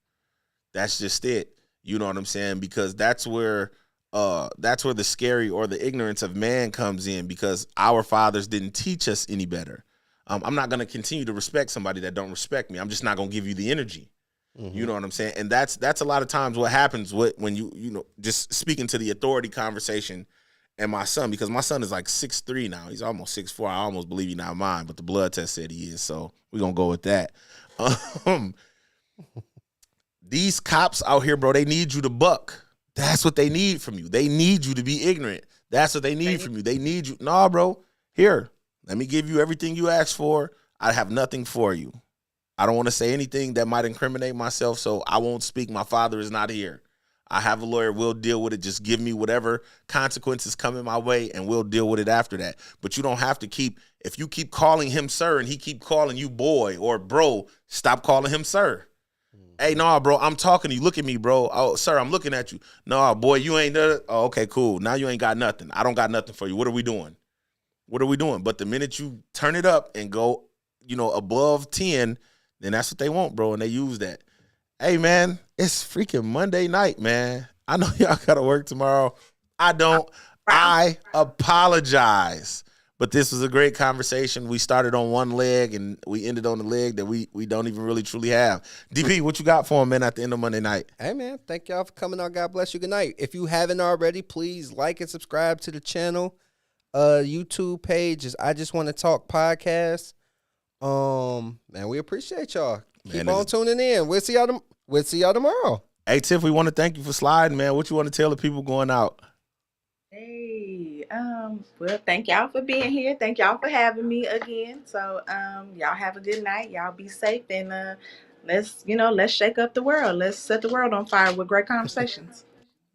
That's just it. You know what I'm saying? Because that's where the scary or the ignorance of man comes in, because our fathers didn't teach us any better. I'm not going to continue to respect somebody that don't respect me. I'm just not going to give you the energy. Mm-hmm. You know what I'm saying? And that's a lot of times what happens when you just speaking to the authority conversation and my son, because my son is like 6'3" now. He's almost 6'4". I almost believe he's not mine, but the blood test said he is. So we're going to go with that. These cops out here, bro, they need you to buck. That's what they need from you. They need you to be ignorant. That's what they need from you. They need you. Nah, bro, here, let me give you everything you asked for. I have nothing for you. I don't want to say anything that might incriminate myself, so I won't speak. My father is not here. I have a lawyer. We'll deal with it. Just give me whatever consequences come in my way, and we'll deal with it after that. But you don't have to if you keep calling him sir and he keep calling you boy or bro, stop calling him sir. Hey, no, bro, I'm talking to you. Look at me, bro. Oh, sir, I'm looking at you. No, boy, you ain't done it. Oh, okay, cool. Now you ain't got nothing. I don't got nothing for you. What are we doing? But the minute you turn it up and go, above 10, then that's what they want, bro, and they use that. Hey, man, it's freaking Monday night, man. I know y'all got to work tomorrow. I don't. I apologize. But this was a great conversation. We started on one leg, and we ended on the leg that we don't even really truly have. DP, what you got for him, man, at the end of Monday night? Hey, man, thank y'all for coming on. God bless you. Good night. If you haven't already, please like and subscribe to the channel. YouTube page is I Just Want to Talk Podcast. Man, we appreciate y'all. Keep on tuning in. We'll see y'all tomorrow. Hey, Tiff, we want to thank you for sliding, man. What you want to tell the people going out? Hey, well, thank y'all for being here. Thank y'all for having me again. So, y'all have a good night. Y'all be safe, and let's shake up the world. Let's set the world on fire with great conversations.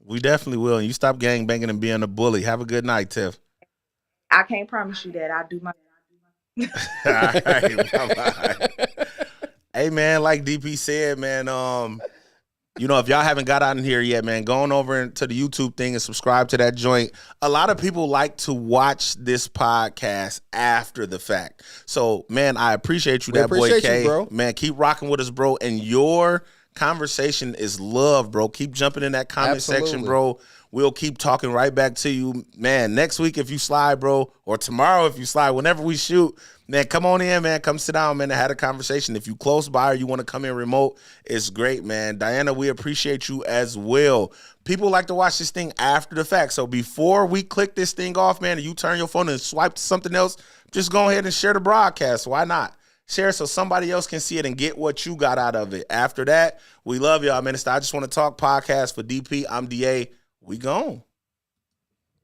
We definitely will. And you stop gang banging and being a bully. Have a good night, Tiff. I can't promise you that. I do my. All right, bye-bye. Hey, man, like DP said, man, if y'all haven't got out in here yet, man, going over to the YouTube thing and subscribe to that joint. A lot of people like to watch this podcast after the fact. So, man, I appreciate you, boy K. Bro. Man, keep rocking with us, bro. And your conversation is love, bro. Keep jumping in that comment section, bro. We'll keep talking right back to you. Man, next week if you slide, bro, or tomorrow if you slide, whenever we shoot, man, come on in, man. Come sit down, man, and have a conversation. If you close by or you want to come in remote, it's great, man. Diana, we appreciate you as well. People like to watch this thing after the fact. So before we click this thing off, man, and you turn your phone and swipe to something else, just go ahead and share the broadcast. Why not? Share so somebody else can see it and get what you got out of it. After that, we love y'all, man. It's the I Just Want to Talk podcast for DP. I'm DA. We gone.